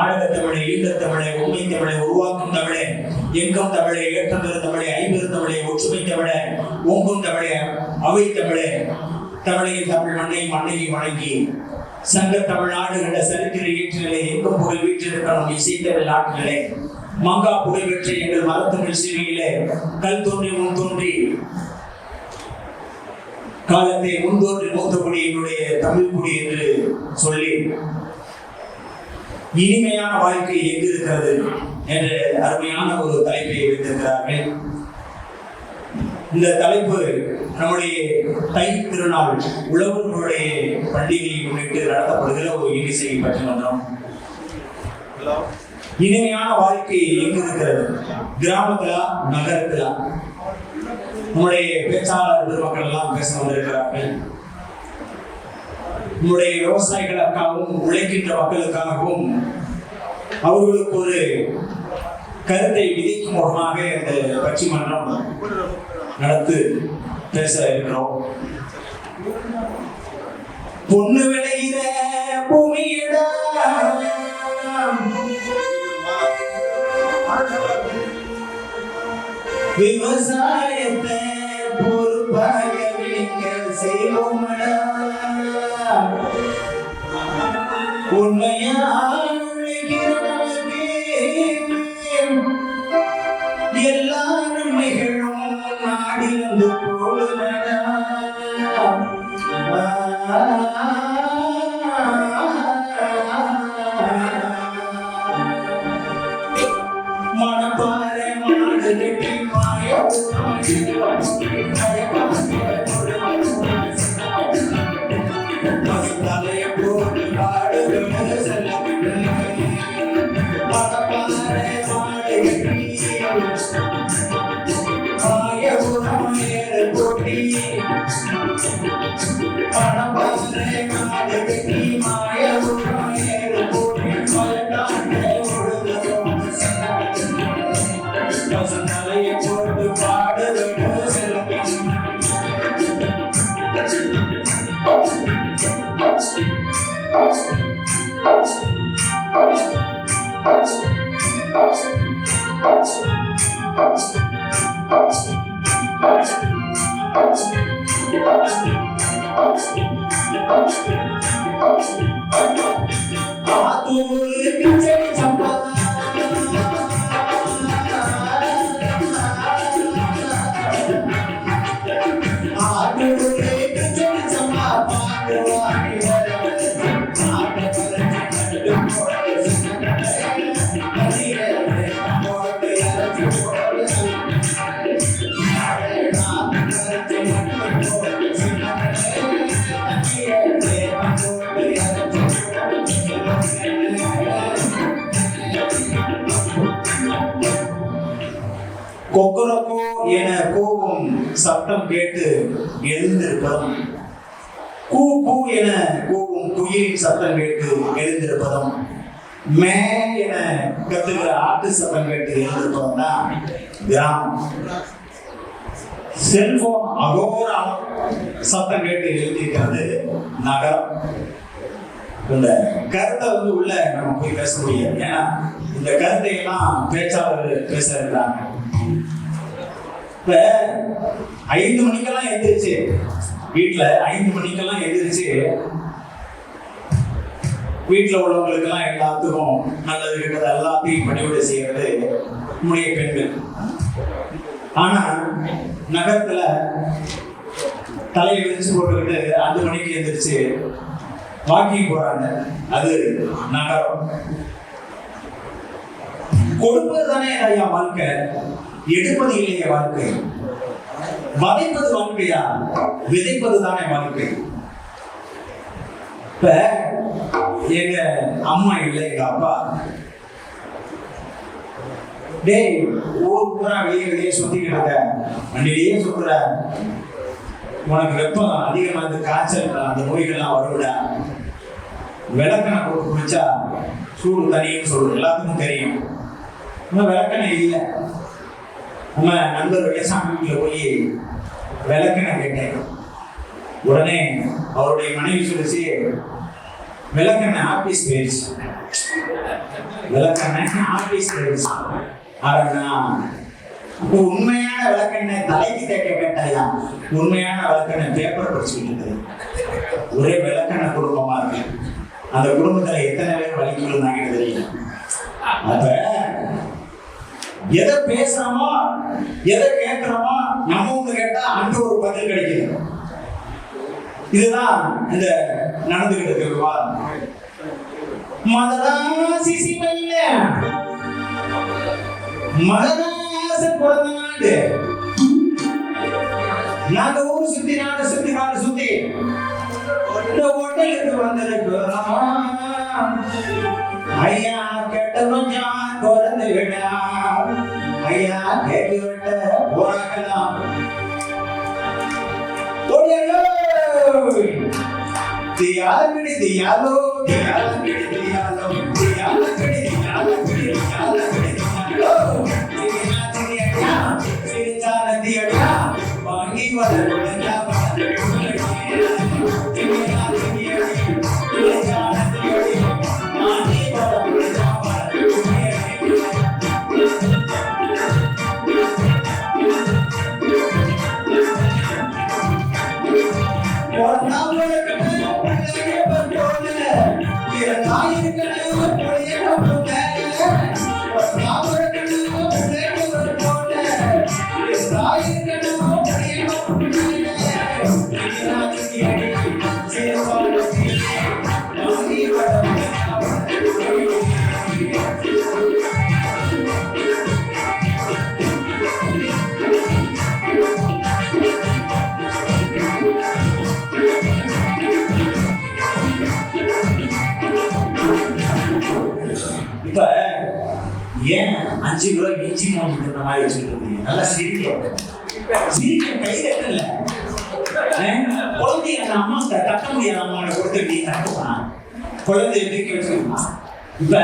நாடகத் தமிழை, ஈழத் தமிழை, உண்மை தமிழை, உருவாக்கும் தமிழை, எங்கும் தமிழை, ஏற்றம்பெரு தமிழை, ஐம்பெரு தமிழை, ஒற்றுமை தமிழை, ஓங்கும் தமிழை, அவை தமிழை, தமிழையும் தமிழ் மண்ணையும் மண்ணையும் வணங்கி சங்க தமிழ்நாடு என்ற சரித்திர ஈற்றிலே எங்கும் புகழ் வீற்றிருக்கணும் இசைத்தமிழ் நாட்டிலே மங்கா புகழ் பெற்ற எங்கள் மரத்தமிழ் சீமையிலே கல் தோன்றி முன் தோன்றி காலத்தை முன்தோன்றி மூத்தபடி என்னுடைய தமிழ் குடி என்று சொல்லி இனிமையான வாழ்க்கை எங்கு இருக்கிறது என்ற அருமையான ஒரு தலைப்பை வைத்திருக்கிறார்கள். இந்த தலைப்பு நம்முடைய தை திருநாள் உழவர்களுடைய பண்டிகையை முன்னிட்டு நடத்தப்படுகிற ஒரு இன்னிசை பட்டிமன்றம். இனிமையான வாழ்க்கை எங்கு இருக்கிறது, கிராமத்திலா நகரத்திலா? நம்முடைய பேச்சாளர் பெருமக்கள் எல்லாம் பேச வந்திருக்கிறார்கள். நம்முடைய விவசாயிகளுக்காகவும் உழைக்கின்ற மக்களுக்காகவும் அவர்களுக்கு ஒரு கருத்தை விதிக்கும் முகமாக இந்த பட்டிமன்றம் நடத்து பேச இருக்கிறோம். பொண்ணு விளைகிற பூமியிடம் விவசாயத்தை பொறுப்பாக விளைக்க செய்வோமடா. உண்மையா உழைக்கிறவனுக்கு எல்லா நன்மைகளும் நாடி வந்து போடுமடா. மணப்பாறை மாடு கட்டி தலைய போட்டு பாடு செல்ல மணப்பாறை மாடு கட்டி பணப்பாறை மாடு கட்டி மாயபுரம் ஏறு போட்டி தலைய போட்டு பாடு கொக்கரக்கோ என கூவும் சத்தம் கேட்டு எழுந்திருப்பதும், கூ கூ என கூவும் குயிலின் சத்தம் கேட்டு எழுந்திருப்பதும், மே என கத்துகிற ஆட்டு சத்தம் கேட்டு எழுந்திருப்பதும் தான் கிராமம். செல்போன் அகோர சத்தம் கேட்டு எழுந்திருக்கிறது நகரம். இந்த கருத்தை உள்ள நம்ம போய் பேச முடியாது. ஏன்னா இந்த கருத்தை எல்லாம் பேச்சாளர் பேச இருக்கிறாங்க. இப்ப 5 மணிக்கெல்லாம் எந்திரிச்சு வீட்டுல 5 மணிக்கெல்லாம் எந்திரிச்சு வீட்டுல உள்ளவங்களுக்கு எல்லாம் எல்லாத்துக்கும் நல்லது இருக்கிறது எல்லாத்தையும் பணிவிட செய்யறது நம்முடைய பெண்கள். ஆனா நகரத்துல தலையை விரிச்சு போட்டுக்கிட்டு 5 மணிக்கு எந்திரிச்சு வாக்கிங் போறாங்க. அது நகரம். கொடுப்பது தானே ஐயா வாழ்க்கை, எடுப்பது இல்லையா வாழ்க்கை. வதைப்பது வாழ்க்கையா, விதைப்பது தானே வாழ்க்கை. இப்ப எங்க அம்மா இல்லை, எங்க அப்பா, டேய் ஊர் பூரா வெளியே சுத்திக்கிட்டு இருக்க, வண்டியிலேயே சுத்துற, உனக்கு வெப்பம் அதிகமா இருந்து காய்ச்சல் அந்த நோய்கள்லாம் வருவிடா, விளக்கணை போட்டு குடிச்சா சூடு தனியும் சொல்லுவோம், எல்லாத்துக்கும் தெரியும். இன்னும் விளக்கணை இல்லை. நம்ம நண்பர் விளையாசாமி வீட்டில் போய் விளக்கணை கேட்டேன். உடனே அவருடைய மனைவி சொல்லிச்சு, விளக்கெண்ணெய் ஆபீஸ் போயிடுச்சு. விளக்கெண்ணெய் ஆபீஸ் போயிடுச்சு. ஆனா உண்மையான விளக்கெண்ணெய் தலைக்கு தேக்க கேட்டாயா, உண்மையான விளக்கெண்ணெய் பேப்பர் படிச்சுட்டு இருக்குது. ஒரே விளக்கெண்ணெய் குடும்பமா இருக்கு. அந்த குடும்பத்துல எத்தனை பேர் வலிக்கு விழுந்தாங்கன்னு தெரியல. அப்ப எதை பேசுறோமோ எதை கேட்கிறோமோ நம்ம ஒண்ணு கேட்டா அங்க ஒரு பதில் கிடைக்குது. இதுதான் இந்த நடந்துகிட்டு இருக்க விவாதம். மதராசி சிவல்ல மதராச பிறந்த நாடு. நாங்க ஊர் சுத்தி நாடு சுத்தி நாடு சுத்தி இந்த ஹோட்டலுக்கு வந்திருக்கிறோம். ஐயா கெட்டவன் யான் பிறந்து விடா, ஐயா கேட்டு விட்ட போராடலாம். தியாலங்கடி தியாலோ தியாலங்கடி தியாலோ தியாலங்கடி தியாலங்கடி தியாலங்கடி தியாலோ தியாலங்கடி தியாலங்கடி வாங்கி வரலடா இப்ப ஏன் 5 கிலோ இஞ்சி மூஞ்சி தின்ன மாதிரி வச்சுட்டு இருக்கீங்க? நல்லா சிரிக்க கை கட்டல. குழந்தைய அந்த அம்மா கட்ட முடியாத அம்மாவை கொடுத்து நீ தட்டுவான். குழந்தைய தூக்கி வச்சுக்கலாம். இப்ப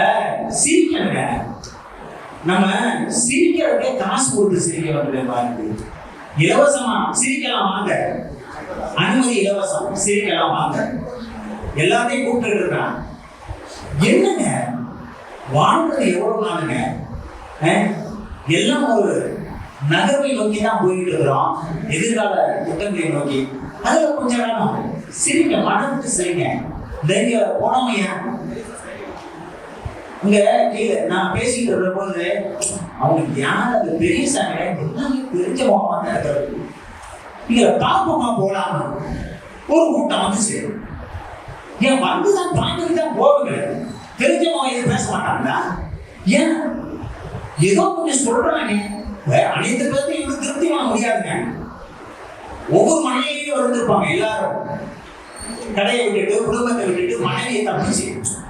சிரிக்கணுங்க. நம்ம சிரிக்கிறதுக்கே காசு கொடுத்து சிரிக்க வந்தது பாருங்க. இலவசமா சிரிக்கலாம் வாங்க, அனுமதி இலவசம், சிரிக்கலாம் வாங்க, எல்லாத்தையும் கூப்பிட்டு இருக்கான். என்னங்க வாழ்றது எவ்வளவு நாளுங்க? எல்லாம் ஒரு நகர்வை நோக்கி தான் போயிட்டு இருக்கிறோம், எதிர்கால திட்டங்களை நோக்கி. அதுல கொஞ்சம் நேரம் சிரிங்க, மனம் விட்டு சிரிங்க. தைரிய போனமையா இங்க கீழே நான் பேசிட்டு இருக்கிற போது அவங்களுக்கு யார் அது பெரிய சாங்க எல்லாமே தெரிஞ்ச முகமா தான் இருக்கிறது. இங்க பாப்பமா போலாமா ஒரு கூட்டம் வந்து சேரும். ஏன் வந்துதான் பார்த்துட்டு தான் போகுங்க. தெரிஞ்சவங்க எதுவும் பேச மாட்டாங்களா? ஏன் ஏதோ கொஞ்சம் சொல்றாங்க. அனைத்து பேருக்கும் இவங்க திருப்தி வாங்க முடியாதுங்க. ஒவ்வொரு மனைவியும் வந்திருப்பாங்க. எல்லாரும் கடையை விட்டுட்டு குடும்பத்தை விட்டுட்டு மனைவியை தப்பிச்சு,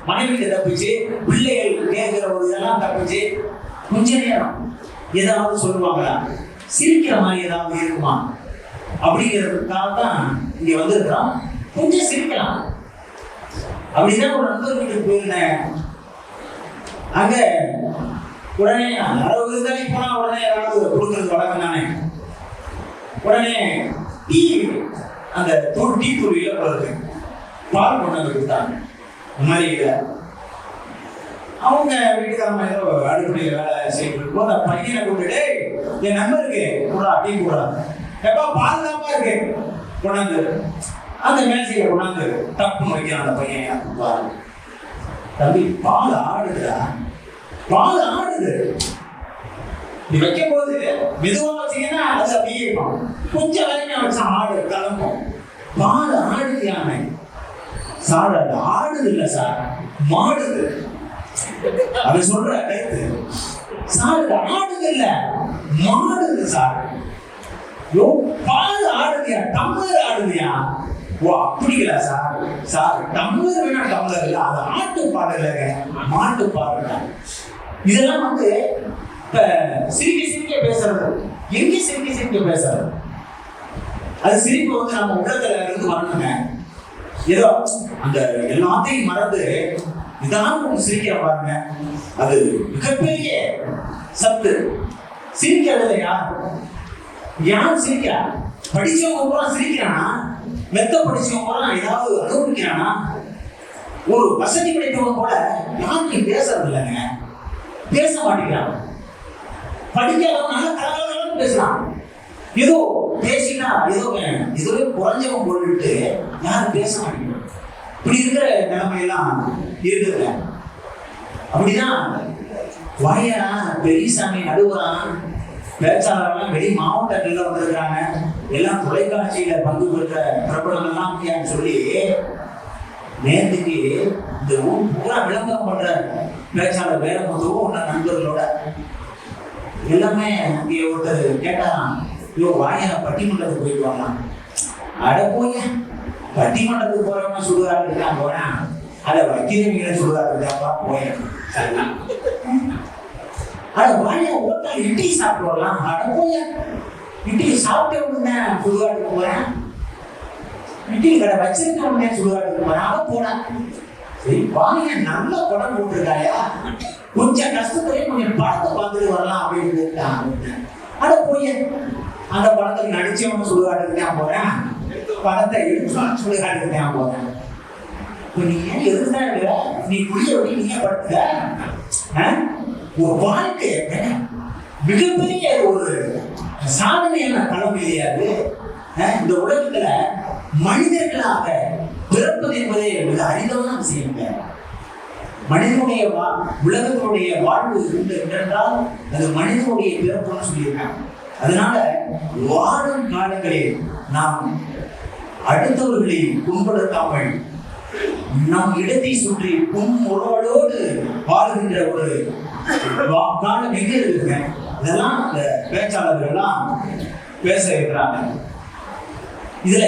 மனைவியை தப்பிச்சு, பிள்ளைகள் கேட்கிற ஒரு இதெல்லாம் தப்பிச்சு கொஞ்ச நேரம் ஏதாவது சொல்லுவாங்களா? சிரிக்கிற மாதிரி ஏதாவது இருக்குமா? அப்படிங்கிறதுக்காக தான் இங்க வந்திருக்கிறோம். கொஞ்சம் சிரிக்கலாம். அப்படிதான் ஒரு நண்பர் வீட்டுக்கு போயிருந்தேன். அங்க உடனே யாரோ விருந்தாளி போனா உடனே யாராவது கொடுக்கறது வழக்கம் தானே. உடனே டீ, அந்த தூள் டீ தூளில போறது பால் கொண்டு வந்து கொடுத்தாங்க. இந்த மாதிரி அவங்க வீட்டுக்காரமா ஏதோ அடுப்படியில் வேலை செய்யிட்டு இருக்கும். அந்த பையனை கூப்பிட்டு என் நண்பருக்கு கூட டீ கூட எப்பா பால் தான்ப்பா இருக்கு கொண்டாந்து அந்த மேசையை கொண்டாந்து தப்புன்னு வைக்கிறான். அந்த பையன் தம்பி பால் ஆடுதுடா, பால் ஆடுது. நீ வைக்கும் போது மெதுவா வச்சீங்கன்னா அது அப்படியே இருக்கும். கொஞ்சம் வரைக்கும் வச்சா ஆடு கிளம்பும். பால் ஆடுதியான சார், அது ஆடுது இல்ல சார், மாடுது. அது சொல்ற கருத்து சார், ஆடுது இல்ல மாடுது சார். பால் ஆடுதியா, டம்ளர் ஆடுதியா? ஓ அப்படிங்களா சார்? சார் டம்ளர் வேணா டம்ளர் இல்ல, அது ஆட்டு பால் இல்லைங்க, மாட்டு பால். இதெல்லாம் வந்து இப்ப சிரிக்க பேசுறது. எங்க சிரிக்க பேசுறது? அது சிரிப்பு வந்து நம்ம உள்ளத்துல இருந்து வரணுங்க. ஏதோ அந்த எல்லாத்தையும் மறந்து இதான் சிரிக்கிற பாருங்க, அது மிகப்பெரிய சத்து. சிரிக்கிறதுல யார் சிரிக்கிறா? படிச்சவங்க பூரா சிரிக்கிறானா? மெத்த படிச்சவங்க பூரா ஏதாவது அனுபவிக்கிறானா? ஒரு வசதி கிடைத்தவங்க போல யாரும் பேசுறது இல்லைங்க, பேச மாட்டேங்கிறாங்க. படிக்காதவங்க நல்லா கலகலன்னு பேசலாம், ஏதோ பேசினா இதுவே குறைஞ்சவங்க போட்டுட்டு யாரும் பேச மாட்டேங்கிறாங்க. இப்படி இருக்கிற நிலைமையெல்லாம் இருக்குதுங்க. அப்படிதான் வாயா பெரியசாமி நடுவரான் பேச்சாளர்லாம் வெளி மாவட்டங்கள்ல வந்திருக்கிறாங்க, எல்லாம் தொலைக்காட்சியில பங்கு பெற்ற பிரபலங்கள்லாம் சொல்லி நேற்றுக்கு இந்த ஊர் பூரா விளம்பரம் பண்ற பேச்சாளர் வேற பொதுவும் உள்ள நண்பர்களோட எல்லாமே இங்கே ஒருத்தர் கேட்டாராம், ஐயோ வாயா பட்டிமன்றத்துக்கு போயிட்டு வரலாம். அட போய பட்டிமன்றத்துக்கு போறவங்க சுடுகாடு இருக்கான் போறேன், அதை வக்கீல சுடுகாடு இருக்காப்பா போய. அட வாயா ஓட்டால் இட்லி சாப்பிட்டு வரலாம். அட போய இட்லி சாப்பிட்ட உடனே சுடுகாட்டுக்கு போறேன், இட்லி கடை வச்சிருக்க உடனே சுடுகாட்டுக்கு போறேன். அவ போனேன், சரி வாங்க நல்ல படம் போட்டிருக்காயா, கொஞ்சம் கஷ்டத்துலேயே கொஞ்சம் படத்தை பார்த்துட்டு வரலாம் அப்படின்னு கூப்பிட்டான். அட போய் அந்த படத்துக்கு நடிச்சவங்க சுடுகாட்டுக்கு தான் போறேன், படத்தை எடுத்து சுடுகாட்டுக்கு தான் போறேன். நீ ஏன் எதுனா நீ குடிய வழி நீ படுத்துக்க. ஒரு வாழ்க்கை மிகப்பெரிய ஒரு சாதனையான களம் இல்லையாது. இந்த உலகத்துல மனிதர்களாக பிறப்பது என்பதே மிக அரிதான விஷயம். மனிதனுடைய உலகத்தினுடைய வாழ்வு என்றால் அது மனிதனுடைய பிறப்புன்னு சொல்லியிருக்காங்க. அதனால வாழும் காலங்களில் நாம் அடுத்தவர்களை புண்படுத்தாமல் நம் இடத்தை சுற்றி புன்முறோடு வாழ்கின்ற ஒரு காலம் எங்க இருக்குங்க. இதெல்லாம் அந்த பேச்சாளர்கள் எல்லாம் பேச இருக்கிறாங்க. இதுல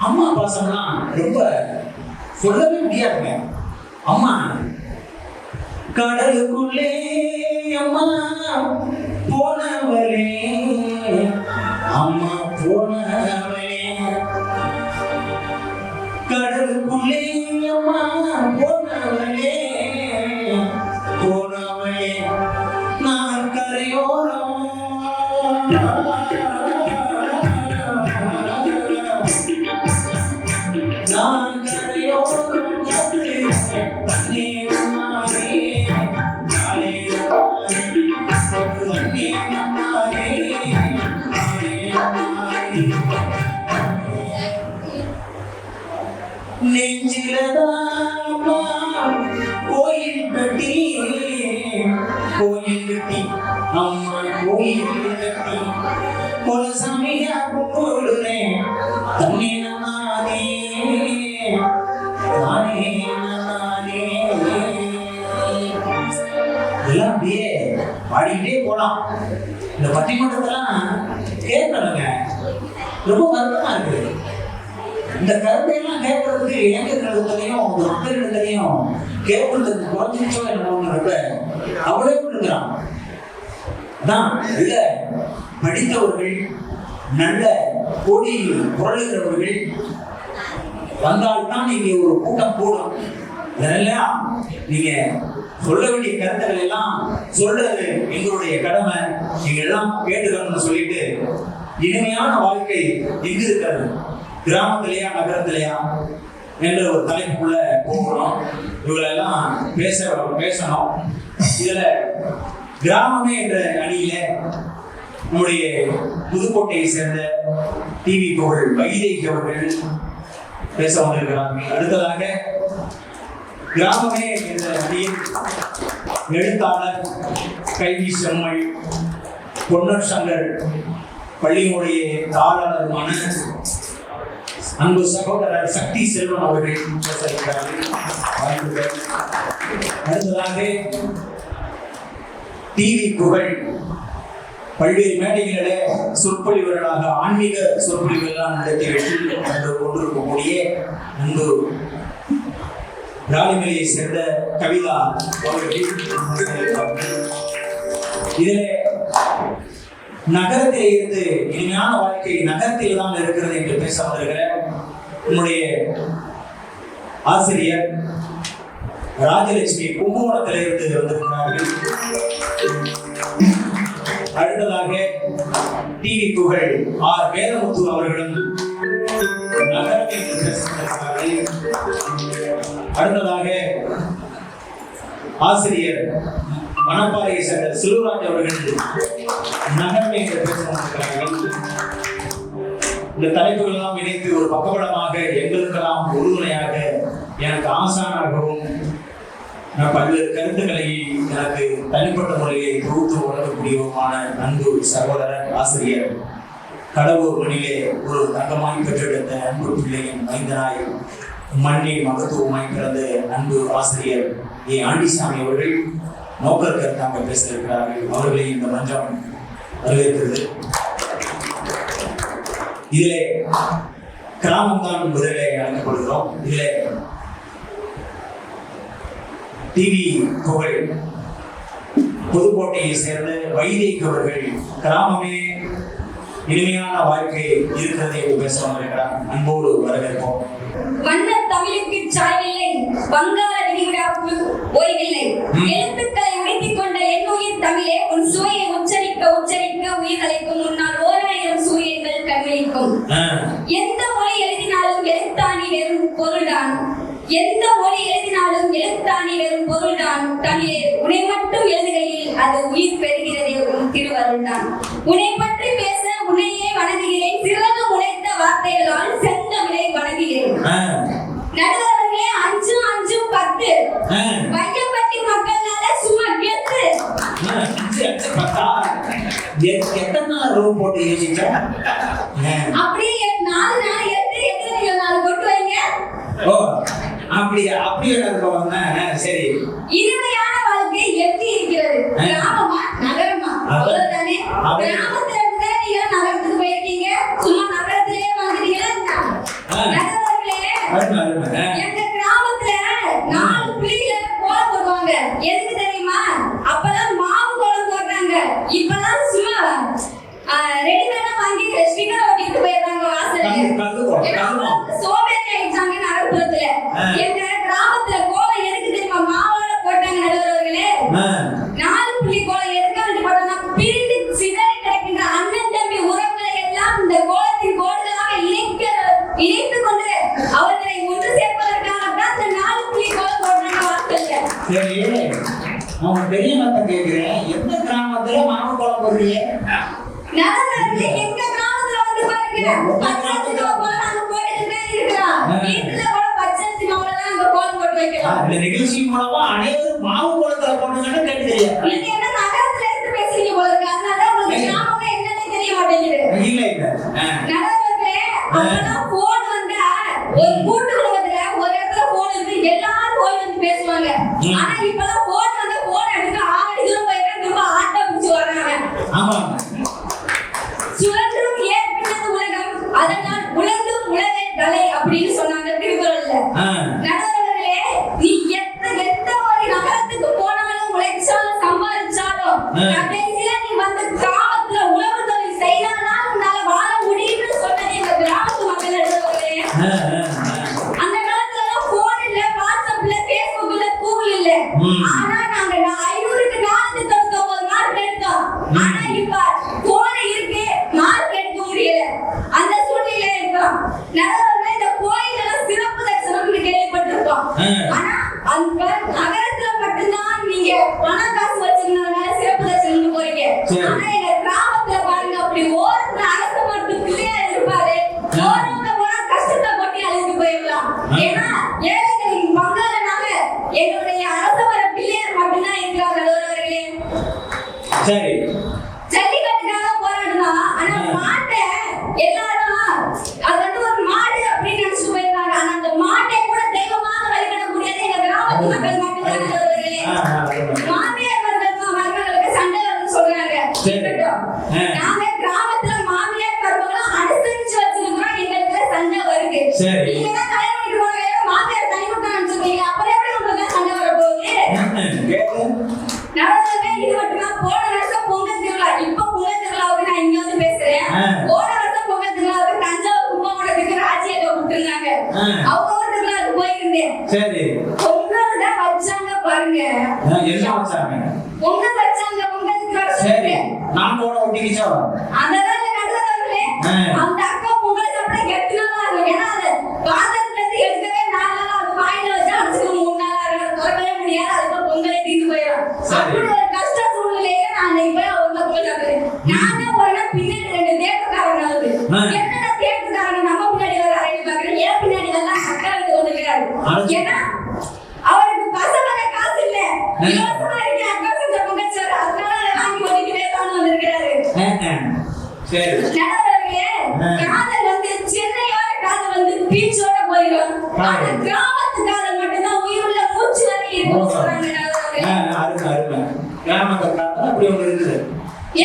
அம்மா பாசம்லாம் ரொம்ப சொல்லவே முடியாதுங்க. அம்மா கடலுக்குள்ளே அம்மா போனவளே, அம்மா போனவளே, கடலுக்குள்ளே அம்மா போனவளே, போனவளே, நான் கரையோரம் நான் கரையோரம் நெஞ்சிலதாமா கோயில் கட்டி அம்மா கோயில் கட்டி கொலசாமியா போடுறேன் தண்ணி நானே நானே நானே. எல்லாம் அப்படியே பாடிக்கிட்டே போலாம். இந்த பட்டிமன்றத்தெல்லாம் கேட்கணுங்க, ரொம்ப வருத்தமா இருக்கு. இந்த கருத்தையெல்லாம் கேட்கறதுக்கு இளைஞர்களிடத்திலையும் மக்களிடத்திலையும் கேட்கறதுக்கு குறைஞ்சிச்சோ என்னமோங்கிறப்ப அவ்வளோ இருக்கிறான். அதான் நல்ல படித்தவர்கள், நல்ல கொடி புரளுகிறவர்கள் வந்தால்தான் நீங்க ஒரு கூட்டம் கூடும். இதெல்லாம் நீங்க சொல்ல வேண்டிய கருத்துக்கள் எல்லாம் சொல்றது எங்களுடைய கடமை, நீங்க எல்லாம் கேட்டுக்கணும்னு சொல்லிட்டு இனிமையான வாழ்க்கை எங்க இருக்கிறது, கிராமத்திலேயா நகரத்திலேயா என்ற ஒரு தலைப்புக்குள்ள போகணும். இவங்களெல்லாம் பேசணும். இதுல கிராமமே என்ற அணியில நம்முடைய புதுக்கோட்டையை சேர்ந்த டிவி புகழ் வைதேகி அவர்கள் பேச வந்திருக்கிறார்கள். அடுத்ததாக கிராமமே என்ற அணியின் எழுத்தாளர் கைவி செம்மல், பொன்னர் சங்கர் பள்ளியினுடைய தாளருமான அன்பு சகோதரர் சக்தி செல்வன் அவர்கள் பேச இருக்கிறார்கள். அடுத்ததாக டிவி புகழ் பல்வேறு மேடைகளிலே சொற்பொழிவர்களாக ஆன்மீக சொற்பொழிவுகள்லாம் நடத்தி வெற்றி கண்டு கொண்டிருக்கக்கூடிய அன்பு ராணிமலையை சேர்ந்த கவிதா அவர்கள் இதிலே நகரத்தில் இருந்து இனிமையான வாழ்க்கை நகரத்தில் தான் இருக்கிறது என்று பேச வருகிற என்னுடைய ஆசிரியர் ராஜலட்சுமி கும்பகோணத்தில் இருந்து வந்திருக்கிறார்கள். அடுத்ததாக டிவி புகழ் ஆர் வேதமுத்து அவர்களும் நகரத்தில் பேசுகிறார்கள். அடுத்ததாக ஆசிரியர் மணப்பாறையை சேர்ந்த செல்வராஜ் அவர்கள் நகர்மை பேசுகிறார்கள். இந்த தலைப்புகள் எல்லாம் இணைத்து ஒரு பக்கபலமாக எங்களுக்கெல்லாம் உறுதுணையாக எனக்கு ஆசானாகவும் பல்வேறு கருத்துக்களை எனக்கு தனிப்பட்ட முறையை தொகுத்து வழங்கக்கூடியவுமான அன்பு சகோதரர் ஆசிரியர் கடவுர் மண்ணிலே ஒரு தங்கமாய் பெற்றெடுத்த அன்பு பிள்ளையின் மைந்தனாய் மண்ணின் மகத்துவமாய் பிறந்த அன்பு ஆசிரியர் ஏ ஆண்டிசாமி அவர்கள் நோக்கர் கருத்தாக பேச இருக்கிறார்கள். அவர்களை இந்த மன்றம் வரவேற்கிறது. இதிலே கிராமம்தான் முதலிலே அழைக்கப்படுகிறோம். இதிலே டிவி புகழ் புதுக்கோட்டையை சேர்ந்த வைதிக அவர்கள் கிராமமே இனிமையான வாழ்க்கை இருக்கிறது என்று பேசுவாங்க. அன்போடு வரவேற்போம். வண்ண தமிழுக்கு சாய்வில்லை, வங்காள விதிவிடாவுக்கு ஓய்வில்லை. எழுத்துக்களை உடைத்துக் கொண்ட என்னுயிர் தமிழே, உன் சுவையை உச்சரிக்க உச்சரிக்க உயிர்களுக்கு முன்னால் 1000 சூரியன்கள் கண்விழிக்கும். எந்த மொழி எழுதினாலும் எழுத்தாணி வெறும் பொருள்தான். எந்த மொழி எழுதினாலும் எழுத்தாணி வெறும் பொருள்தான். தமிழே, உன்னை மட்டும் எழுதுகையில் அது உயிர் பெறுகிறதே உன் திருவருள்தான். உன்னை பற்றி பேச உன்னையே வணங்குகிறேன். சிறகு முளைத்த வார்த்தைகளால் செந்தமிழை வணங்குகிறேன். நடுவர்களே 5 5 10 வையப்பட்டி மக்கள்னால சும்மா கெத்து. எத்தனை ரூம் போட்டு யோசிச்சா அப்படியே 4 4 8 8 4 கொட்டு வைங்க. ஓ அப்படியே சரி. இனிமையான வாழ்க்கை எப்படி இருக்கிறது? கிராமமா நகரமா? அவ்வளவுதானே. கிராமத்துல இருந்து நீங்க நகரத்துக்கு போயிருக்கீங்க, சும்மா நகரத்திலேயே வந்துட்டீங்கன்னா எங்க கிராமத்துல 4 புள்ளியில கோலம் போடுவாங்க. எதுக்கு தெரியுமா? அப்பெல்லாம் மாவு கோலம் போடுறாங்க. இப்பெல்லாம் சும்மா ரெடிமேடா வாங்கி ஸ்டிக்கர் ஒட்டிட்டு போயிடுறாங்க வாசல்ல. சோம்பேறி ஆயிடுச்சாங்க நகரத்துல. எங்க கிராமத்துல கோலம் எதுக்கு தெரியுமா மாவோட போட்டாங்க நடுவர்களே? 4 புள்ளி கோலம் எதுக்காக போட்டாங்க? பிரிந்து சிதறி கிடக்கின்ற அண்ணன் தம்பி உறவுகளை எல்லாம் இந்த கோலத்தின் கோடுகளாக இணைத்துக் கொண்டு அவர்களை ஒன்று சேர்ப்பதற்காக தான் இந்த 4 புள்ளி கோலம் போட்டாங்க வாசல்ல. சரி, நான் பெரிய மத்த கேக்குறேன், எந்த கிராமத்துல மாவு கோலம் போடுறீங்க? நகரத்துல எங்க கிராமத்துல வந்து பாருங்க, பச்சரிசி மாவுல நாங்க போட்டுட்டே இருக்கோம். வீட்டுல கூட பச்சரிசி மாவுல நாங்க கோலம் போட்டு வைக்கலாம். இந்த நிகழ்ச்சி மூலமா அனைவரும் மாவு கோலத்துல போடுங்கன்னு கேக்குறீங்க. நீங்க என்ன நகரத்துல இருந்து பேசுறீங்க போல இருக்கு. அதனால உங்களுக்கு கிராமமே என்னன்னே தெரிய மாட்டேங்குது. இல்ல இல்ல. நகரத்துல அப்பதான் போன் வந்தா ஒரு கூட்டு குடும்பத்துல ஒரு இடத்துல போன் இருக்கு, எல்லாரும் போய் வந்து பேசுவாங்க. ஆனா இப்பலாம் போன் வந்தா போன் எடுத்து 6 தூரம் போயிட்டு திரும்ப ஆட்டோ பிடிச்சு வர்றாங்க. ஆமா. சுழன்றும் ஏற்பினது உலகம், அதனால் உலகம் உலகை தலை அப்படின்னு சொன்னாங்க திருக்குறள்ல. நகரங்களே, நீ எத்த ஒரு நகரத்துக்கு போனாலும் உழைச்சாலும் சம்பாதிச்சாலும் கடைசியில நீ வந்து கிராமத்துல உழவு தொழில் செய்யலாம் உன்னால வாழ முடியும்னு சொன்னது எங்க கிராமத்து மக்கள் நடுவர்களே. அந்த காலத்துல எல்லாம் போன் இல்ல, வாட்ஸ்அப் இல்ல, பேஸ்புக் இல்ல, கூகுள் இல்ல. ஆனா நாங்க 500க்கு 499 மார்க் எடுத்தோம். ஆனா இப்ப போன் இருக்கு, மார்க் எடுக்க முடியல. அந்த சூழ்நிலையில இருக்கோம். நகரத்துல இந்த கோயில்ல சிறப்பு தரிசனம் கேள்விப்பட்டிருக்கோம். ஆனா அந்த நகரத்துல மட்டும்தான் நீங்க பணம் காசு வச்சிருந்ததுனால சிறப்பு தரிசனம் போறீங்க. ஆனா எங்க கிராமத்துல பாருங்க, அப்படி ஓரத்துல அரச மரத்து பிள்ளையார் இருப்பாரு. ஓரத்துல போனா கஷ்டத்தை கொட்டி அழுது போயிடலாம். ஏன்னா ஏழைகளின் பங்காளனாக எங்களுடைய அரச மர பிள்ளையார் மட்டும்தான் இருக்கிறார்கள் அவர்களே. சரி, ஜல்லிக்கட்டுக்காக போராடுனா, ஆனா மாட்டை எல்லாரும் அது வந்து ஒரு மாடு அப்படின்னு நினைச்சு போயிருக்காங்க. ஆனா அந்த மாட்டை கூட தெய்வமாக வழிபட முடியாது எங்க கிராமத்து மக்கள் மட்டும்தான் அவர்களே. மாமியார் மருமகளுக்கு சண்டை வரும்னு சொல்றாங்க. நாங்க கிராமத்துல மாமியார் மருமகளை அனுசரிச்சு வச்சிருக்கிறோம். எங்களுக்கு சண்டை வருது. நீங்க தான் கல்யாணம் பண்ணிட்டு போன மாமியார் தனி மட்டும் நினைச்சிருக்கீங்க. அப்புறம் எப்படி உங்களுக்கு சண்டை வர போகுது? நடுவர்களே, இது மட்டும்தான். போன வருஷம் பொங்கல் திருவிழா, இப்ப பொங்கல் திருவிழாவுக்கு நான் இங்க வந்து பேசுறேன். போன வருஷம் பொங்கல் திருவிழாவுக்கு தஞ்சாவூர் கும்பகோணத்துக்கு ராஜ்யாவை விட்டுருந்தாங்க. அவங்க ஒரு திருவிழாவுக்கு போயிருந்தேன். பொங்கல் தான் வச்சாங்க பாருங்க. பொங்கல் வச்சாங்க. பொங்கல் திருவிழா நான் போட ஒட்டிக்கிச்சா அதனால நடுவர்களே, அந்த அக்கா பொங்கல் சாப்பிட 8 நாளா இருக்கும். ஏன்னா அது பாத்திரத்துல இருந்து எடுக்கவே 4 நாள் அது வாயில வச்சு அடிச்சு போறாரு. ஏன்னா அவருக்கு பசங்க காசு இல்ல, இலவசமா இருக்க அக்கா செஞ்ச பொங்கச்சோறு, அதனால அதை வாங்கி ஓட்டிக்கிட்டே தான் வந்திருக்கிறாரு. சரி. நடுவர்களே, காதல் வந்து சென்னையோட காதல் வந்து பீச்சோட போயிடும். ஆனா கிராமத்து காதல் மட்டும்தான் உயிருள்ள மூச்சு வரை இருக்கும் சொல்றாங்க நடுவர்களே. அருமை. கிராமத்து காதல் அப்படி ஒன்று இருக்குது.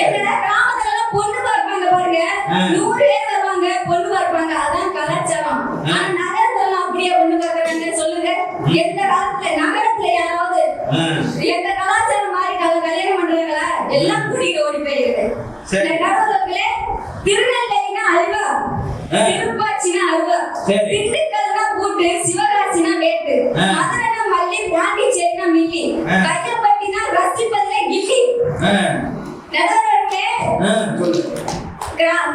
எங்கடா கிராமத்துல எல்லாம் பொண்ணு பார்ப்பாங்க பாருங்க, 100 பேர் வருவாங்க பொண்ணு பார்ப்பாங்க, அதான் கலாச்சாரம். ஆனா நகரத்துல அப்படியே பொண்ணு பார்க்கறாங்க சொல்லுங்க. எந்த காலத்துல நகரத்துல யாராவது எந்த கலாச்சாரம் மாதிரி கல்யாணம் பண்றாங்களா? எல்லாம் குடிக்க ஓடி போயிருக்கு. நடுவர்களே, திருநெல்வேலினா அல்வா, திருப்பாச்சினா அல்வா, திண்டுக்கல்னா கூட்டு, சிவகாசினா வேட்டு, மதுரைனா மல்லி, பாண்டிச்சேரினா மில்லி, கையப்பட்டினா ரசிப்பதிலே கில்லி. நடுவர்களே,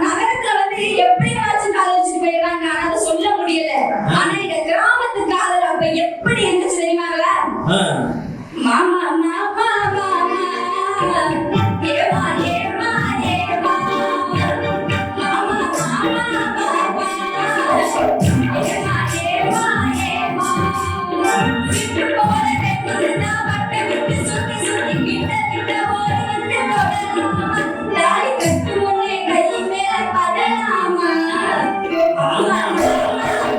நகரத்துல வந்து எப்படி காலேஜுக்கு போயிடுறாங்க, ஆனா அதை சொல்ல முடியல. ஆனா இந்த கிராமத்து காதல் அப்ப எப்படி இருந்துச்சு தெரியுமாங்களா? மாமா மாமா மாமா ஏமா ஏமா ஏமா மாமா மாமா மாமா ஏமா ஏமா ஏமா சிட்டு போல வெட்டுனா வட்ட விட்டு சுத்தி சுத்தி கிட்ட கிட்ட ஓடி வந்து போடலாமா, தாலி கட்டு முன்னே கை மேல படலாமா, மாமா ஏமா ஏமா ஏமா.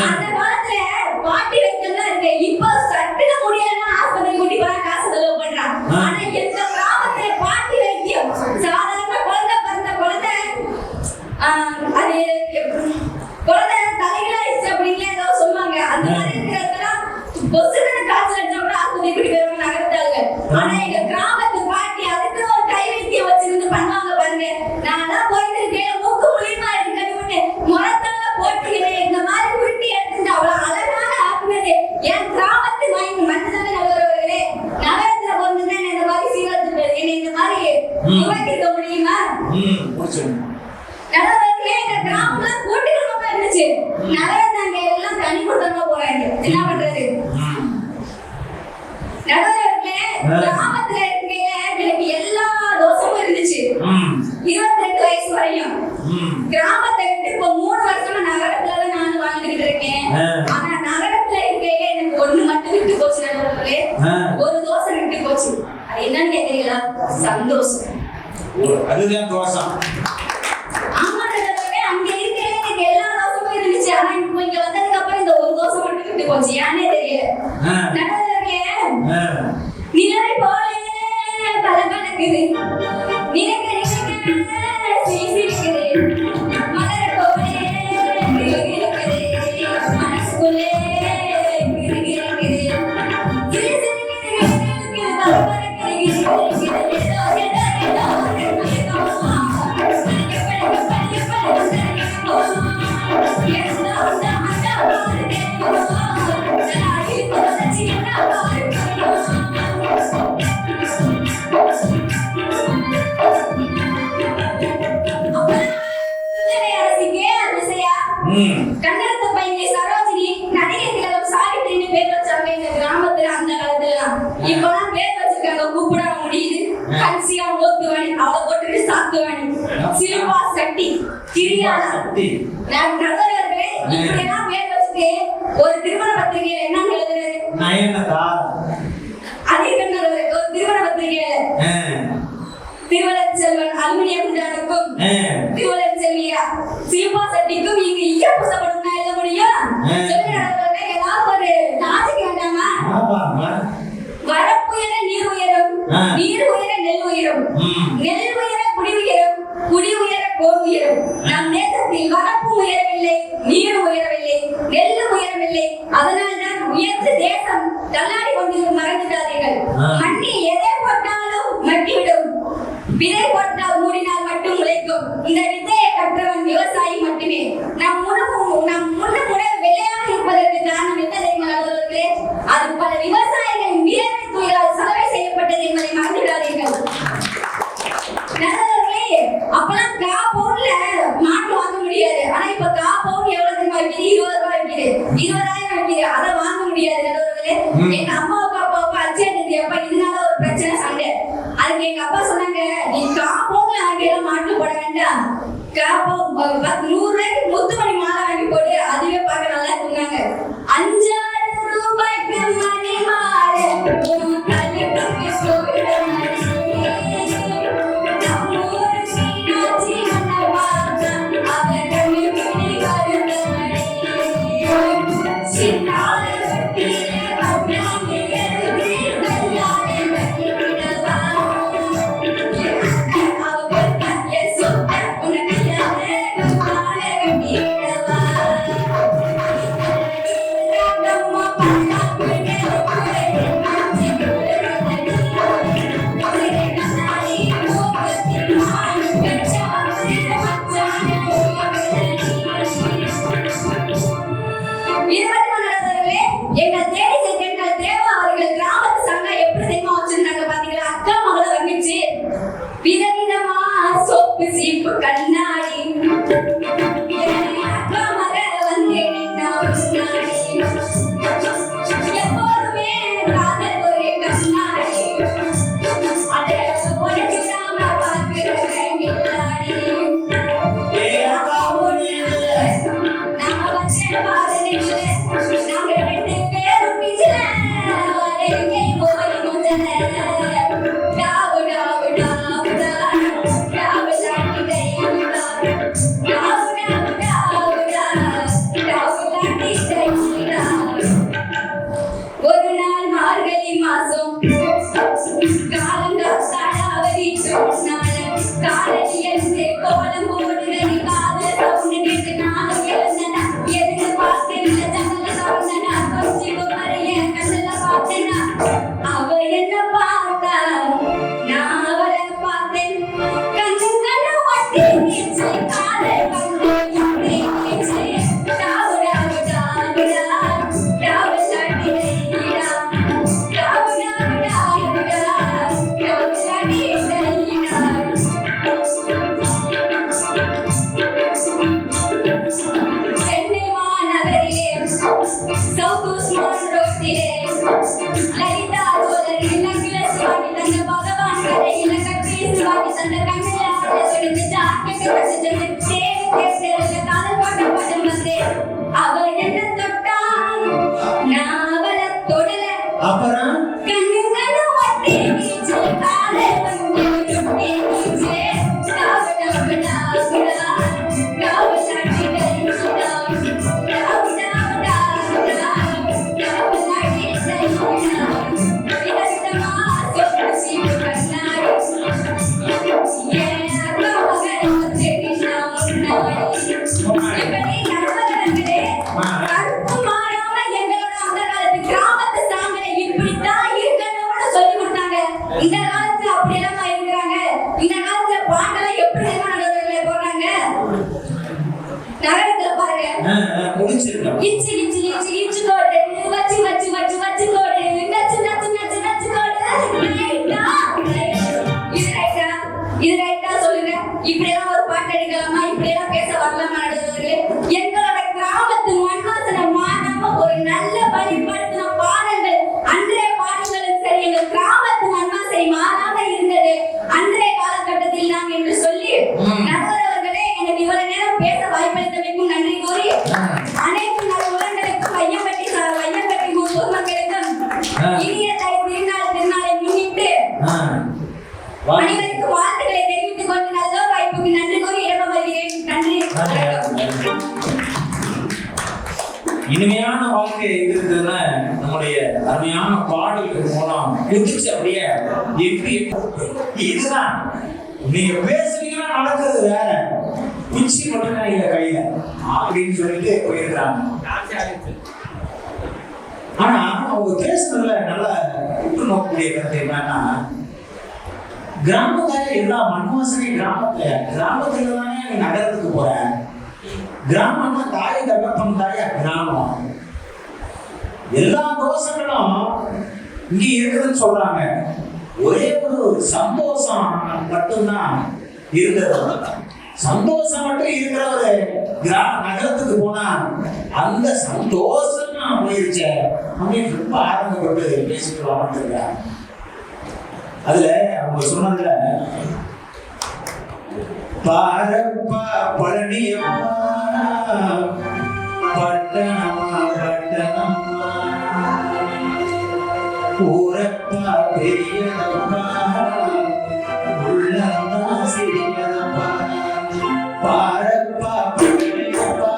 அந்த காலத்துல பாட்டி வைத்தியம்லாம் இருக்கு. இப்போ சட்டுல முடியலன்னா ஆஸ்பத்திரி கூட்டி போற காசு செலவு பண்றான். ஆனா எந்த கிராமத்துல பாட்டி வைத்தியம் சாதாரண குழந்தை பிறந்த குழந்தை அது குழந்தை தலைகளாயிடுச்சு அப்படின்னு ஏதோ சொல்லுவாங்க. அந்த மாதிரி இருக்கிறதெல்லாம் கொசுக்கு காய்ச்சல் அடிச்சா கூட ஆஸ்பத்திரி கூட்டி போயிருவாங்க நகர்த்தாங்க. ஆனா எங்க கிராமத்து பாட்டி அதுக்கு ஒரு கை வைத்தியம் வச்சிருந்து பண்ணுவாங்க பாருங்க. நான் போயிருக்கேன், மூக்கு மூலியமா இருக்கணும்னு முறத்தல்ல போட்டுக்கிறேன். இந்த மாதிரி உருட்டி எடுத்துட்டு அவ்வளவு அழகான ஆக்குனது என் கிராமத்து மட்டும்தானே நகரவர்களே. நகரத்துல பொறுத்துதான் இந்த மாதிரி சீரத்து என்ன இந்த மாதிரி உருவாக்கிருக்க முடியுமா? நகரவர்களே, எங்க கிராமம்லாம் கூட்டு குடும்பமா இருந்துச்சு. நகரத்தாங்க எல்லாம் தனி குடும்பமா போறாங்க. என்ன பண்றது? நகரவர்களே, கிராமத்துல இருக்கையில எனக்கு எல்லா தோஷமும் இருந்துச்சு. 22 வயசு வரையும் கிராமத்தை விட்டு இப்போ 3 வருஷமா நகரத்துல நான் வாழ்ந்துட்டு இருக்கேன். ஆனா நகரத்துல இருக்கையில எனக்கு ஒண்ணு மட்டும் விட்டு போச்சு நகரங்களே. ஒரு தோசை விட்டு போச்சு. அது என்னன்னு கேக்குறீங்களா? சந்தோஷம். அதுதான் தோசம். ஆமா நகரங்களே, அங்க இருக்கையில எனக்கு எல்லா தோசமும் இருந்துச்சு. ஆனா இப்போ இங்க வந்ததுக்கு அப்புறம் இந்த ஒரு தோசை மட்டும் விட்டு போச்சு. ஏன்னே தெரியல. நகரங்களே, நிலவை போல பலபலக்குது, நினைக்க நினைக்க சிரிக்குது, மலர் போல கிறுகிறுக்குது, மனசுக்குள்ளே கிறுகிறுக்குது, சிறு சிறு கிறுகிறுக்குது, பலபலக்குது, கிறுகிறுக்குது, ஏதோ கன்னடத்து பையனை சரோஜினி, நடிகை திலகம் சாவித்திரின்னு பேர் வச்சாங்க எங்க கிராமத்துல அந்த காலத்துலலாம். இப்பெல்லாம் பேர் வச்சிருக்காங்க, கூப்பிட முடியுது. கன்சியா மோத்துவாணி, அவளை போட்டுட்டு சாத்துவாணி, சில்பா சட்டி, கிரியாளா, நகரர்களே, இப்படியெல்லாம் பேர் வச்சுட்டு ஒரு திருமண பத்திரிகையில என்ன எழுதுறது? அதே கண்ணவர்கள் ஒரு திருமண பத்திரிகையில திருவள்ளர் செல்வன் அலுமினியம் குண்டானுக்கும் திருவள்ளர் செல்வியா சில்பா சட்டிக்கும் இங்கு ஈய பூசப்படும் எழுத முடியும்? சொல்லுங்க நடுவர்களே, அதனால்தான் உயர்ந்த தேசம் தள்ளாடி கொண்டிருக்கும் மறந்துடாதீர்கள். மண்ணில் எதை போட்டாலும் மட்டிவிடும், விதை போட்டால் மூடினால் மட்டும் உழைக்கும். இந்த விதையை கற்றவன் விவசாயி மட்டுமே. நம் முன்னுமுறை வெள்ளையாக இருப்பதற்கு காரணம் என்ன தெரியுமா நடுவர்களே? அது பல விவசாயிகளின் வியர்வை துளியால் சலவை செய்யப்பட்டது என்பதை மறந்துவிடாதீர்கள் நடுவர்களே. அப்பெல்லாம் காப்பூர்ல மாட்டு வாங்க முடியாது. ஆனா இப்ப காப்பூர் எவ்வளவு தெரியுமா விற்கிது? 20 ரூபாய் விற்கிது, 20,000 விற்கிது. அதை வாங்க முடியாது நடுவர்களே. எங்க அம்மாவுக்கு அப்பாவுக்கு அச்சேர்ந்தது அப்ப இதனால ஒரு பிரச்சனை சண்டை. அதுக்கு எங்க அப்பா சொன்னாங்க, நீ காப்பூர்ல வாங்கியெல்லாம் மாட்டு போட வேண்டாம், காப்போ 100 ரூபாய்க்கு முத்துமணி மாலை வாங்கி போட்டு அதுவே பார்க்க நல்லா இருந்தாங்க. 5,000 ரூபாய்க்கு மணி மாலை விதவிதமா சோப்பு சீப்பு கண்ணாடி அக்கா மக வந்து எப்போதுமே காதல் ஒரே கண்ணாடி அதை உடச்சிடாம பார்க்கிறேன் கில்லாடி நாம வச்ச பாரு நாங்க 2 பேரும் பிச்சல எங்கே போய் முதல்ல ஒரு நாள் மார்கழி மாசம் காலங்கள் சாடாவதி காலடி எழுந்து கோலம் போடுறது காதல் சவுண்டு கேட்டு நானும் எழுந்தனா எதுக்கு பார்த்தேன் ஜன்னல சவுண்டனா கொஞ்சம் மறைய கண்ணல பார்த்தேனா அவ என்ன பார்த்தா நான் அவளை பார்த்தேன் கண்ணுங்களை ஒட்டி நீச்சு காதல் வந்து நீச்சு அவ என்ன தொட்டா நான் அவளை தொடல அப்புறம் கண்ணுங்களை ஒட்டி நீச்சு காலை வந்து நீச்சு இந்த காலத்துல அப்படி எல்லாம் இருக்கிறாங்க. இந்த காலத்துல பாட்டெல்லாம் எப்படி போடுறாங்க நகரத்துல பாருங்க. இச்சு இச்சு இச்சு இச்சு கோடு வச்சு வச்சு வச்சு வச்சு கோடு நச்சு நச்சு நச்சு நச்சு கோடு இது ரைட்டா சொல்லுங்க. இப்படி எல்லாம் ஒரு பாட்டு எடுக்கலாமா? இப்படி எல்லாம் பேச வரலாமா? நடுவர்களே, எங்களோட கிராமத்து மண்வாசனை மாறாம ஒரு நல்ல வழிபடுத்தின பாடல்கள் அன்றைய பாடல்களும் சரி எங்கள் கிராமத்து மண்வாசனை மாறாம இருந்தது அன்றைய காலகட்டத்தில் தான் என்று சொல்லி நடுவர்களே எனக்கு இவ்வளவு நேரம் பேச வாய்ப்பளித்தமைக்கும் நன்றி கூறி அனைத்து நல்ல உலகங்களுக்கும் வையம்பட்டி பொதுமக்களுக்கும் இனிய திருநாளை முன்னிட்டு அனைவருக்கும் வாழ்த்துக்களை தெரிவித்துக் கொண்டு நல்ல வாய்ப்புக்கு நன்றி கூறி இடம் வருகிறேன். நன்றி. இனிமையான வாழ்க்கை இருக்குதுன்னா நம்முடைய அருமையான பாடல்கள் மூலம் குதிச்சு அப்படியே எப்படி இதுதான் நீங்க பேசுறீங்கன்னா நடக்கிறது வேற, குச்சி மட்டும் தான் கையில அப்படின்னு சொல்லிட்டு போயிருக்கிறாங்க. அவங்க பேசுறதுல நல்லா உற்று நோக்கக்கூடிய கருத்து என்னன்னா, கிராமத்துல எல்லா மண்வாசனையும் கிராமத்துல தானே நீ நகரத்துக்கு போற. கிராமம்னா தாய் தகப்பன் தாயா கிராமம். எல்லா தோஷங்களும் இங்க இருக்குதுன்னு சொல்றாங்க. ஒரே ஒரு சந்தோஷம் மட்டும்தான் இருக்கிறது. சந்தோஷம் மட்டும் இருக்கிற ஒரு நகரத்துக்கு போனா அந்த சந்தோஷம் போயிருச்சு அப்படின்னு ரொம்ப ஆரம்பப்பட்டு பேசிட்டு வந்துருக்காங்க. அதுல அவங்க சொன்னதுல பாரப்பா பழனியப்பா பட்டணமா பட்டணமா ஊரப்பா பெரியதப்பா உள்ளந்தா சிறியதப்பா பாரப்பா பழனியப்பா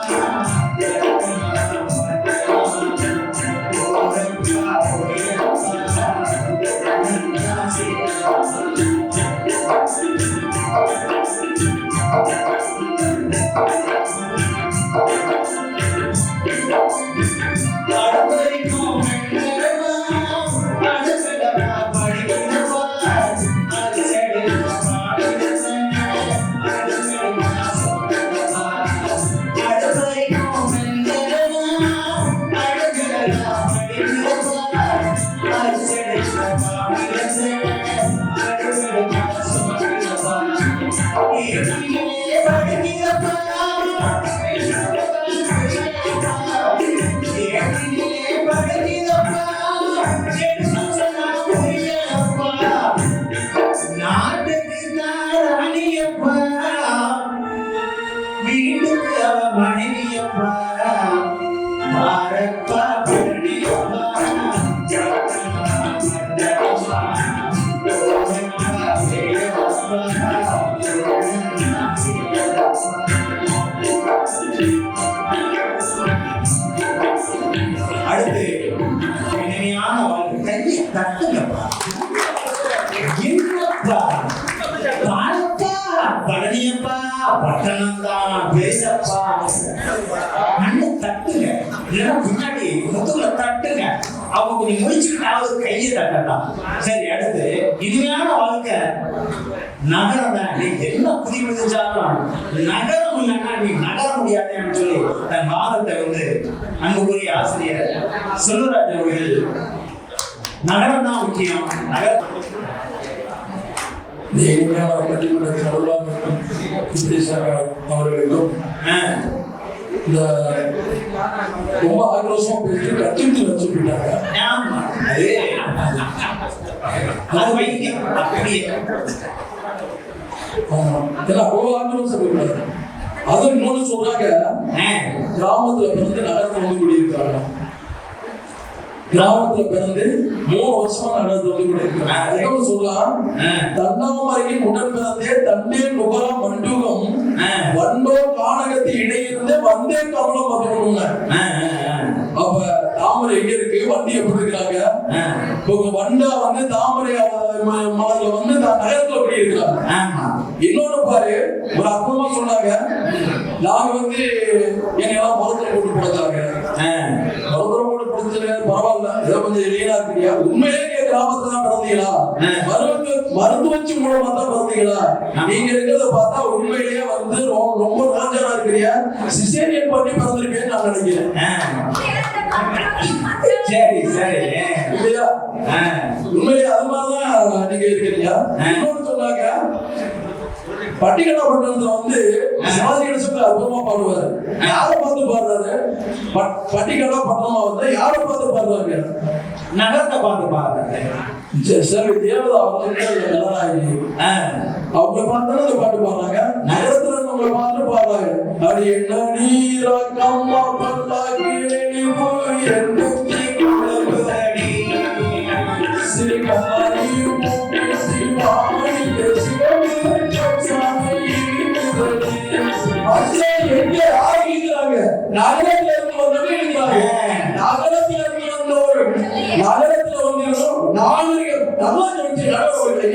அடுத்து இனிமையான வாழ்க்கை கையை தட்டுங்கப்பா. என்னப்பா பாலப்பா பழனியப்பா பட்டணம்தான் பேசப்பா அண்ணு தட்டுங்க. இல்லைன்னா முன்னாடி முதுகுல தட்டுங்க. அவங்க நீ முடிச்சுக்கிட்டாவது கையை தட்டலாம். சரி, அடுத்து இனிமையான வாழ்க்கை நகரம் தான். நீ என்ன புதி விதிச்சாலும் நகரம் இல்லைன்னா நீ நகர முடியாதுன்னு சொல்லி தன் வாதத்தை அன்புக்குரிய ஆசிரியர் செல்வராஜ் அவர்கள் நகரம் தான் முக்கியம். இனிமையான பட்டிமன்றத்தின் அவர்களுக்கும் இந்த ரொம்ப ஆக்ரோஷமா பேசிட்டு கட்டிட்டு வச்சு போயிட்டாங்க. அவ்வளவு ஆக்ரோஷம் போயிட்டாங்க. அது இன்னொன்னு சொல்றாங்க, கிராமத்துல பிறந்து நகரத்துல குடியிருக்காங்க. கிராமத்துல பிறந்து 3 வருஷமா நகரத்துல குடியிருக்காங்க. சொல்லலாம், தன்னாமரையின் உடன் பிறந்தே தண்ணீர் நுகரா மண்டூகம் வண்டோ கானகத்து இடையிலிருந்து வந்தே கமலம் பார்க்கணும்னு. அப்ப தாமரை எங்க இருக்கு, வண்டி எப்படி இருக்கிறாங்க? வண்டா தாமரை மலர்ல நகரத்துல குடி இருக்கிறாங்க. இன்னொன்னு பாரு, ஒரு அற்புதமா சொன்னாங்க, நாங்க என்னெல்லாம் மருத்துவம் போட்டு கொடுத்தாங்க. மருத்துவம் போட்டு கொடுத்தது பரவாயில்ல, ஏதோ கொஞ்சம் எளியனா இருக்கிறியா? உண்மையிலே கிராமத்துல தான் பிறந்தீங்களா? மருத்துவச்சி மூலமா தான் பிறந்தீங்களா? நீங்க இருக்கிறத பார்த்தா உண்மையிலேயே ரொம்ப ராஜாரா இருக்கிறியா? சிசேரியன் பண்ணி பிறந்திருப்பேன்னு நான் நினைக்கிறேன். சரி சரி, இல்லையா? உண்மையிலேயே அது மாதிரிதான் நீங்க இருக்கிறீங்க. இன்னொன்னு சொன்னாங்க, பட்டிகடா பட்டணத்துல சிவாஜி கணேசன் அற்புதமா பாடுவாரு. யாரை பார்த்து பாடுறாரு? பட்டிகடா பட்டணமா யாரை பார்த்து பாடுறாங்க? நகரத்தை பார்த்து பாடுறாரு. சரி, தேவதா அவங்க பார்த்தாலும் பாட்டு பாடுறாங்க. நகரத்துல உங்களை பார்த்து பாடுறாங்க. அது என்ன நீரா கம்மா பல்லா கீழே நகரத்துல இருந்து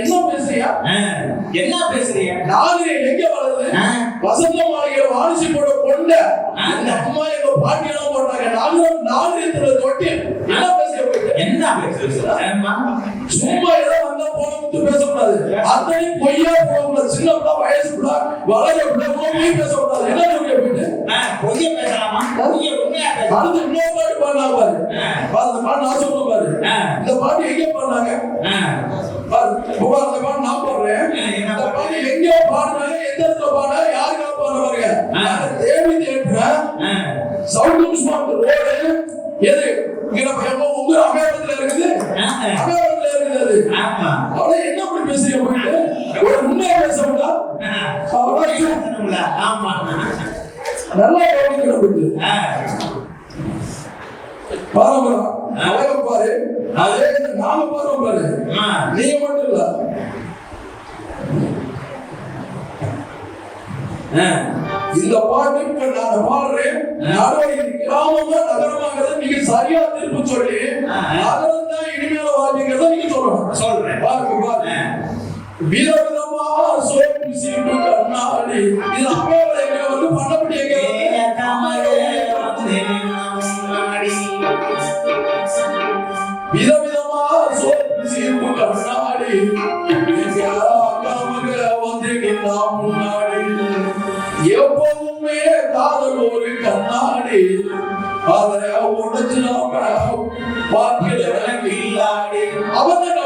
என்ன பேசுறியா? என்ன பேசுறியா? நாகரிகம் எங்க வளருது? வசந்த மாளிகை வாரிசு போட கொண்ட அம்மா எங்க பாட்டி எல்லாம் போட்டாங்க. நாகரிகத்துல தொட்டி என்ன பேசுற? சும்மா ஏதோ வந்தா போன பேசக்கூடாது. அத்தனை பொய்யா போகக்கூடாது. சின்ன பிள்ளை வயசு பிள்ளை வளர பிள்ளை போய் பேசக்கூடாது. என்ன போயிட்டு பொய்ய பேசலாமா? பொய்ய உண்மையா பேசலாம். அடுத்து இன்னொரு பாட்டு பாடினாங்க பாரு. அந்த பாட்டு நான் சொல்றேன் பாரு. இந்த பாட்டு எங்க பாடினாங்க பாரு. அந்த பாட்டு நான் பாடுறேன். இந்த பாட்டு எங்க பாடினாங்க, எந்த இடத்துல பாடினா, யாருக்காக பாடுறாங்க? தேவி தேட்டர சவுண்ட் ஸ்மார்ட் ரோடு எது இங்க நம்ம உங்க அமேவரத்துல இருக்குது. அமேவரத்துல இருக்குது. அவளை என்ன அப்படி பேசுறீங்க போயிட்டு? ஒரு உண்மையா பேசணும்ல. ஆமா நல்லா கவனிக்கணும். பாரம்பரம் அழகம் பாரு. அதே நாம பாருவோம் பாரு. நீங்க மட்டும் இல்ல. இந்த பாட்டு இப்ப நான் பாடுறேன். கிராமமா நகரமாகிறத நீங்க சரியா திரும்ப சொல்லி நகரம் தான் இனிமேல வாழ்க்கைங்கிறத நீங்க சொல்லணும். சொல்றேன் பாருங்க பாருங்க. விதவிதமா சோப்பு சீட்டு கண்ணாடி இது அம்மாவை வந்து பண்ணப்படி விதவிதமா சோப்பு சீட்டு கண்ணாடி வந்து முன்னாடி எப்பவுமே காதல் ஒரு கண்ணாடி அதை உடச்சு நாம பார்க்கல இல்லாடி அவன் தான்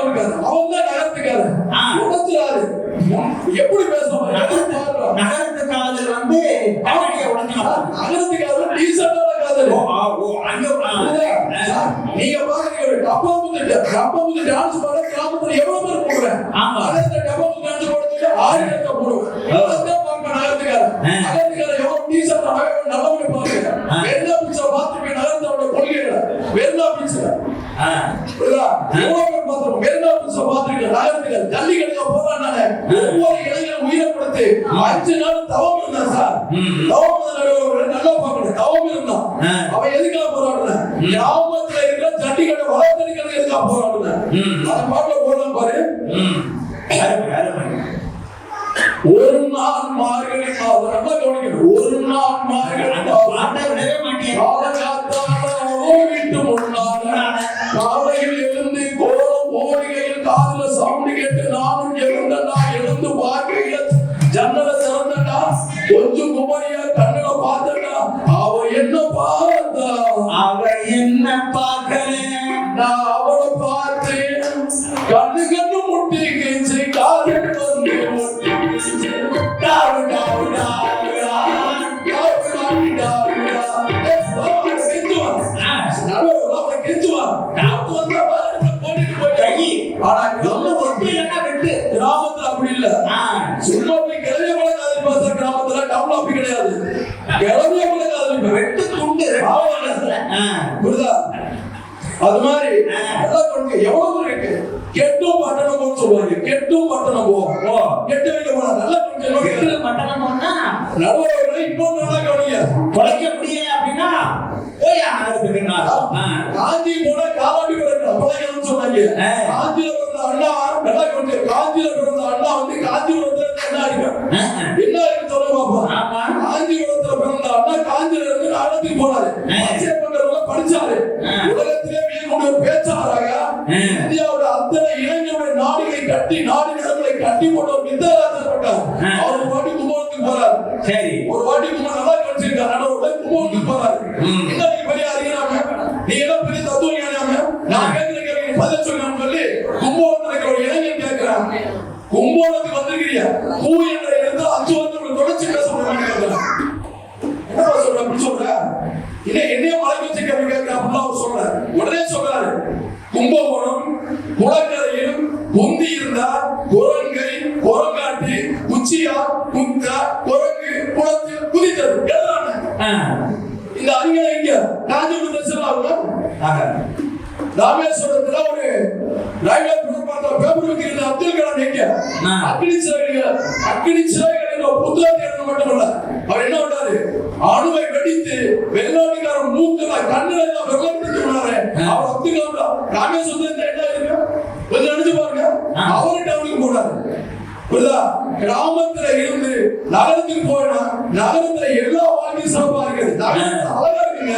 நகரத்துக்காரு உடச்சுறாரு. எப்படி பேசுவாங்க? நகரத்து காதல் வந்து நகரத்துக்காரு டீசென்டான காதல். நீங்க பாருங்க டப்பா முந்து டான்ஸ் பாட கிராமத்துல எவ்வளவு பேர் போடுறேன். டப்பா முந்து டான்ஸ் போடுறதுக்கு 6 இடத்துல போடுவேன். நகரத்துக்கார எவ்வளவு டீசென்டா நல்லவங்க பாருங்க. வெள்ளா பிச்சை பார்த்து நகரத்தோட கொள்கைகளை வெள்ளா பிச்சை ஜல்லிக்கட்டு போறாங்க. ஒவ்வொரு இளைஞரும் உயிரை கொடுத்து 5 நாள் தவம் இருந்தான் சார். தவம் நல்லா பார்க்கணும். தவம் இருந்தான். அவன் எதுக்காக போராடுன? கிராமத்துல இருக்கிற ஜல்லிக்கட்டு வளர்த்தடிக்கிறது எதுக்காக போராடுன? அந்த பாட்டுல போடலாம் பாரு. ஒரு நாள் மார்கழி மாதம் நல்லா கவனிக்கணும். ஒரு நாள் மார்கழி வீட்டு முன்னால காலையில் எழுந்து கோலம் ஓடுகையில் காதுல சவுண்ட் கேட்டு நானும் எழுந்தா எழுந்து பார்க்கையில ஜன்னல திறந்தா கொஞ்சம் குமரியா கண்ணுல பார்த்தா அவ என்ன பார்த்தா நான் அவளை பார்த்தேன். கண்ணு முட்டி கேச்சு காதல் வந்து கிராமத்துல அப்படி இல்ல. சும்மா போய் கிளவிய போல காதல் பேச கிராமத்துல டவுன்ல அப்படி கிடையாது. கிளவிய போல காதல் வெட்டு துண்டு புரியுதா? அது மாதிரி எவ்வளவு இருக்கு. கெட்டும் பட்டணம் போன்னு சொல்லுவாங்க. கெட்டும் பட்டணம் போவோம். கெட்டு வைக்க போனா நல்லா கொஞ்சம் பட்டணம் போனா நடுவர்களை இன்னொரு நல்லா கவனிங்க. குறைக்க முடியல அப்படின்னா காஞ்சி போனா காலாட்டி பிறகு சொன்னாங்க. காஞ்சியில பிறந்த அண்ணா நல்லா கொஞ்சம் காஞ்சியில பிறந்த அண்ணா வந்து காஞ்சிபுரத்துல என்ன இருக்கு என்ன இருக்கு சொல்ல பாப்பா. காஞ்சிபுரத்துல பிறந்த அண்ணா காஞ்சியில இருந்து நகரத்துக்கு போனாரு. படிச்சாரு. உலகத்திலே மிக பேச்சாளராக இந்தியாவோட அத்தனை இளைஞருடைய நாடுகளை கட்டி நாடு நிலங்களை கட்டி போட்ட ஒரு வித்தராஜர் பட்டார். அவர் ஒரு வாட்டி கும்பகோணத்துக்கு போறாரு. ஒரு வாட்டி கும்பகோணம் நல்லா கழிச்சிருக்காரு. நடுவுல கும்பகோணத்துக்கு போறாரு. என்ன நீங்க பெரிய அறிஞராம நீ என்ன பெரிய தத்துவ ஞானியாம நான் கேட்கிற கேள்வி பதில் சொல்லணும்னு சொல்லி கும்பகோணத்துல இருக்கிற ஒரு இளைஞன் கேட்கிறான். கும்பகோணத்துக்கு வந்திருக்கிறியா? பூ என்ற இடத்துல 5 வருஷம் தொடர்ச்சி பேச முடியும். என்ன சொல்ற அப்படி சொல்ற? என்னைய மலைக்கு வச்சு கேள்வி கேட்கிறான் அவர் சொல்ற. உடனே சொல்றாரு கும்பகோணம் குளக்கரையில் பொந்தி இருந்தார் குரங்கை குரங்காட்டி குச்சியா குத்தா குரங்கு குளத்தில் குதித்தது. இந்த அறிஞர் எங்க காஞ்சிபுரம் தரிசனம் ராமேஸ்வரத்துல ஒரு ரயில்வே பேப்பர் வைக்கிறது. அப்துல் கலாம் எங்க அக்னி சிறைகளில் புத்தகத்தை எழுத மட்டுமல்ல அவர் என்ன பண்ணாரு? அணுவை வெடித்து வெளிநாட்டுக்காரன் மூக்குல கண்ணுல எல்லாம் வெள்ளம் பிடித்து விடாரு. அவர் அப்துல் கலாம் ராமேஸ்வரத்துல என்ன இருக்கு கொஞ்சம் நினைச்சு பாருங்க. அவரு டவுனுக்கு போனாரு. புரியுதா? கிராமத்துல இருந்து நகரத்துக்கு போனா நகரத்துல எல்லா வாழ்க்கையும் சிறப்பா இருக்குது. நகரத்துல அழகா இருக்குங்க.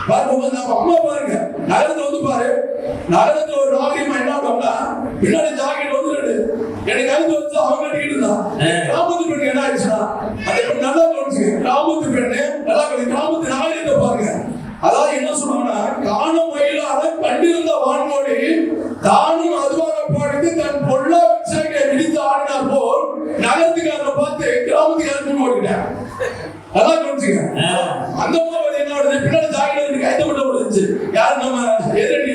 பாருங்க நம்ம அம்மா பாருங்க நகரத்துல வந்து பாரு நகரத்துல ஒரு நாகரிகமா என்ன பண்ணா பின்னாடி ஜாக்கெட் வந்துட்டு எனக்கு கழுத்து வச்சு அவங்க கட்டிக்கிட்டு இருந்தான். கிராமத்து பெண்ணு என்ன ஆயிடுச்சுன்னா அதை இப்ப நல்லா கவனிச்சுங்க. கிராமத்து பெண்ணு நல்லா கிராமத்து நாகரிகத்தை பாருங்க. அதாவது என்ன சொல்றாங்கன்னா காணும் மயிலாத கண்டிருந்த வான்மோடி தானும் அதுவாக பாடித்து தன் பொல்லா விசாரிக்க விடித்து ஆடினார் போல் நகரத்துக்காரனை பார்த்து கிராமத்துக்காரன் ஓடிட்டான். அதான் கவனிச்சுங்க. அந்த மாதிரி என்ன ஆடுது பின்னாடி ஜாக்கெட் கைத்த மட்டும் ஓடுச்சு. யாரு நம்ம எதிரணி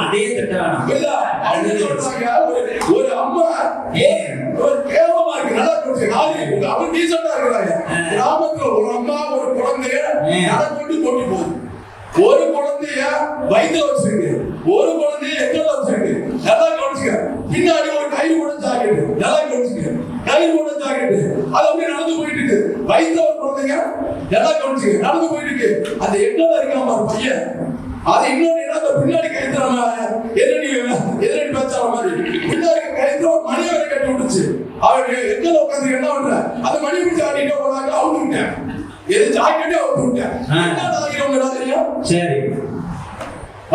அதே திட்டம் ஒரு அம்மா ஒரு கேவலமா இருக்கு. நல்லா கவனிச்சுங்க. அவர் டீசெண்டா இருக்கிறாங்க. கிராமத்துல ஒரு அம்மா ஒரு குழந்தைய நடக்கொண்டு கொண்டு போகுது. ஒரு குழந்தைய வயிற்றுல வச்சிருக்கு, ஒரு குழந்தைய எக்கல வச்சிருக்கு. நல்லா கவனிச்சுக்க. பின்னாடி ஒரு கயிறு கூட ஜாக்கெட். நல்லா கவனிச்சுக்க. கயிறு கூட ஜாக்கெட். அது அப்படியே நடந்து போயிட்டு இருக்கு. வயிற்றுல ஒரு குழந்தைங்க நல்லா கவனிச்சுக்க நடந்து போயிட்டு இருக்கு. அந்த எக்கல இருக்காம ஒரு பையன் அது இன்னொன்னு என்ன பின்னாடி கயிற்று நம்ம எதிரணி பேச்சார மாதிரி பின்னாடி கயிற்று ஒரு மணி வரை கட்டி விட்டுச்சு. அவன் எக்கல உட்காந்து என்ன பண்ற அந்த மணி பிடிச்சி ஆடிட்டு போனாங்க. அவுட்டு விட்டேன். எது ஜாக்கெட்டே அவுட்டு விட்டேன். என்ன தெரியும்? சரி.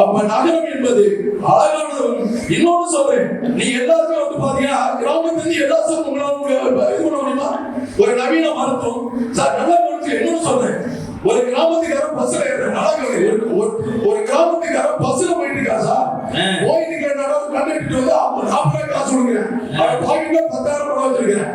அப்ப நகரம் என்பது அழகானது. இன்னொன்னு சொல்றேன், நீங்க எல்லாருமே வந்து பாத்தீங்கன்னா கிராமத்துல இருந்து எல்லா உங்களால இது பண்ண முடியுமா? ஒரு நவீன மருத்துவம் சார் நல்லா கவனிச்சு. இன்னொன்னு சொல்றேன், ஒரு கிராமத்துக்காரன் பஸ்ல ஒரு கிராமத்துக்காரன் பஸ்ல போயிட்டு இருக்கா சார். போயிட்டு இருக்க கண்டக்டர் வந்து 40 ரூபாய் காசு கொடுக்குறேன். அவன் பாக்கெட்ல 10,000 ரூபாய் வச்சிருக்கிறேன்.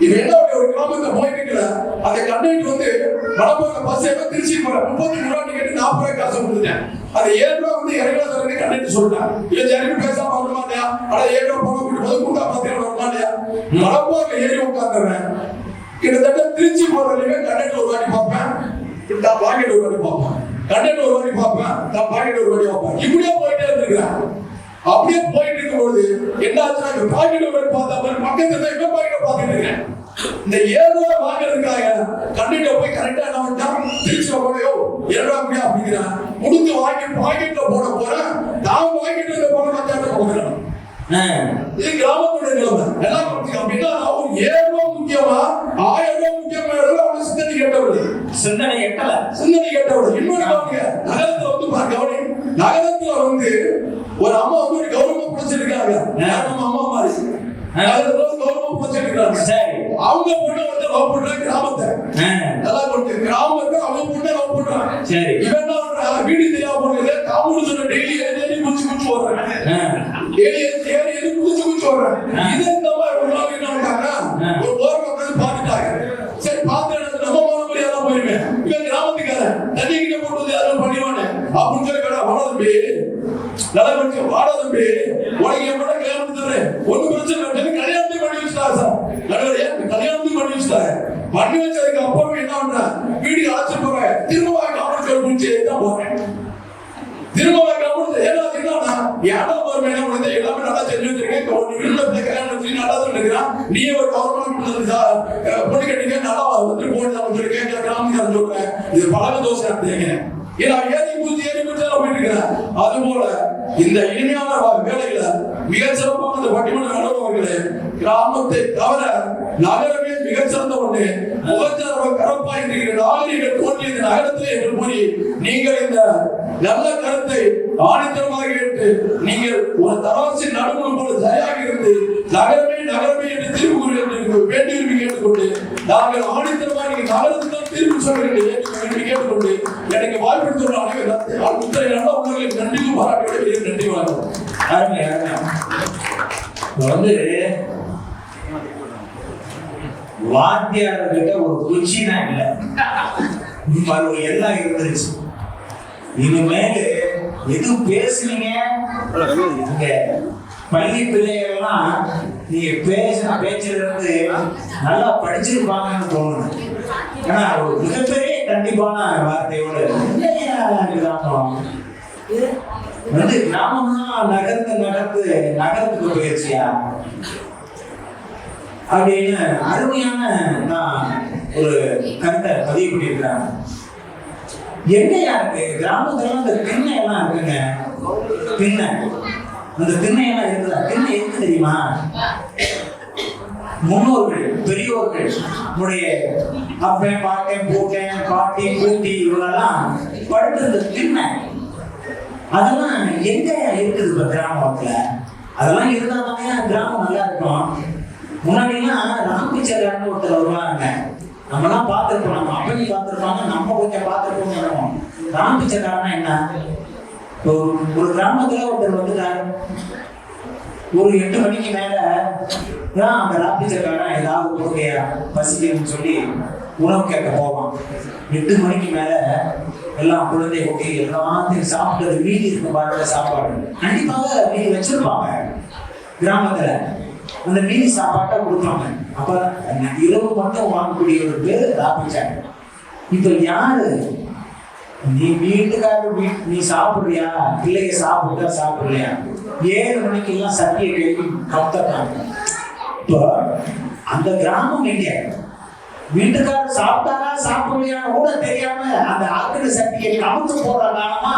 இது என்ன ஒரு கிராமத்துல போயிட்டு இருக்கல அந்த கண்டக்டர் வந்து வடபோக பஸ் ஏதோ திருச்சி போற 33 ரூபாய் டிக்கெட் 40 ரூபாய் காசு கொடுத்துட்டேன். அது 7 ரூபாய் வந்து இறங்கல கண்டக்டர் சொல்லிட்டான். இல்ல ஜனங்க பேசாம வர மாட்டியா? அட 7 ரூபாய் போன போது கூட்டா பாத்தீங்க வர மாட்டியா? வடபோக ஏறி உட்கார்ந்துறேன். கிட்டத்தட்ட திருச்சி போறதுல கண்டக்டர் ஒரு வாட்டி பார்ப்பேன், நான் பாக்கெட் ஒரு வாட்டி பார்ப்பேன், கண்டக்டர் ஒரு வாட்டி பார்ப்பேன், நான் பாக்கெட் ஒரு வாட்டி பார்ப்பேன். இப்படியே போயிட்டே இருக்கிறேன். அப்படியே போயிட்டு இருக்கும்போது என்ன ஆச்சுன்னா பாக்கெட் ஒரு வாட்டி பார்த்தா பக்கத்துல இவன் பாக்கெட் பார்த்துட்டு இருக்கேன். இந்த 7 ரூபாய் வாங்குறதுக்காக கண்டக்டர் போய் கரெக்டா என்ன பண்ணிட்டான், திருச்சி போடையோ 7 ரூபாய் அப்படியா அப்படிங்கிறான். முடிஞ்சு வாங்கி பாக்கெட்ல போட போறேன். நான் பாக்கெட்ல போட மாட்டேன் போகிறேன். இது கிராமத்துடைய நிலைமை. எல்லாம் அப்படின்னா அவங்க 7 ரூபாய் முக்கியமா 1000 ரூபாய் முக்கியமா அவங்க சிந்தனை கேட்டவர்கள். சிந்தனை கேட்டவர்கள். இன்னொரு நகரத்துல வந்து கவனி, நகரத்துல வந்து ஒரு அம்மா வந்து ஒரு கௌரவமா பிடிச்சிருக்காங்க. நம்ம அம்மா மாதிரி நகரத்துல கௌரவமா பிடிச்சிருக்காங்க. அவங்க பொண்ணை வந்து லவ் பண்றாங்க. கிராமத்தை நல்லா கொண்டு கிராமத்தை அவங்க பொண்ணை லவ் பண்றாங்க. இவன் என்ன பண்றாங்க, வீடு தெரியாம போனது காமூடு சொன்ன டெய்லி ஏறி குச்சி குச்சி போடுறாங்க. ஏறி குச்சி போடுறாங்க. இது இந்த மாதிரி ஒரு நாள் என்ன பண்ணாங்க, ஒரு ஓரமா உட்காந்து பாத்துட்டாங்க. சரி பார்த்து நம்ம போன மாதிரி யாரும் போயிருவேன். இவன் கிராமத்துக்காரன் தண்ணி கிட்ட போட்டு யாரும் பண்ணிடுவானே அப்படின்னு சொல்லி வாடா தம்பி, நல்லா கொஞ்சம் வாடா தம்பி, உனக்கு என் கூட கல்யாணம் தரேன், ஒண்ணு பிரச்சனை இல்லை, கல்யாணத்தையும் பண்ணி வச்சுட்டாங்க சார். கல்யாணத்தையும் பண்ணி வச்சுட்டாங்க. பண்ணி வச்சதுக்கு அப்புறம் என்ன பண்றேன், வீட்டுக்கு அழைச்சிட்டு போறேன். திரும்ப காமராஜர் குடிச்சு தான் போறேன். திரும்ப என்னன்னா ஏடா போறேன் என்ன பண்ணுறது, எல்லாமே நல்லா தெரிஞ்சு வச்சிருக்கேன். கல்யாணம் நல்லா தான் இருக்கிறான். நீ ஒரு கவர்மெண்ட் பொண்ணு கட்டிங்க நல்லா வந்துட்டு போட்டு சொல்லிருக்கேன். கிராமத்துக்காரன் சொல்றேன், இது பழக தோசை அப்படிங்க. ஏன்னா ஏறி குதிச்சு போயிட்டு இருக்கிறேன். அது போல இந்த இனிமையான வேலைகளை மிக சிறப்பான இந்த பட்டிமன்ற அனுபவர்களே, கிராமத்தை தவிர நகரமே மிகச்சிறந்த ஒன்று. முகச்சார கரப்பாய் இருக்கிற நாகரிகள் தோன்றிய இந்த நகரத்திலே என்று கூறி நீங்கள் இந்த நல்ல கருத்தை ஆணித்தரமாக கேட்டு நீங்கள் ஒரு தராசின் நடுமுறை போல தயாராக இருந்து நகரமே என்று தீர்வு கூற வேண்டியிருப்பி கேட்டுக்கொண்டு நாங்கள் ஆணித்தரமாக நீங்கள் நகரத்துக்கு தீர்வு சொல்கிறீர்கள் கேட்டுக்கொண்டு எனக்கு வாய்ப்பு அனைவரும் நல்ல உணர்வுகளை நன்றியும் பாராட்டி நன்றி வணக்கம். வந்து வாத்தியார்கிட்ட ஒரு குச்சினா இல்ல, எல்லாம் இருந்துருச்சு. இனிமேல் எது பேசுனீங்க, பள்ளி பிள்ளைகள்லாம் நீங்க பேசின பேச்சுல இருந்து நல்லா படிச்சிருப்பாங்கன்னு தோணுது. ஏன்னா ஒரு மிகப்பெரிய கண்டிப்பான வார்த்தையோடு வந்து கிராமம்னா நகரத்துக்கு போயிடுச்சியா அப்படின்னு அருமையான நான் ஒரு கருத்தை பதிவு பண்ணியிருக்கிறேன். எங்கயா இருக்கு கிராமத்துல அந்த திண்ணை எல்லாம் இருக்குங்க. திண்ணை, அந்த திண்ணை எல்லாம் இருக்குதா? திண்ணை எதுக்கு தெரியுமா? முன்னோர்கள் பெரியோர்கள் உடைய அப்பன் பாட்டன் பூட்டன் பாட்டி பூட்டி இவங்கெல்லாம் படுத்திருந்த திண்ணை. அதெல்லாம் எங்க இருக்குது இப்ப கிராமத்துல? அதெல்லாம் இருந்தா தானே கிராமம் நல்லா இருக்கும். முன்னாடிலாம் ராம்பிச்சர்காரன்னு ஒருத்தர் வருவாங்க. நம்மலாம் பார்த்துருப்போம், நம்ம அப்படி பார்த்துருப்பாங்க, நம்ம கொஞ்சம் பார்த்துருப்போம். ராம்பிச்சர்காரன்னா என்ன? ஒரு கிராமத்துல ஒருத்தர் வந்துட்டாரு. ஒரு 8 மணிக்கு மேல அந்த ராம்பிச்சர்காரன் ஏதாவது கொடுக்கையா பசிக்குன்னு சொல்லி உணவு கேட்க போவான். 8 மணிக்கு மேல எல்லாம் குழந்தை குட்டி எல்லாத்தையும் சாப்பிட்டது மீதி இருக்கும் பாருங்க சாப்பாடு. கண்டிப்பாக மீதி வச்சிருப்பாங்க கிராமத்துல. அந்த மீதி சாப்பாட்டை கொடுப்பாங்க. அப்ப இரவு மட்டும் வாங்கக்கூடிய ஒரு பேர் ராபிச்சாங்க. இப்ப யாரு நீ வீட்டுக்காரர் நீ சாப்பிடுறியா, பிள்ளைய சாப்பிட்டா சாப்பிடலையா? 7 மணிக்கு எல்லாம் சத்திய கேள்வி கவுத்தாங்க. இப்போ அந்த கிராமம் எங்க? வீட்டுக்காரர் சாப்பிட்டாரா சாப்பிடலையா கூட தெரியாம அந்த ஆக்கிர சக்தியை கவுத்து போடுற காலமா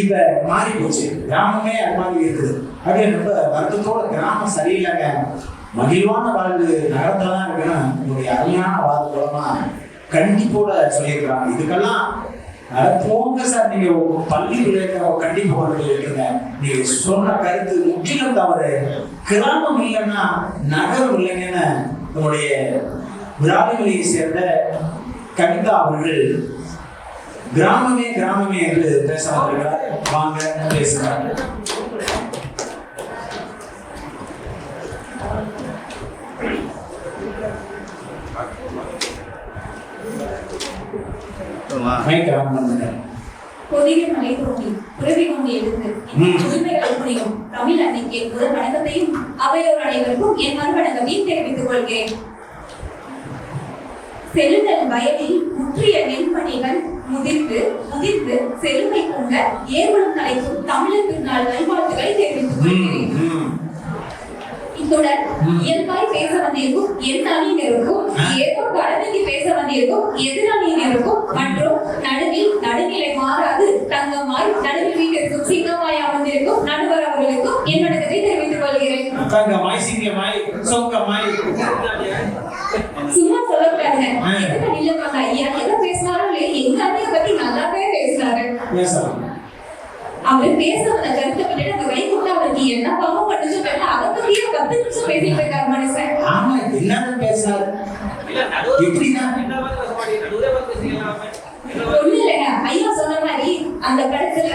இப்ப மாறி போச்சு. கிராமமே அது மாதிரி இருக்குது. அப்படியே ரொம்ப வருத்தத்தோட கிராமம் சரியில்லைங்க. மகிழ்வான வாழ்வு நகரத்துல தான் இருக்குன்னு உங்களுடைய அருமையான வாழ்வு மூலமா கண்டிப்போட சொல்லியிருக்கிறாங்க. இதுக்கெல்லாம் போங்க சார், நீங்க பள்ளி பிள்ளைங்க கண்டிப்பா இருக்குங்க. நீங்க சொன்ன கருத்து முற்றிலும் தவறு. கிராமம் இல்லைன்னா நகரம் இல்லைங்கன்னு உங்களுடைய விராலிமலையை சேர்ந்த கவிதா அவர்கள் கிராமமே கிராமமே என்று பேச வந்திருக்கிறார். வாங்க பேசுகிறார். பொதிகை மலை தோண்டி புரவி கொண்டு எழுந்து புதுமைகளை புரியும் தமிழ் அன்னைக்கு முதல் வணக்கத்தையும் அவையோர் அனைவருக்கும் என் மறுவணக்கத்தையும் தெரிவித்துக் கொள்கிறேன். செல்லுதல் வயலில் முற்றிய நெல்மணிகள் முதிர்ந்து முதிர்ந்து செழுமை கொண்ட ஏவலும் கலைக்கும் தமிழர் திருநாள் நல்வாழ்த்துக்களை தெரிவித்துக் கொள்கிறேன். இத்துடன் இயல்பாய் பேச வந்திருக்கும் என் அணியினருக்கும் ஏதோ கடமைக்கு பேச வந்திருக்கும் எதிரணியினருக்கும் மற்றும் நடுநிலை மாறாது தங்கமாய் நடுவில் வீட்டிற்கும் சிங்கமாய் அமர்ந்திருக்கும் நடுவர் அவர்களுக்கும் என் வணக்கத்தை தெரிவித்துக் கொள்கிறேன். சும்மா சொல்லக்கூடாதுங்க. இல்லமாங்க ஐயா எதை பேசினாலும் எங்க அண்ணிய பத்தி நல்லாவே பேசினாரு. அவர் பேச வந்த கருத்தை பற்றி அந்த வைகுண்ட அவருக்கு என்ன பாவம் பண்ணுச்சு அதை பத்தியே 10 நிமிஷம் பேசிட்டு இருக்காரு மனுஷன். ஆமா, என்ன பேசினாரு? ஒண்ணு இல்லைங்க ஐயா சொன்ன மாதிரி அந்த படத்துல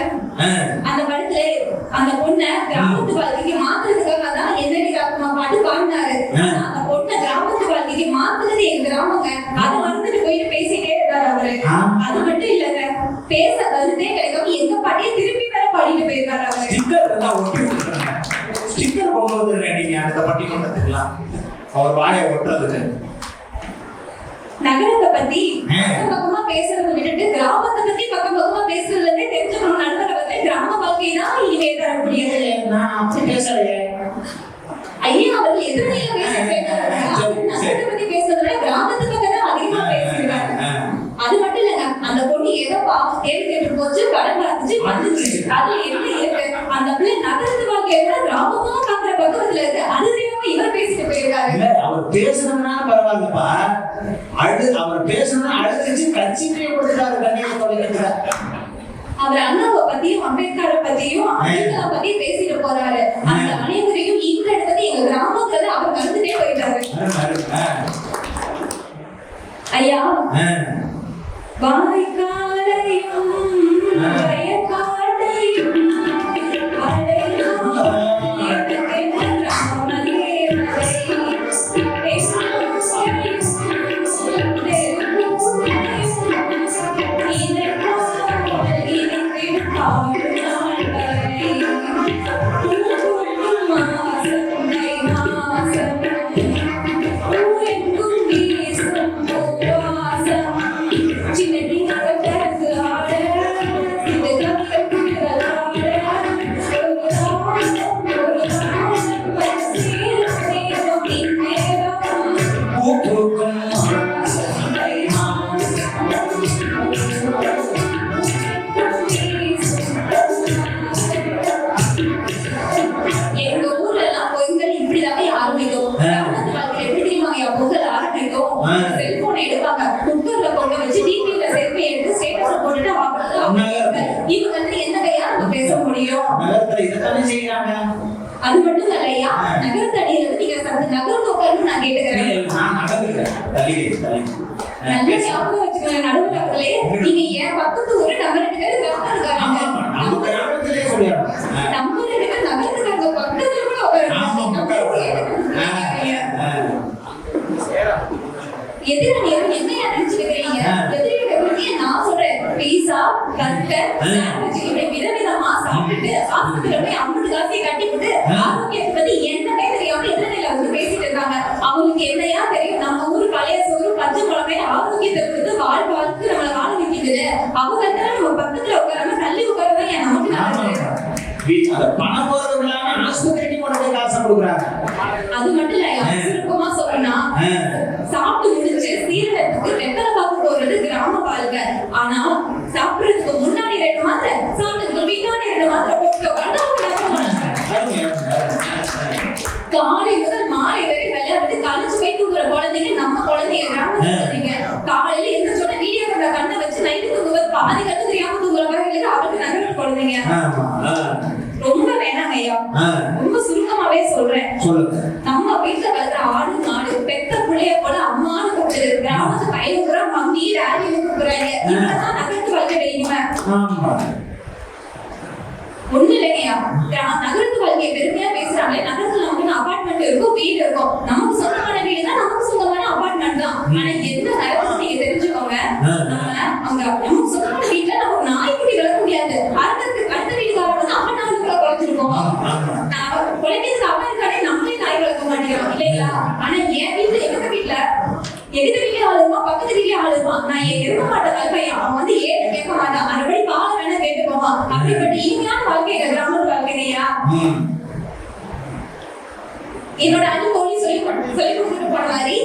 அந்த பொண்ணை கிராமத்து வாழ்க்கைக்கு மாத்துறதுக்காக தான் என்னடி காக்கமா பாட்டு பாடினாரு. அந்த பொண்ணை கிராமத்து வாழ்க்கைக்கு மாத்துறது என் கிராமங்க. அதை மறந்துட்டு போயிட்டு பேசிட்டே இருக்காரு அவரு. அது மட்டும் இல்லங்க, பேச கருத்தே கிடைக்காம எங்க பாட்டியை திருப்பி வேற பாடிட்டு போயிருக்காரு அவரு. ஸ்டிக்கர் போடுறது நீங்க அந்த பட்டிமன்றத்துக்குலாம் அவர் வாயை ஒட்டுறதுக்கு. நகரத்தை பத்தி பக்கமா பேசுறதை விட்டுட்டு கிராமத்தை பத்தி பக்கமா பேசுறதுல தெரிஞ்சுக்கணும். நடுவரை வந்து கிராம வாழ்க்கை தான் இனிமே தர முடியாது. நான் அப்படி பேசலையே ஐயா, அவர்கள் எதிர்மையில நகரத்தை பத்தி பேசுறதுல கிராமத்தை பத்தி தான் அதிகமா பேசிருக்காங்க. அது மட்டும் இல்லங்க, அந்த பொண்ணு ஏதோ பாவம் தேடி கேட்டு போச்சு, கடன் பார்த்துச்சு வந்துச்சு. அதுல என்ன இருக்கு? அந்த பிள்ளை நகரத்து வாழ்க்கையோட கிராமமா பாக்குற பக்கத்துல இருக்கு. அது தெரியாம இவர் பேசிட்டு போயிருக்காரு. அவர் பேசுறதுனால பரவாயில்லப்பா, அவர் பேசுறதுனா அழுதுச்சு கட்சியிலே கொடுத்துட்டாரு. கண்ணியத்தோட அவர் அண்ணாவை பத்தியும் அம்பேத்கரை பத்தியும் அம்பேத்கரை பத்தி பேசிட்டு போறாரு. அந்த அனைவரையும் இந்த இடத்துல எங்க கிராமத்துல அவர் வந்துட்டே போயிட்டாரு. ஐயா, வாய்க்காலையும் வயக்காட்டையும் சின்ன முடியும். நகரத்துல இதுதானே செய்யறாங்க. அது மட்டும் இல்லையா, நகரத்து அடியில வந்து நீங்க நகரம் உட்காருன்னு நான் கேட்டுக்கிறேன். நான் நடந்துக்கிறேன். தள்ளி நல்ல ஞாபகம் வச்சுக்கோங்க நடுவுல அவர்களே, நீங்க ஏன் பக்கத்து ஊரு நம்ம 2 பேரும் கிராமம் இருக்காங்க. நம்ம கிராமத்திலே சொல்லிடுறோம். நம்ம 2 பேரும் நகரத்துக்காக பக்கத்துல கூட எதிராளியர் என்னையா நினைச்சுக்கிறீங்க? எதிரிகளை பத்தி நான் சொல்றேன். பீஸா, பர்கர், சாண்ட்விச் இப்படி விதவிதமா சாப்பிட்டுட்டு ஆஸ்பத்திரியில போய் 50 காசையை கட்டிவிட்டு ஆரோக்கியத்தை பத்தி என்னன்னே தெரியாம எதிரில வந்து பேசிட்டு இருக்காங்க. அவங்களுக்கு என்னையா தெரியும்? நம்ம ஊர் பழைய சோறு பச்சை குழம்பு ஆரோக்கியத்தை கொடுத்து வாழ்வாழ்த்து நம்மளை வாழ வைக்குது. அவங்க நம்ம பக்கத்துல உட்காராம தள்ளி உட்காரதான் என் நமக்கு நல்லது. பணம் போறதுனால ஆஸ்பத்திரிக்கு கொண்டு காசு கொடுக்குறாங்க. அது மட்டும் இல்லையா, சுருக்கமா சொல்லணும்னா சாப்பிட்டு முடிச்சு சீரகத்துக்கு வெத்தலை பாக்கு போறது கிராம வாழ்க்கை. ஆனா சாப்பிடுறதுக்கு முன்னாடி 2 மாத்திரை, சாப்பிட்டதுக்கு பின்னாடி 2 மாத்திரை போட்டு காலை முதல் மாலை வரை விளையாட்டு கழிச்சு போய் தூங்குற குழந்தைங்க நம்ம குழந்தைங்க, கிராம குழந்தைங்க. காலையில எந்திரிச்சோட வீடியோ கேமரா கண்ணை வச்சு நைட்டு தூங்குவது பாதி கண்ணு தெரியாம தூங்குற வகையில அவருக்கு நகர குழந்தைங்க. ரொம்ப வேணாங்க ஐயா, ரொம்ப சுருக்கமாவே சொல்றேன். நம்ம வீட்டுல வளர்க்குற ஆடு மாடு பெத்த பிள்ளைய போல அம்மானு கூப்பிடுது. கிராமத்து பையன் கூட மம்மி டாடின்னு கூப்பிடுறாங்க. இப்பதான் நகரத்து வாழ்க்கை தெரியுமா? ஒண்ணு இல்லையா, நகரத்து வாழ்க்கையை பெருமையா பேசுறாங்களே. நகரத்துல நமக்கு அபார்ட்மெண்ட் இருக்கும், வீடு இருக்கும். நமக்கு சொந்தமான வீடு தான், நமக்கு சொந்தமான அபார்ட்மெண்ட் தான். ஆனா எந்த நகரத்துல நீங்க தெரிஞ்சுக்கோங்க, நமக்கு சொந்தமான வீட்டுல நம்ம நாய்க்குட்டி வளர்க்க முடியாது. அடுத்த வீட்டுக்காரர் வந்து அவன் நாளுக்குள்ள குறைச்சிருக்கோம். குறைக்கிறதுக்கு அவன் இருக்கானே, நம்மளே நாய் வளர்க்க மாட்டேங்கிறோம் இல்லைங்களா? ஆனா என் வீட்டுல எங்க வீட்டுல எதிர்த்து வீட்டுல ஆளுமா பக்கத்து வீட்டுல ஆளுமா நான் இருக்க மாட்டேன். வாழ்க்கையா அவன் வந்து ஏன்னு கேட்க மாட்டான். மறுபடி பால வேணா கேட்டுக்கோமா. அப்படிப்பட்ட இனிமையான வாழ்க்கை கிராமத்து வாழ்க்கையா. என்னோட அனுபவம் சொல்லி கொடுத்துட்டு போன மாதிரி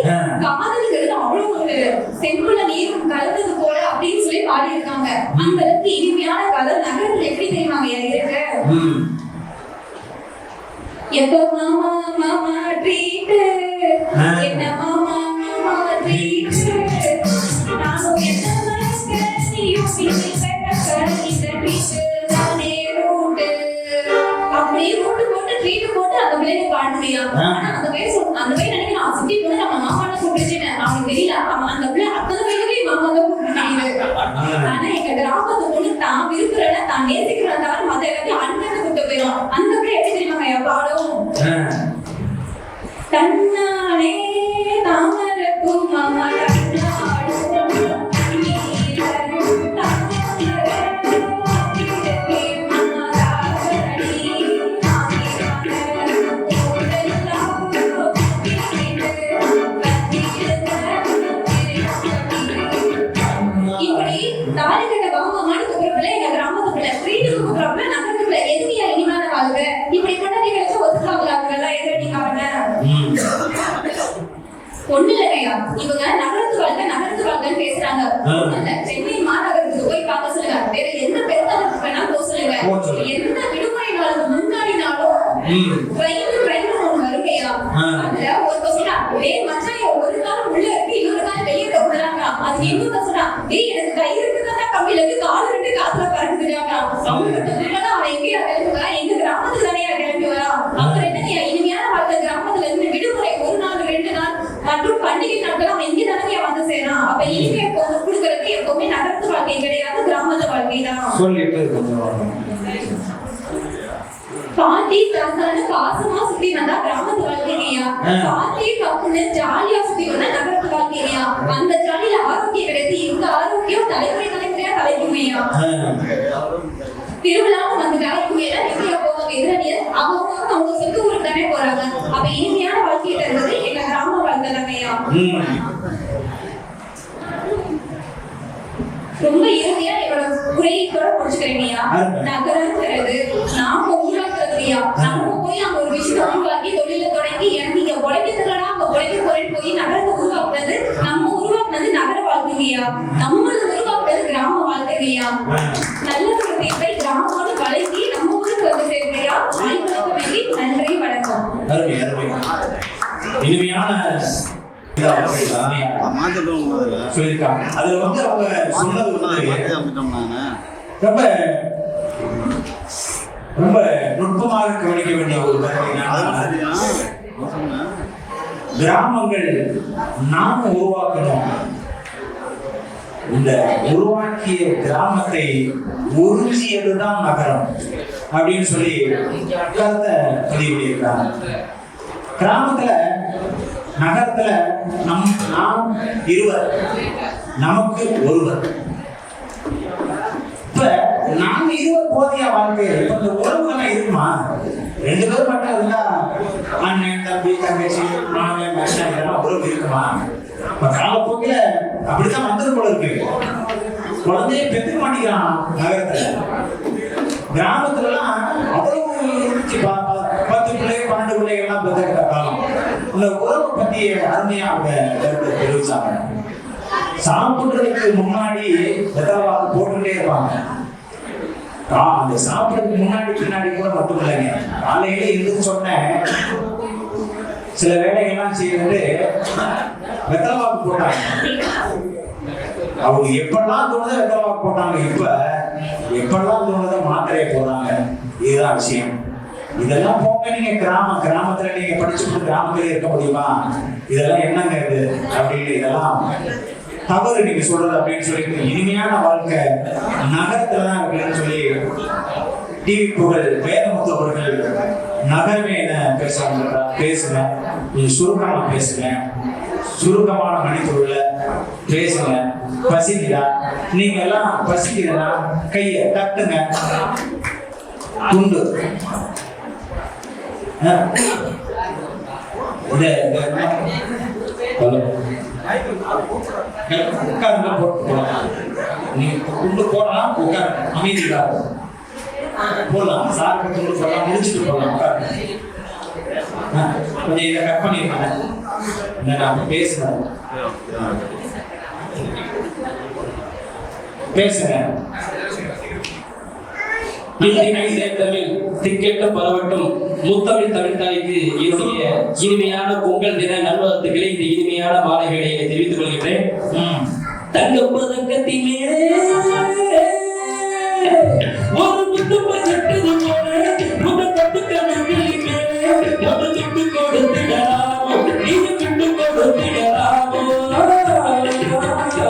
காதலுங்கிறது அவ்வளவு ஒரு செம்புல நீரும் கலந்தது போல அப்படின்னு சொல்லி பாடி இருக்காங்க. அந்த அளவுக்கு இனிமையான காதல் நகரத்துல எப்படி தெரியுமாங்க இருக்கு? எப்ப மாமா மாமா ட்ரீட், என்ன மாமா மாமா ட்ரீட், நானும் என்ன நீயும் இந்த ட்ரீட் நானே ரூட் அப்படியே ரூட் போட்டு ட்ரீட் போட்டு அந்த பிள்ளைங்க பாடுமையா. ஆனா அந்த பையன் நினைக்கிறான் சுத்தி போது நம்ம மாமாவை கூப்பிட்டுச்சேன்னு அவனுக்கு தெரியல. அவன் அந்த பிள்ளை அத்தனை பேருமே மாமா தான் கூப்பிட்டு. ஆனா எங்க கிராமத்து பொண்ணு தான் விரும்புறல தான் நேசிக்கிறத தவிர மத்த எல்லாத்தையும் அண்ணன் கூப்பிட்டு போயிடும். அந்த பிள்ளை எப்படி தெரியுமாங்க பாடும்? தன்னானே தாமரப்பு மாமா ஒண்ணு இல்லையா, இவங்க நகரத்து வாழ்க்கை பேசுறாங்க. சென்னை மாநகரத்துக்கு போய் பார்க்க சொல்லுங்க. வேற எந்த பெருநகரத்துக்கு வேணா போக சொல்லுங்க. எந்த விடுமுறை நாளுக்கு முன்னாடினாலும் ட்ரெயின் ஒண்ணு வருகையா. அதுல ஒரு சொன்னா டேய் மச்சான் ஒரு கால் உள்ள இருக்கு இன்னொரு கால் வெளியே போடுறாங்க. அது இன்னொரு சொன்னா டேய் எனக்கு கை இருக்குதானே கம்பியில இருக்கு கால் ரெண்டு காத்துல பறக்குதுறாங்க. அவங்களுக்கு சொல்லலாம் அவன் எங்கேயா கிளம்புவா? எங்க கிராமத்துக்கு தானே கிளம்பி வரா. அப்புறம் என்ன இனிமையான வாழ்க்கை கிராமத்துல இருந்து விடுமுறை 1 நாள் 2 நாள் மற்றும் பண்டிகை நாட்கள் அவன் இங்கே தானே வந்து சேரான். அப்ப இனிமே கொடுக்கறது எப்பவுமே நகரத்து வாழ்க்கை கிடையாது, கிராமத்து வாழ்க்கை தான். பாட்டி தாத்தான்னு பாசமா சுத்தி வந்தா கிராமத்து வாழ்க்கையா. பாட்டி பக்குன்னு ஜாலியா சுத்தி வந்தா நகரத்து வாழ்க்கையா. அந்த ஜாலியில ஆரோக்கியம் கிடையாது. இந்த ஆரோக்கியம் தலைமுறையா தலைக்குமையா. திருவிழாவும் வந்து தலைக்குமையில எப்படியா போவாங்க எதிரணியர் அவங்க சொந்த ஊருக்கு தானே போறாங்க. அப்ப இனிமையான வாழ்க்கையை தருவது எங்க கிராம வாழ்க்கை தானையா. ரொம்ப இறுதியா என்னோட உரையோட முடிச்சுக்கிறேங்கய்யா. நகரங்கிறது நாம உருவாக்குறதுயா. நம்ம போய் அங்க ஒரு விஷயத்தை உருவாக்கி தொழில தொடங்கி எனக்கு இங்க உழைக்கிறதுலடா அங்க உழைக்க போறேன்னு போய் நகரத்தை உருவாக்குனது நம்ம உருவாக்குனது நகர வாழ்க்கையா. நம்மளது உருவாக்குறது கிராம வாழ்க்கையா. நல்ல ஒரு தீர்ப்பை கிராமோடு வழங்கி நம்ம ஊருக்கு வந்து சேர்க்கையா. வாய்ப்புக்கு வேண்டி நன்றி வணக்கம். இனிமையான சொல்லிருக்காங்க. அதுல வந்து அவங்க சொன்னது வந்து ரொம்ப ரொம்ப நுட்பமாக கவனிக்க வேண்டிய ஒரு கருத்தை கிராமங்கள் நாம் உருவாக்கணும். இந்த உருவாக்கிய கிராமத்தை உறிஞ்சியதுதான் நகரம் அப்படின்னு சொல்லி கருத்தை பதிவு பண்ணியிருக்காங்க. கிராமத்துல நகரத்துல நாம் இருவர், நமக்கு ஒருவர். இப்ப நாம் இருவர் போதிய வாழ்க்கை. இப்ப இந்த உறவுகள்லாம் இருக்குமா? 2 பேர் மட்டும் இருந்தா அண்ணன் தம்பி தங்கச்சி மாமன் மச்சான் இதெல்லாம் உறவு இருக்குமா? இப்ப காலப்போக்கில அப்படித்தான் வந்தது போல இருக்கு. குழந்தைய பெற்றுக்க மாட்டேங்கிறான் நகரத்துல. கிராமத்துல எல்லாம் அவ்வளவு 10 பிள்ளைங்க 12 பிள்ளைங்க எல்லாம் பெற்றுக்கிட்ட காலம். இந்த உறவை பத்தி அருமையா அவங்க கருத்தை தெரிவிச்சாங்க. சாப்பிடுறதுக்கு முன்னாடி வெத்தலைவாக்கு போட்டுட்டே இருப்பாங்க. அந்த சாப்பிடுறதுக்கு முன்னாடி பின்னாடி கூட மட்டும் இல்லைங்க. காலையில இருந்து சொன்னேன் சில வேலைகள்லாம் செய்யறது வெத்தலைவாக்கு போட்டாங்க. அவங்க எப்பெல்லாம் தோணுதோ வெத்தலைவாக்கு போட்டாங்க. இப்ப எப்பெல்லாம் தோணுதோ மாத்திரையை போடுறாங்க. இதுதான் விஷயம். இதெல்லாம் போங்க. நீங்க கிராமத்துல நீங்க படிச்சுட்டு கிராமத்திலே இருக்க முடியுமா? இதெல்லாம் என்னங்க இது அப்படின்னு இதெல்லாம் தவறு நீங்க சொல்றது அப்படின்னு சொல்லி இனிமையான வாழ்க்கை நகரத்துல தான் அப்படின்னு சொல்லி டிவி புகழ் வேதமுத்து அவர்கள் நகரமே என்ன பேசுங்க, நீங்க சுருக்கமா பேசுங்க, சுருக்கமான மணித்துள்ள பேசுங்க. பசிக்குதா? நீங்க எல்லாம் பசிக்குதா கைய தட்டுங்க. துண்டு உட்கார்ந்து போடலாம். நீங்க துண்டு போடலாம், உட்கார் அமைதியா போடலாம். சாருக்கு துண்டு போடலாம், முடிச்சுட்டு போடலாம். உட்காரு. கொஞ்சம் இதை கட் பண்ணிருக்கேன். நான் பேசுறேன், பேசுங்க. திக்கெட்ட பரவட்டும் முத்தமிழ் தமிழ்தாய்க்கு என்னுடைய இனிமையான பொங்கல் தின நல்வாழ்த்துக்களை இந்த இனிமையான மாலை வேளையிலே தெரிவித்துக் கொள்கிறேன். தங்க பதக்கத்திலே ஒரு முத்து சட்டது போல முதல் பத்துக்கணக்கிலே ஒரு சுட்டு கொடுத்திடலாமோ, இது சுட்டு கொடுத்திடலாமோ. தங்க பதக்கத்திலே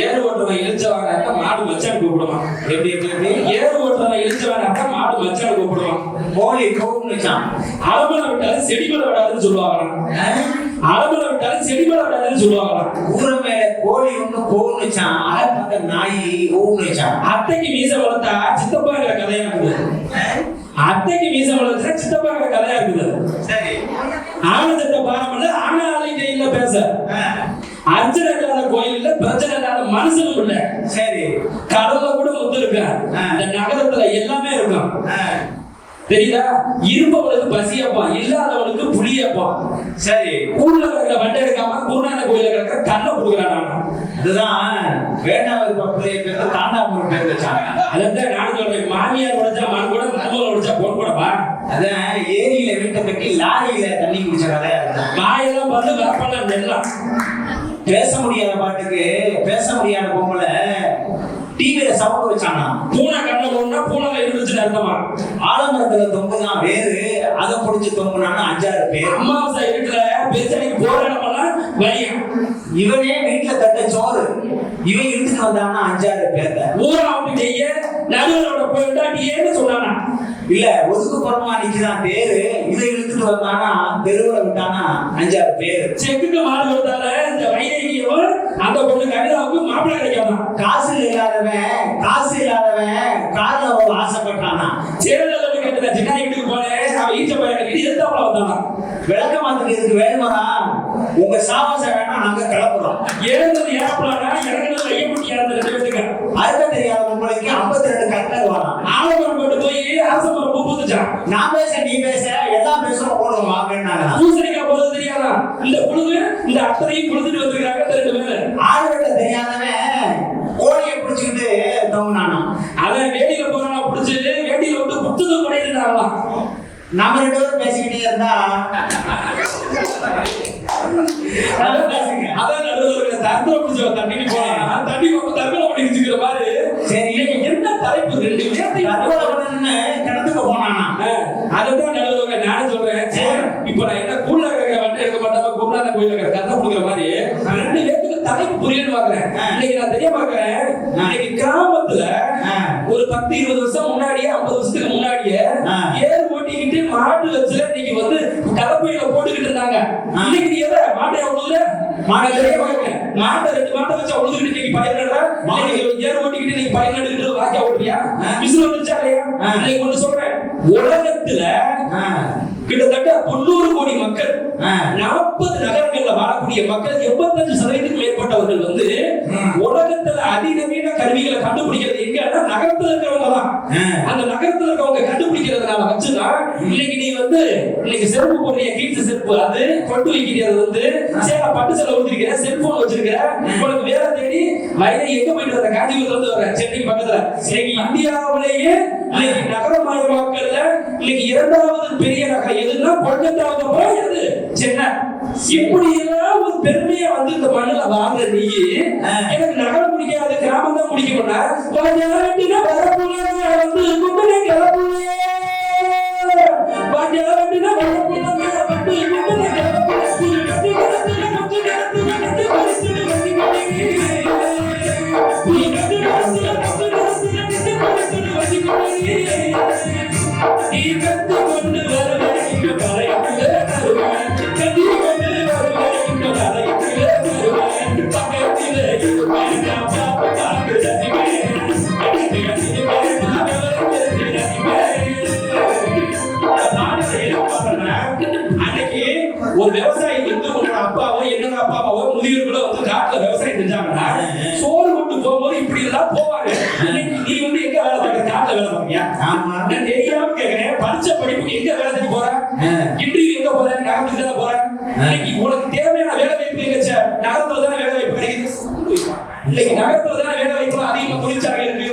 ஏறு ஓட்டுறவன் இழிச்சவாங்க மாடு மச்சான் கூப்பிடுவான். எப்படி எப்படி ஏறு ஓட்டுறவன் இழிச்சவாங்க மாடு மச்சான் கூப்பிடுவான். கோழி கூப்பிடுச்சான். அலமலை விட்டாலும் செடிமலை விடாதுன்னு சொல்லுவாங்களாம். அலமலை விட்டாலும் செடிமலை விடாதுன்னு சொல்லுவாங்களாம். ஊர மேல கோழி ஒண்ணு போகணுச்சான். அதை பார்த்த நாய் ஓடுச்சான். அத்தைக்கு மீச வளர்த்தா சித்தப்பாங்கிற கதையா இருக்குது. அத்தைக்கு மீச வளர்த்தா சித்தப்பாங்கிற கதையா இருக்குது. சரி, ஆனந்தத்தை பாரமல்ல ஆனாலும் ஜெயில பேச அர்ச்சனை இல்லாத கோயில் இல்ல, பிரச்சனை இல்லாத மனுஷனும் இல்ல. சரி. கடவுள கூட முத்து இருக்க. இந்த நகரத்துல எல்லாமே இருக்கும். தெரியுதா? இருப்பவனுக்கு பசியப்பான், இல்லாதவனுக்கு புளியப்பான். சரி. ஊர்ல இருக்கிற வண்டை எடுக்காம குருநாத கோயில இருக்கிற கண்ணை கொடுக்குறான். அதுதான் வேண்டாவது பிள்ளைய பேர் காண்டாமூர் பேர் வச்சாங்க. அதான் நான் சொல்றேன், மாமியார் உடைச்சா மண் கூட, மருமகள் உடைச்சா பொன் கூடவா? அதான் ஏரியில வீட்டை கட்டி லாரியில தண்ணி குடிச்ச கதையா இருக்கும். வாயெல்லாம் பார்த்து வரப்பெல்லாம் நெல்லாம். பேச முடியாத பாட்டுக்கு பேச முடியாத பொம்பளை டிவியில சவுண்ட் வச்சானா. பூனை கண்ணை போனா பூனை இருந்துச்சுன்னு அர்த்தமா? ஆலமரத்துல தொங்குதான் வேறு, அதை பிடிச்சி தொங்குனான்னு 5-6 பேர். அமாவாசை இருக்கிற பெருசனைக்கு போற இடமெல்லாம் வழியும். இவனே வீட்டுல தட்ட சோறு இவன் இழுத்துட்டு வந்தானா 5-6 பேர்ல. ஊரை அப்படி செய்ய நடுவரோட போயிட்டா நீ ஏன்னு சொன்னானா? இல்ல ஒதுக்குப்புறமா நிக்குதான் தேரு, இதை இழுத்துட்டு வந்தானா தெருவுல விட்டானா 5-6 பேர். செக்குக்கு மாடு கொடுத்தால இந்த வைரேகியவன் அந்த பொண்ணு கவிதாவுக்கு மாப்பிள்ளை கிடைக்காதான். காசு இல்லாதவன் கார்ல ஒரு ஆசைப்பட்டானா. சேரல கேட்டதா சின்ன வீட்டுக்கு போனேன், அவன் ஈச்ச பையனுக்கு எதிர்த்தாப்புல வந்தானா. விளக்க மாத்துக்கு இதுக்கு வேணுமா? உங்க சாவாசம் வேணா நாங்க கிளப்புறோம். எழுந்தது ஏறப்படானா இறங்குனது ஐய முடியாது. 2 பேத்துக்கு அறுக்க தெரியாத உங்களுக்கு 52 கட்டர் வரான். ஆலமரம் போட்டு போய் ஆசமரம் பூ பூத்துச்சான். நான் பேச நீ பேச எல்லாம் பேசுறோம் ஓடுவோம் அப்படின்னாங்க. பூசணிக்காய் போது தெரியாதா? இந்த புழுகு இந்த அத்தனையும் புழுதுட்டு வந்திருக்காங்க 2 பேரு. ஆடு வெட்ட தெரியாதவன் கோழியை பிடிச்சிக்கிட்டு தொங்குனானா. அவன் வேடியில போறானா பிடிச்சு வேடியில விட்டு புத்தகம் கொடையிட்டாங்களாம். நம்ம 2 பேரும் பேசிக்கிட்டே இருந்தா அதான் நடுவர்கள் தந்திரம் பிடிச்ச தண்ணி போனா தண்ணி தற்கொலை பண்ணிக்கிற மாதிரி. சரி, என்ன தலைப்பு 2 கிணத்துக்கு போனானா. அதுதான் நடுவர்கள் நானும் சொல்றேன். இப்ப நான் என்ன கூள்ள வந்து எடுக்க மாட்டாம குருநாத கோயில இருக்கிற கதை கொடுக்குற மாதிரி 2 பேருக்கு தலைப்பு புரியன்னு பாக்குறேன். இன்னைக்கு நான் தெரிய பாக்குறேன், இன்னைக்கு கிராமத்துல ஒரு 10-20 வருஷம் முன்னாடியே 50 வருஷத்துக்கு முன்னாடியே ஏறு ஓட்டிக்கிட்டு மாட்டு வச்சுல இன்னைக்கு வந்து கலப்பையில போட்டுக்கிட்டு இருந்தாங்க. இன்னைக்கு நீ எதை மாட்டையா உழுதுல மாட்டை தெரிய பாக்குறேன். மாட்டை 2 மாட்டை வச்சா உழுதுகிட்டு இன்னைக்கு பயிர் நடுற, ஏறு ஓட்டிக்கிட்டு நீங்க பயிர் நடுக்கிட்டு வாக்கியா ஓட்டுறியா? விசில் வந்துச்சா இல்லையா? இன்னைக்கு ஒண்ணு சொல்றேன், உலகத்துல கிட்டத்தட்ட 90 கோடி மக்கள், 40 நகரங்கள்ல வாழக்கூடிய மக்கள் 85% மேற்பட்டவர்கள் வந்து உலகத்துல அதிநவீன கருவிகளை கண்டுபிடிக்கிறது எங்கன்னா நகரத்துல இருக்கிறவங்க தான். அந்த நகரத்துல இருக்கவங்க கண்டுபிடிக்கிறதுனால வச்சுதான் இன்னைக்கு நீ வந்து இன்னைக்கு செருப்பு போடுறிய கீழ்த்து செருப்பு, அது கொண்டு வைக்கிறது வந்து சேலை பட்டு சேலை ஊத்திருக்கிற, செல்போன் வச்சிருக்கிற, உனக்கு வேலை தேடி வயதை எங்க போயிட்டு வர காஞ்சிபுரத்துல இருந்து வர சென்னைக்கு பக்கத்துல. இன்னைக்கு இந்தியாவிலேயே இன்னைக்கு நகரமயமாக்கல்ல இன்னைக்கு 2வது பெரிய நகரம் எதுன்னா கொல்கத்தாவுக்கு அப்புறம் எது? சென்னை. இப்படி எல்லாம் ஒரு பெருமையா வந்து இந்த மண்ணுல வாழ்ற நீ எனக்கு நகரம் பிடிக்காது கிராமம் தான் பிடிக்கும்னா வாட்டினா வரப்புள்ள வந்து கும்பலே கிளப்புள்ளே வாட்டினா வரப்புள்ள வந்து கும்பலே ஒரு விவசாயி வந்து உன்னோட அப்பாவோ என்னோட அப்பாவோ முதியோர்களோ வந்து காட்டுல விவசாயம் செஞ்சாங்கன்னா சோறு கொண்டு போகும்போது இப்படி எல்லாம் போவாங்க. நீ வந்து எங்க வேலை பார்க்க? காட்டுல வேலை பார்க்கியா? நான் தெரியாம கேட்கிறேன், படிச்ச படிப்புக்கு எங்க வேலை செய்ய போற? இன்டர்வியூ எங்க போற? நகரத்துக்கு தானே போற? இன்னைக்கு உனக்கு தேவையான வேலை வாய்ப்பு எங்க? நகரத்துல தானே வேலை வாய்ப்பு கிடைக்குது. இன்னைக்கு நகரத்துல தானே வேலை வாய்ப்பு அதிகமா தொழிற்சாலை இருக்கு.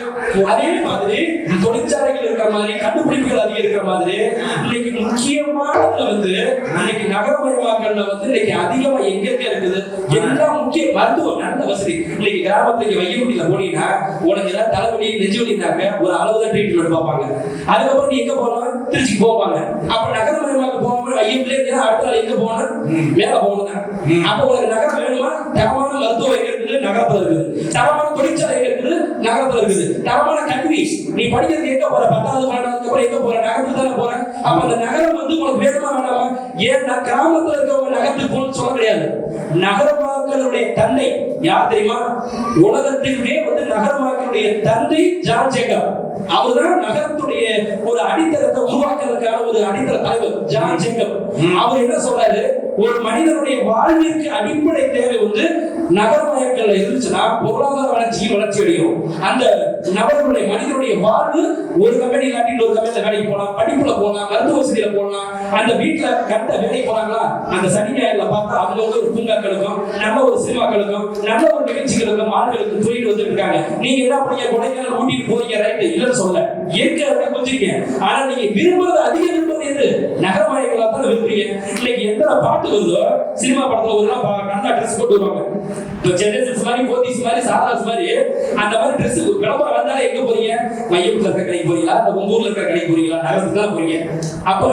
அதே மாதிரி தொழிற்சாலைகள் இருக்கிற மாதிரி கண்டுபிடிப்புகள் அதிகம் இருக்கிற மாதிரி இன்னைக்கு முக்கியமானதுல வந்து இன்னைக்கு நகரமயமாக்கல்ல வந்து இன்னைக்கு அதிகமா எங்க இருக்குது எல்லாம் முக்கிய மருத்துவம் நல்ல வசதி. இன்னைக்கு கிராமத்துக்கு வையமுடியில போனீங்கன்னா உனக்கு ஏதாவது தலைவலி நெஞ்சு வலினாக்க ஒரு அளவுதான் ட்ரீட்மெண்ட் பார்ப்பாங்க. அதுக்கப்புறம் நீ எங்க போகணும்? திருச்சிக்கு போவாங்க. அப்ப நகரமயமாக்க போகும்போது வையமுடியில இருந்தா அடுத்த நாள் எங்க போகணும்? மேல போகணும். அப்ப உனக்கு நகரம் வேணுமா? தரமான மருத்துவம் எங்க இருக்குது? நகரத்துல இருக்குது, தரமான தொழிற்சாலை இருக்குது நகரத்துல இருக்குது, தரமான கல்வி நீ படிக்கிறது எங்க போற 10வது 12வது அப்புறம் எங்க போற நகரத்துக்கு தானே போற. அப்ப அந்த நகரம் வந்து உனக்கு வேணுமா வேணாமா? ஏன் நான் கிராமத்துல இருக்கவங்க நகரத்துக்கு போகணும்னு சொல்ல கிடையாது. நகரமாக்களுடைய தந்தை யார் தெரியுமா? உலகத்திலே வந்து நகரமாக்களுடைய தந்தை ஜான் ஜேக்கப். அவர்தான் நகரத்துடைய ஒரு அடித்தளத்தை உருவாக்குறதுக்கான ஒரு அடித்தள தலைவர் ஜான் ஜேக்கப். அவர் என்ன சொல்றாரு, ஒரு மனிதனுடைய வாழ்விற்கு அடிப்படை தேவை வந்து நகரமயக்கல்ல இருந்துச்சுன்னா பொருளாதார வளர்ச்சி அடையும். அந்த நபர்களுடைய மனிதனுடைய வாழ்வு ஒரு கம்பெனி காட்டிட்டு ஒரு கம்பெனில வேலைக்கு போகலாம், படிப்புல போகலாம், மருத்துவ வசதியில போகலாம், அந்த வீட்டுல கட்ட வேலைக்கு போறாங்களா அந்த சனி ஞாயிறுல பார்த்தா அவங்க ஒரு பூங்காக்களுக்கும் நல்ல ஒரு சினிமாக்களுக்கும் நல்ல ஒரு நிகழ்ச்சிகளுக்கும் ஆண்களுக்கு தூக்கிட்டு வந்துட்டு இருக்காங்க. நீங்க என்ன பண்ணீங்க? கொடைக்கானல் ஊட்டிட்டு போறீங்க, ரைட்டு, இல்லன்னு சொல்ல இயற்கை கொஞ்சீங்க. ஆனா நீங்க விரும்புறது அதிக விரும்புறது எது? நகரமயங்களா தான் விரும்புறீங்க. இன்னைக்கு எத்தனை பாட்டு வருதோ சினிமா படத்துல ஒரு நல்லா ட்ரெஸ் போட்டு வருவாங்க, சென்னை சில்க்ஸ் மாதிரி, போத்தீஸ் மாதிரி, சாதாஸ் மாதிரி, அந்த மாதிரி ட்ரெஸ் விளம்பரம் வந்தாலும் எங்க போறீங்க? மையத்துல இருக்க கடைக்கு போறீங்களா, உங்க ஊர்ல இருக்க கடைக்கு போறீங்களா? நகரத்துக்கு தான் போறீங்க. அப்ப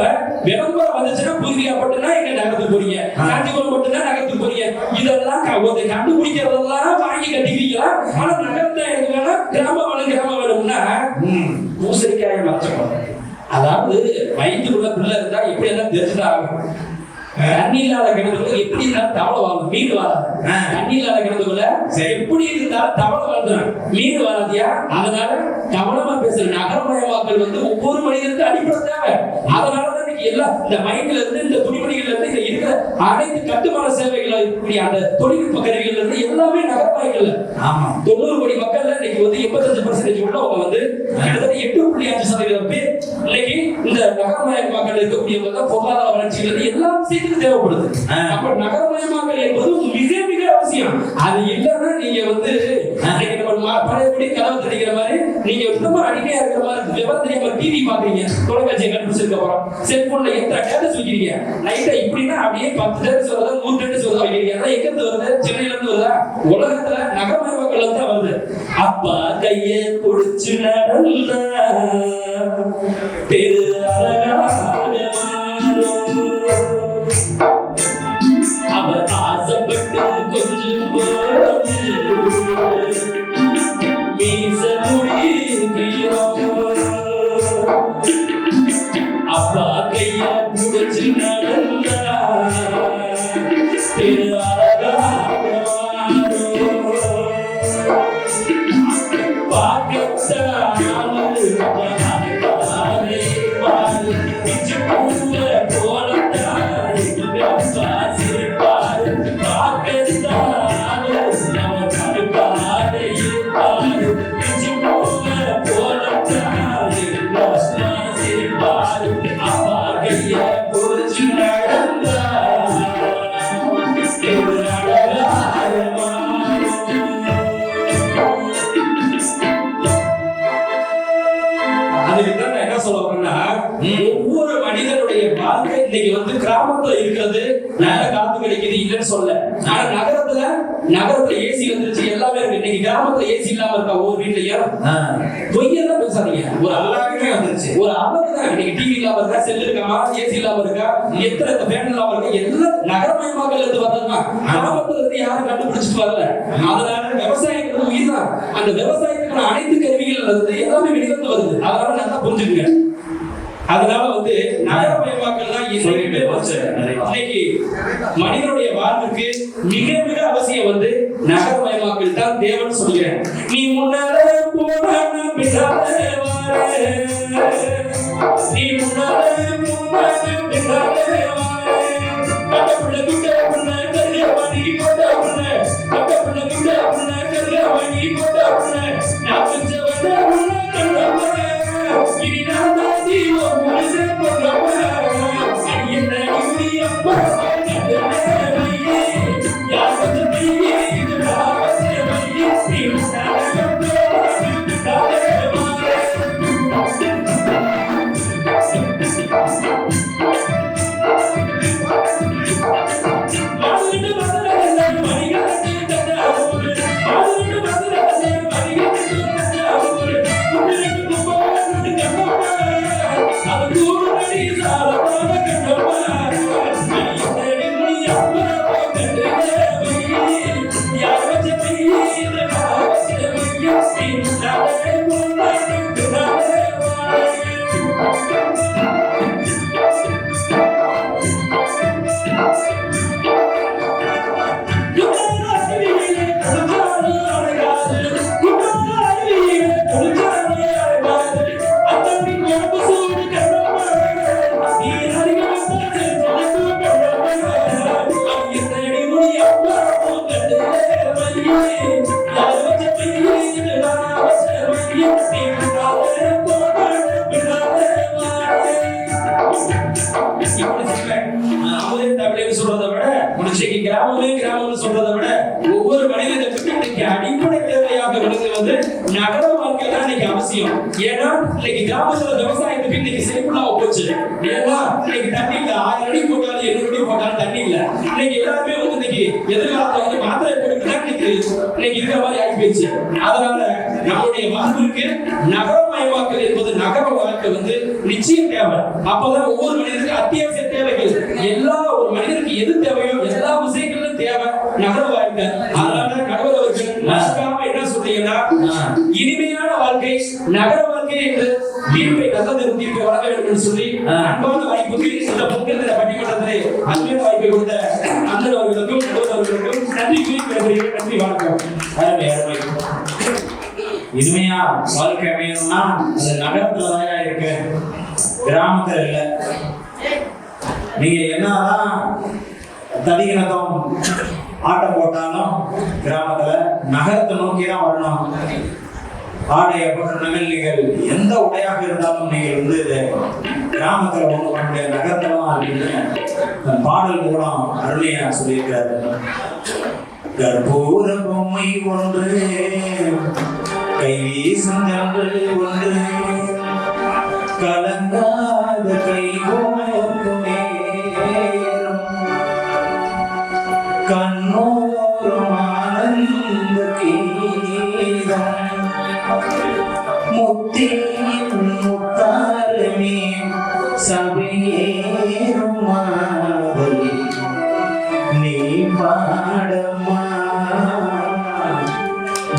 விளம்பரம் வந்துச்சுன்னா பூர்வீகா மட்டும்தான் எங்க நகரத்துக்கு போறீங்க, காஞ்சிபுரம் மட்டும்தான் நகரத்துக்கு போறீங்க. இதெல்லாம் கண்டுபிடிக்கிறதெல்லாம் வாங்கி கட்டிக்கிறீங்களா? ஆனா நகரத்தை எனக்கு வேணும், கிராமம் வேணும்னா பூசணிக்காய மறைச்சோம். அதாவது வயிற்றுக்குள்ள பிள்ளை இருந்தா எப்படி எல்லாம் தெரிஞ்சுதான் ஆகும். தண்ணி இல்லாத கிணத்துக்குள்ள எப்படி இருந்தாலும் தவளை வாழும், மீன் வராது. தண்ணி இல்லாத கிணத்துக்குள்ள எப்படி இருந்தாலும் தவளை வாழ்ந்துடும், மீன் வராதியா? அதனால கவனமா பேசுற நகரமயமாக்கல் வந்து ஒவ்வொரு மனிதனுக்கு அடிப்படை தேவை. அதனாலதான் எல்லாம் இந்த மைண்ட்ல இருந்து இந்த துணிமணிகள்ல இருந்து இந்த இருக்கிற அனைத்து கட்டுமான சேவைகள் இப்படி அந்த தொழில்நுட்ப கருவிகள்ல இருந்து எல்லாமே நகரமயங்கள்ல. ஆமா, 90 கோடி மக்கள்ல இன்னைக்கு வந்து 85% உள்ளவங்க வந்து கிட்டத்தட்ட 8.5% பேர் இன்னைக்கு இந்த நகரமயமாக்கல் இருக்கக்கூடியவங்க தான் பொருளாதார வளர்ச்சிகள் எல்லா விஷயத்துக்கும் தேவைப்படுது. அப்ப நகரமயமாக்கல் என்பது மிக மிக அவசியம். அது இல்லைன்னா நீங்க வந்து பழையபடி கதவை தடிக்கிற மாதிரி நீங்க ரொம்ப அடிக்கையா இருக்கிற மாதிரி விவரம் தெரியாம டிவி பாக்குறீங்க, தொலைக்காட்சியை கண்டுபிடிச்சிருக்க போறோம், செல்போன்ல எத்தனை டேட்டஸ் வைக்கிறீங்க, லைட்டா இப்படின்னா அப்படியே 10 டேட்டஸ் வருதா 100 டேட்டஸ் வருதா வைக்கிறீங்க. அதான் எங்க இருந்து வருது? சென்னையில இருந்து வருதா? உலகத்துல நகரமயமாக்கல் தான் வருது. அப்பா கைய புடிச்சு நடந்தா பெரு அவர் ஆசைப்பட்டு கொஞ்சம் மீச முடிக்கிறோம். அப்பா கைய புடிச்சு நடந்தா பெரு ஒவ்வொரு மனிதனுடைய வாழ்க்கை இன்னைக்கு வந்து கிராமத்துல இருக்கிறது நல்ல காத்து கிடைக்குது இல்லைன்னு சொல்ல. ஆனா நகரத்துல ஏசி வந்துருச்சு, எல்லாமே இருக்கு. இன்னைக்கு கிராமத்துல ஏசி இல்லாம இருக்கா ஒவ்வொரு வீட்லயும்? பொய்யெல்லாம் பேசாதீங்க. ஒரு அழகாவே வந்துருச்சு, ஒரு அழகுதான். இன்னைக்கு டிவி இல்லாம இருக்கா, செல் இருக்காமா, ஏசி இல்லாம இருக்கா, எத்தனை ஃபேன் இல்லாம இருக்கா, எல்லாம் நகரமயமாக்கல் இருந்து வர்றதுதான். கிராமத்துல இருந்து யாரும் கண்டுபிடிச்சிட்டு வரல. அதனால விவசாயங்கிறது உயிர் தான். அந்த விவசாயத்துக்கான அனைத்து கருவிகள் வந்து எல்லாமே வெளியிலிருந்து வருது. அதனால நல்லா புரிஞ்சுக்குங்க. அதனால வந்து நகரமயமாக்கல் தான் இன்னைக்கு மனிதனுடைய வாழ்வுக்கு மிக மிக அவசியம். வந்து நகரமயமாக்கல் தான் தேவன் சொல்கிறேன். நீ முன்னாலே போனா பின்னாலே வாரே, நீ முன்னாலே போனா பின்னாலே வாரே, கட்டப்புள்ள குட்டப்புள்ள கல்யாணி கொட்டப்புள்ள, கட்டப்புள்ள குட்டப்புள்ள கல்யாணி கொட்டப்புள்ள, நான் கொஞ்சவன உள்ள கண்டவன இனி நான் தான் ஜீவன் முழுசே கொண்டவன என்ன இனி அப்பா கண்டவனே யார் கொஞ்சம் நீயே இது ராவசே மையே நீ முன்னாலே பின்னாலே வாரே. I'm தமிழே தமிழேன்னு சொல்றதை விட இன்னைக்கு கிராமம்னு சொல்றதை விட ஒவ்வொரு மனிதனுக்கும் இன்னைக்கு அடிப்படை தேவையாக விளங்குவது நகர வாழ்க்கை தான் இன்னைக்கு அவசியம். ஏன்னா இன்னைக்கு கிராமத்துல விவசாயத்துக்கு இன்னைக்கு செழிப்புலாம போச்சு. ஏன்னா இன்னைக்கு தண்ணி இல்ல, 1000 அடி போட்டாலும் 700 அடி போட்டாலும் தண்ணி இல்ல. இன்னைக்கு எல்லாருமே வந்து இன்னைக்கு எதிர்காலத்துல வந்து மாத்திரை போட்டுதான் இன்னைக்கு இருக்கிற மாதிரி ஆகி போயிடுச்சு. அதனால நம்முடைய வாழ்வுக்கு நகரமயமாக்கல் என்பது நகர வாழ்க்கை வந்து நிச்சயம் தேவை. அப்பதான் ஒவ்வொரு மனிதனுக்கும் அத்தியாவசிய தேவைகள் எல்லா ஒரு மனிதனுக்கு எது தேவையோ எல்லா விஷயங்களும் தேவை நகர வாழ்க்கை. அதனால கடவுள் அவர்கள் நஷ்டாம என்ன சொல்றீங்கன்னா இனிமையான வாழ்க்கை நகர வாழ்க்கை என்று தீர்ப்பை நல்ல தீர்ப்பை வழங்க வேண்டும் என்று சொல்லி அன்பான வாய்ப்புக்கு இந்த பொங்கல் பட்டிமன்றத்திலே அன்பான வாய்ப்பை கொடுத்த அண்ணன் அவர்களுக்கும் கடவுள் அவர்களுக்கும் நன்றி கூறி நன்றி வணக்கம். இனிமையா வாழ்க்கை அமையணும்னா அது நகரத்துலதான் இருக்கு, கிராமத்துல இல்ல. நீங்க என்னதான் தடிகினதும் ஆட்டம் போட்டாலும் கிராமத்துல நகரத்தை நோக்கி தான் வரணும். ஆடை நகல் நீங்கள் எந்த உடையாக இருந்தாலும் நீங்கள் வந்து கிராமத்துல ஒண்ணு பண்ண முடியாது, நகரத்துல அப்படின்னு பாடல் மூலம் அருமையா சொல்லியிருக்காரு. கற்பூர பொம்மை ஒன்று கை வீசும் ஜன்னல் ஒன்று கலங்காத கை கோர்க்கும் நேரம் கண்ணோரும் ஆனந்த கீதம் முத்தியின் முத்தாரமே சபையேறும் மாதிரி நீ பாடமா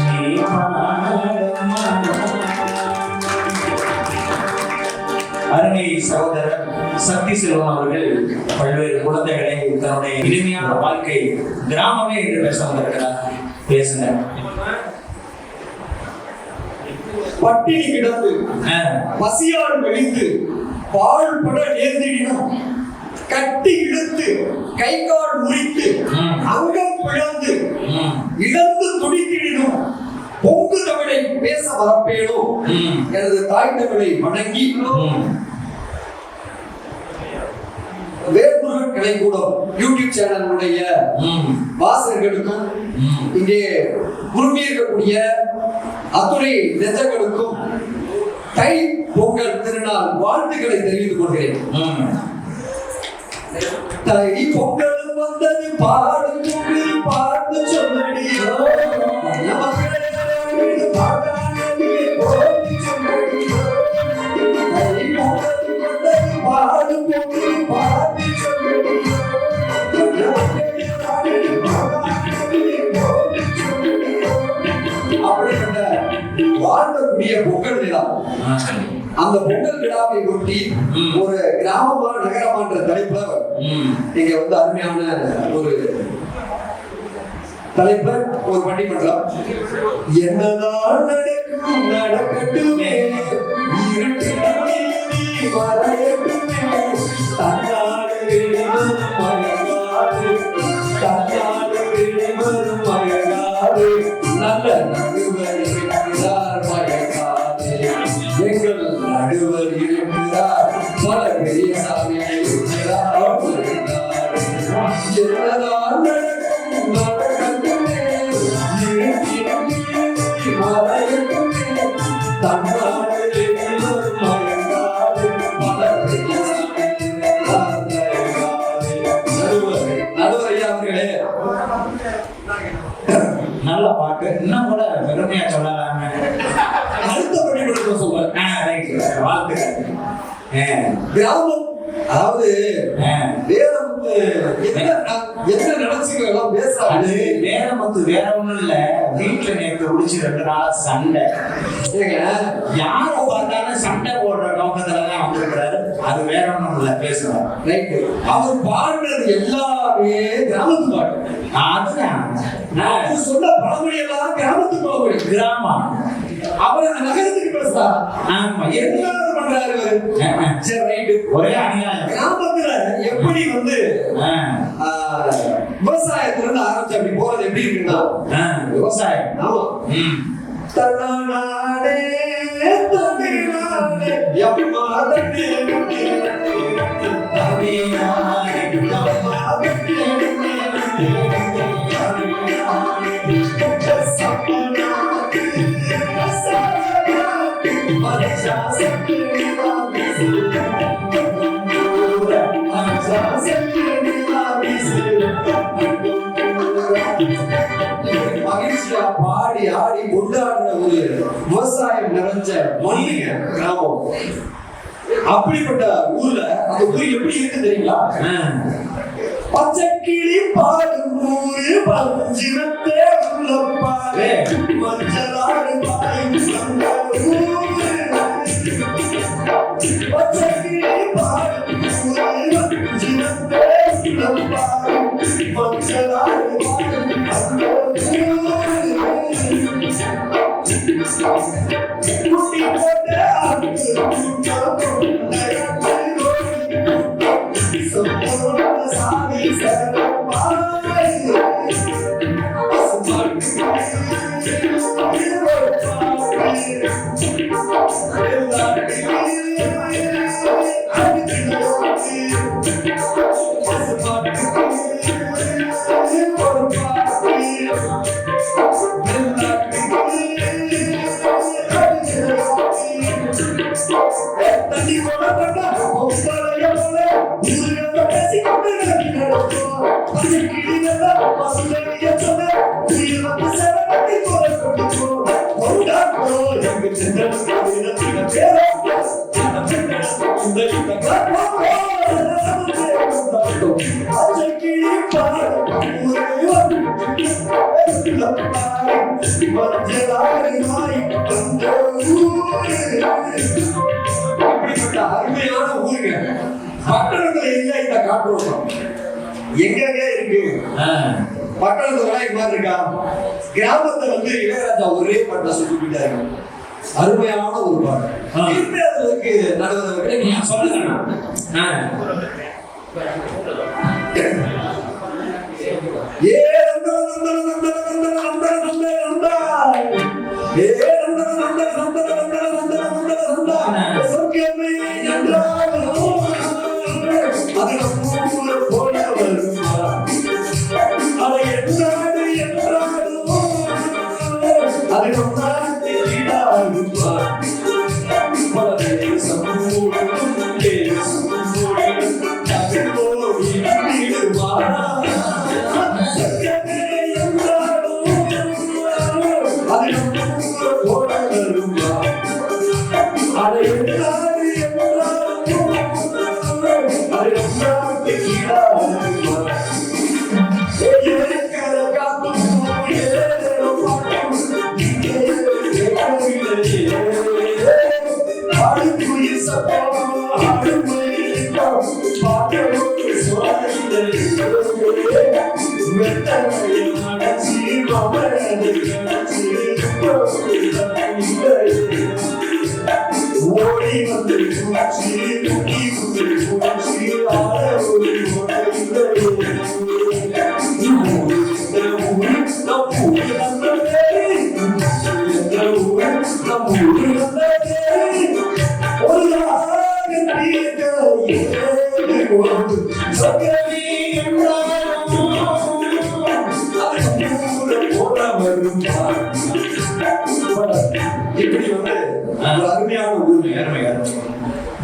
நீ பாடமா. அருமை சகோதரர் சக்தி செல்வம் அவர்கள் பல்வேறு குழந்தைகளை தன்னுடைய இனிமையான வாழ்க்கை கிராமமே என்று பேச வந்திருக்கிறார். பேசுங்க. பட்டினி கிடந்து பசியால் மெலிந்து பால் பட நேர்ந்திடினும் கட்டி இழுத்து கை கால் முறித்து அங்கம் பிளந்து இழந்து துடித்திடினும் பொங்கு தமிழை பேச வரப்பேனோ எனது தாய் தமிழை வணங்கி வேர்முருகன் கலைக்கூடம் யூடியூப் சேனலுடைய வாசகர்களுக்கும் இங்கே குழுமி இருக்கக்கூடிய அத்துணை நெஞ்சங்களுக்கும் தை பொங்கல் திருநாள் வாழ்த்துக்களை தெரிவித்துக் கொள்கிறேன். தை பொங்கல் வந்தது பாடு பார்த்து சொல்லடியோ வாழ்ந்தக்கூடிய பொங்கல் விழா. அந்த பொங்கல் விழாவை ஒட்டி ஒரு கிராமமா நகரமான்ற தலைப்புல நீங்க வந்து அருமையான ஒரு தலைப்புல ஒரு பட்டிமன்றம். என்னதான் நடக்கும் நடக்கட்டுமே வரட்டுமே தன்னாடு மழகாடு தன்னாடு மழகாடு நல்ல நடுவர் இருக்கிறார் மழகாடு எங்கள் நடுவர் இருக்கிறார் பல பெரிய சாமி இருக்கிறார் என்னதான் நடக்கும் நடக்கட்டுமே வரட்டுமே தன்னாடு நல்ல பாட்டு. இன்னும் கூட பெருமையா சொல்லலாமே. அடுத்தபடி கொடுக்க சொல்ல வாழ்த்துக்கள். கிராமம் அதாவது வேதம் என்ன நினைச்சுக்க எல்லாம் பேசாது. வேதம் வந்து வேற ஒண்ணும் இல்ல. வீட்டுல நேற்று முடிச்சு 2 நாளா சண்டை. யார பார்த்தாலும் சண்டை போடுற நோக்கத்துலதான் வந்திருக்கிறாரு. அது வேற ஒண்ணும் இல்ல. பேசுறாரு ரைட்டு. அவர் பாடுறது எல்லாமே கிராமத்து பாட்டு. அதுதான் நான் சொன்ன பழமொழி எல்லாம் கிராமத்து பழமொழி. கிராமம். அவர் அந்த நகரத்துக்கு பேசுறா. ஆமா. என்ன பண்றாரு சரி ரைட்டு. ஒரே அநியாயம். கிராமத்துல எப்படி வந்து விவசாயத்துல இருந்து ஆரம்பிச்சு அப்படி போறது எப்படி இருக்குன்னா விவசாயம். ஆமா. தன்னாடே தமிழ்நாடே எப்படி மாதிரி மகிழ்ச்சியா பாடி ஆடி கொண்டாடுற ஒரு விவசாயம் நிறைஞ்ச மண்ணுங்க கிராமம். அப்படிப்பட்ட ஊர்ல அந்த ஊர் எப்படி இருக்கு தெரியுங்களா? பச்சைக்கிளி பாடும் ஊரு பஞ்சிரத்தே உள்ளப்பாரு மஞ்சளாடு பாயும் அந்த ஊரு. பச்சைக்கிளி பாடும் ஊரு பஞ்சிரத்தே உள்ளப்பாரு மஞ்சளாடு பாயும் அந்த ஊரு. குட்டி போட்ட அருமையான ஊருங்க. பட்டணத்துல இல்ல இந்த காற்றோட்டம். எங்கெங்க இருக்கு? பட்டணத்துல இது மாதிரி இருக்கா? கிராமத்துல வந்து இளையராஜா ஒரே பாட்டை சொல்லிட்டாரு. அருமையான ஒரு பாட்டு. அதுக்கு நடுவர்களை நீங்க சொல்லுங்க.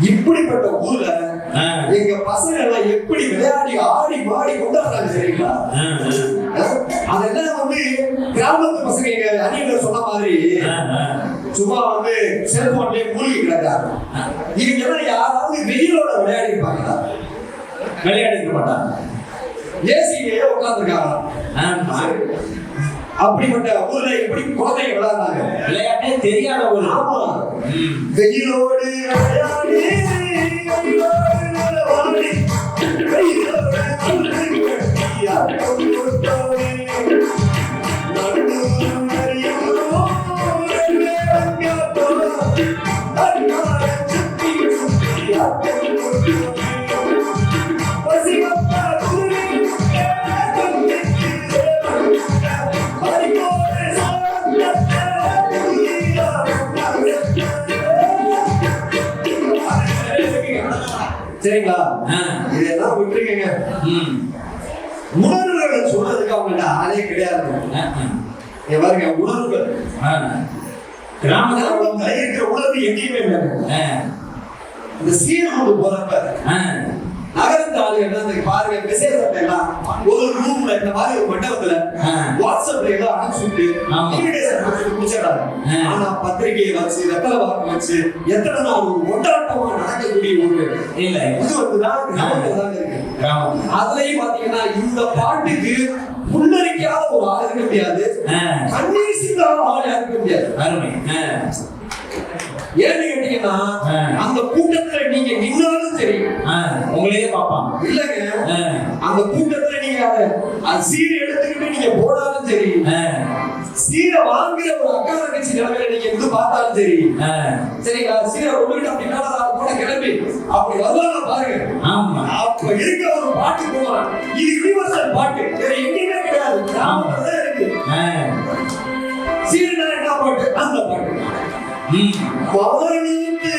இப்படிப்பட்ட ஊர்ல எங்க பசங்க எல்லாம் எப்படி விளையாடி ஆடி பாடி கொண்டாடுறாங்க தெரியுங்களா? அதெல்லாம் வந்து கிராமத்து பசங்க எங்க அணியில சொன்ன மாதிரி சும்மா வந்து செல்போன்லயே மூழ்கி கிடக்காங்க. இவங்க எல்லாம் யாராவது வெயிலோட விளையாடி இருப்பாங்களா? விளையாடி இருக்க மாட்டாங்க. ஏசிலேயே உட்கார்ந்துருக்காங்க. அப்படிப்பட்ட ஊர்ல எப்படி குழந்தைங்க விளையாடுறாங்க? விளையாட்டே தெரியாத ஒரு வெயிலோடு விளையாடி உணர்வுகளை சொல்றதுக்கு அவங்கள்ட்ட ஆளே கிடையாது. இங்க பாருங்க, உணர்வுகள் கிராமத்துல இருக்கிற உணர்வு எங்கேயுமே இல்லை. இந்த சீர்கூடு போறப்ப நகரத்து ஆளுகள் பாருங்க, விசேஷத்தை எல்லாம் ஒரு ரூம்ல இந்த மாதிரி ஒரு மண்டபத்துல வாட்ஸ்அப்ல ஏதோ அனுப்பிச்சுட்டு இன்விடேஷன் முடிச்சிடறாங்க. ஆனா பத்திரிகையை வச்சு வெத்தலை வாக்கு வச்சு எத்தனை நாள் ஒரு ஒட்டாட்டமா நடக்கக்கூடிய ஒரு இல்ல இது வந்துதான் கிராமத்துல தான் இருக்கு. அதுலயும் பாத்தீங்கன்னா இந்த பாட்டுக்கு புல்லரிக்காத ஒரு ஆள் இருக்க முடியாது, கண்ணீர் சிந்தாத ஆள் இருக்க முடியாது. அருமை. ஏன்னு கேட்டீங்கன்னா அந்த கூட்டத்துல நீங்க நின்னாலும் சரி உங்களையே பார்ப்பாங்க. இல்லங்க, அந்த கூட்டத்துல நீங்க அது சீரை எடுத்துக்கிட்டு நீங்க போனாலும் சரி, சீரை வாங்குற ஒரு அக்கா தங்கச்சி நிலைமையில நீங்க இருந்து பார்த்தாலும் சரி, சரிங்களா, சீரை ஒழுங்கிட்டு அப்படின்னா கூட கிளம்பி அப்படி வருவாங்க பாருங்க. ஆமா, அப்ப இருக்க ஒரு பாட்டு போவான். இது யூனிவர்சல் பாட்டு, வேற எங்கேயுமே கிடையாது, கிராமத்துல தான் இருக்கு. சீரை என்ன பாட்டு? அந்த பாட்டு. மவனித்து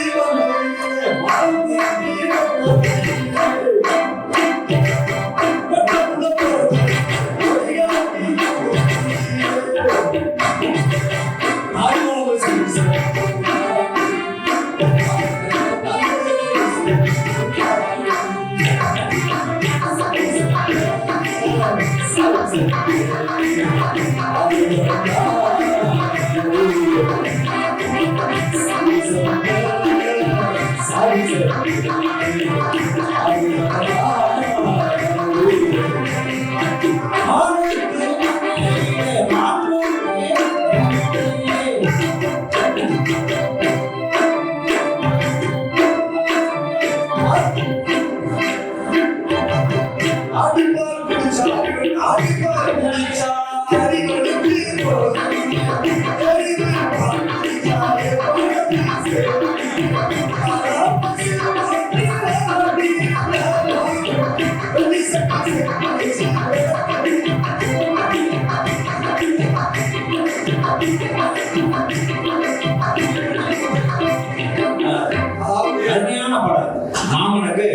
அருமையான பாடல். மாமனுக்கு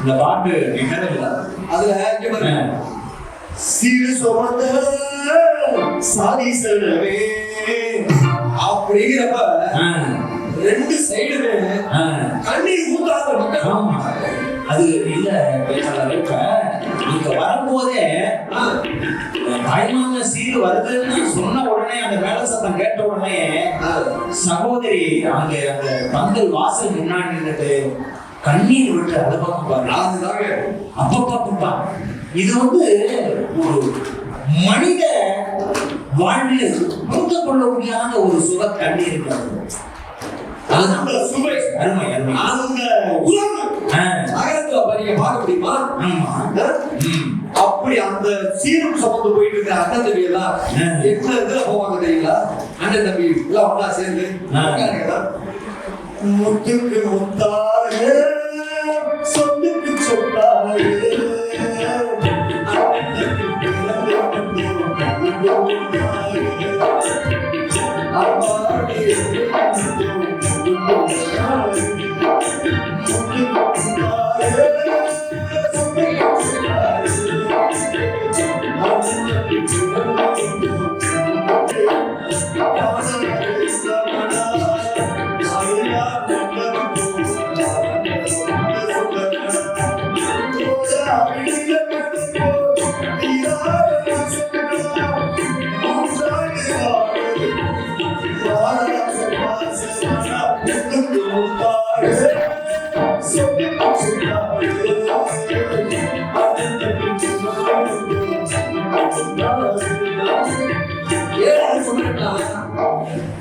இந்த பாட்டு நிகழவில்லை. அதுல சீரு சுமந்த சாதீசனவே அப்படிங்கிறப்ப ரெண்டு சைடுமே கண்ணீர் ஊத்தாத மக்கள். அது இல்ல இப்ப இங்க வரும்போதே தாய்மான சீரு வருதுன்னு சொன்ன உடனே அந்த மேல சத்தம் கேட்ட உடனே சகோதரி அங்க அந்த பந்தல் வாசல் முன்னாடி நின்றுட்டு கண்ணீர் விட்டு அழுவாங்க. அப்பப்பா, இது வந்து ஒரு மனித வாழ்வில் பொறுத்து கொள்ள முடியாத ஒரு சுக கண்ணீர் இருக்கிறது. அருமை அருமை. அந்த நகரத்துல நீங்க பார்க்க முடியுமா? அப்படி அந்த சீரும் சுமந்து போயிட்டு இருக்கிற அண்ணன் தம்பி எல்லாம் என்ன இதுல போவாங்க தெரியுங்களா? அண்ணன் தம்பி எல்லாம் ஒண்ணா சேர்ந்து முத்துக்கு முத்தாக சொத்துக்கு சொத்தாக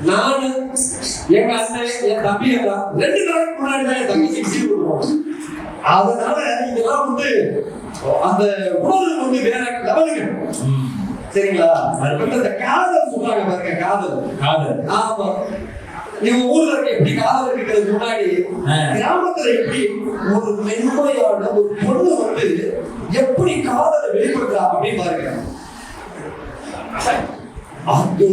நானு எங்க அண்ணன் என் தம்பி எல்லாம் 2 நாளைக்கு முன்னாடி தான் என் தங்கச்சிக்கு சீர் கொடுப்போம். அதனால இதெல்லாம் வந்து அந்த உணர்வு வந்து வேற லெவலுக்கு. சரிங்களா? இந்த காதல் சொல்றாங்க பாருங்க, காதல். ஆமா, இவங்க ஊர்ல இருக்க எப்படி காதல் இருக்கிறதுக்கு முன்னாடி கிராமத்துல எப்படி ஒரு மென்மையான ஒரு பொண்ணு வந்து எப்படி காதலை வெளிப்படுத்துறா அப்படின்னு பாருங்க. அது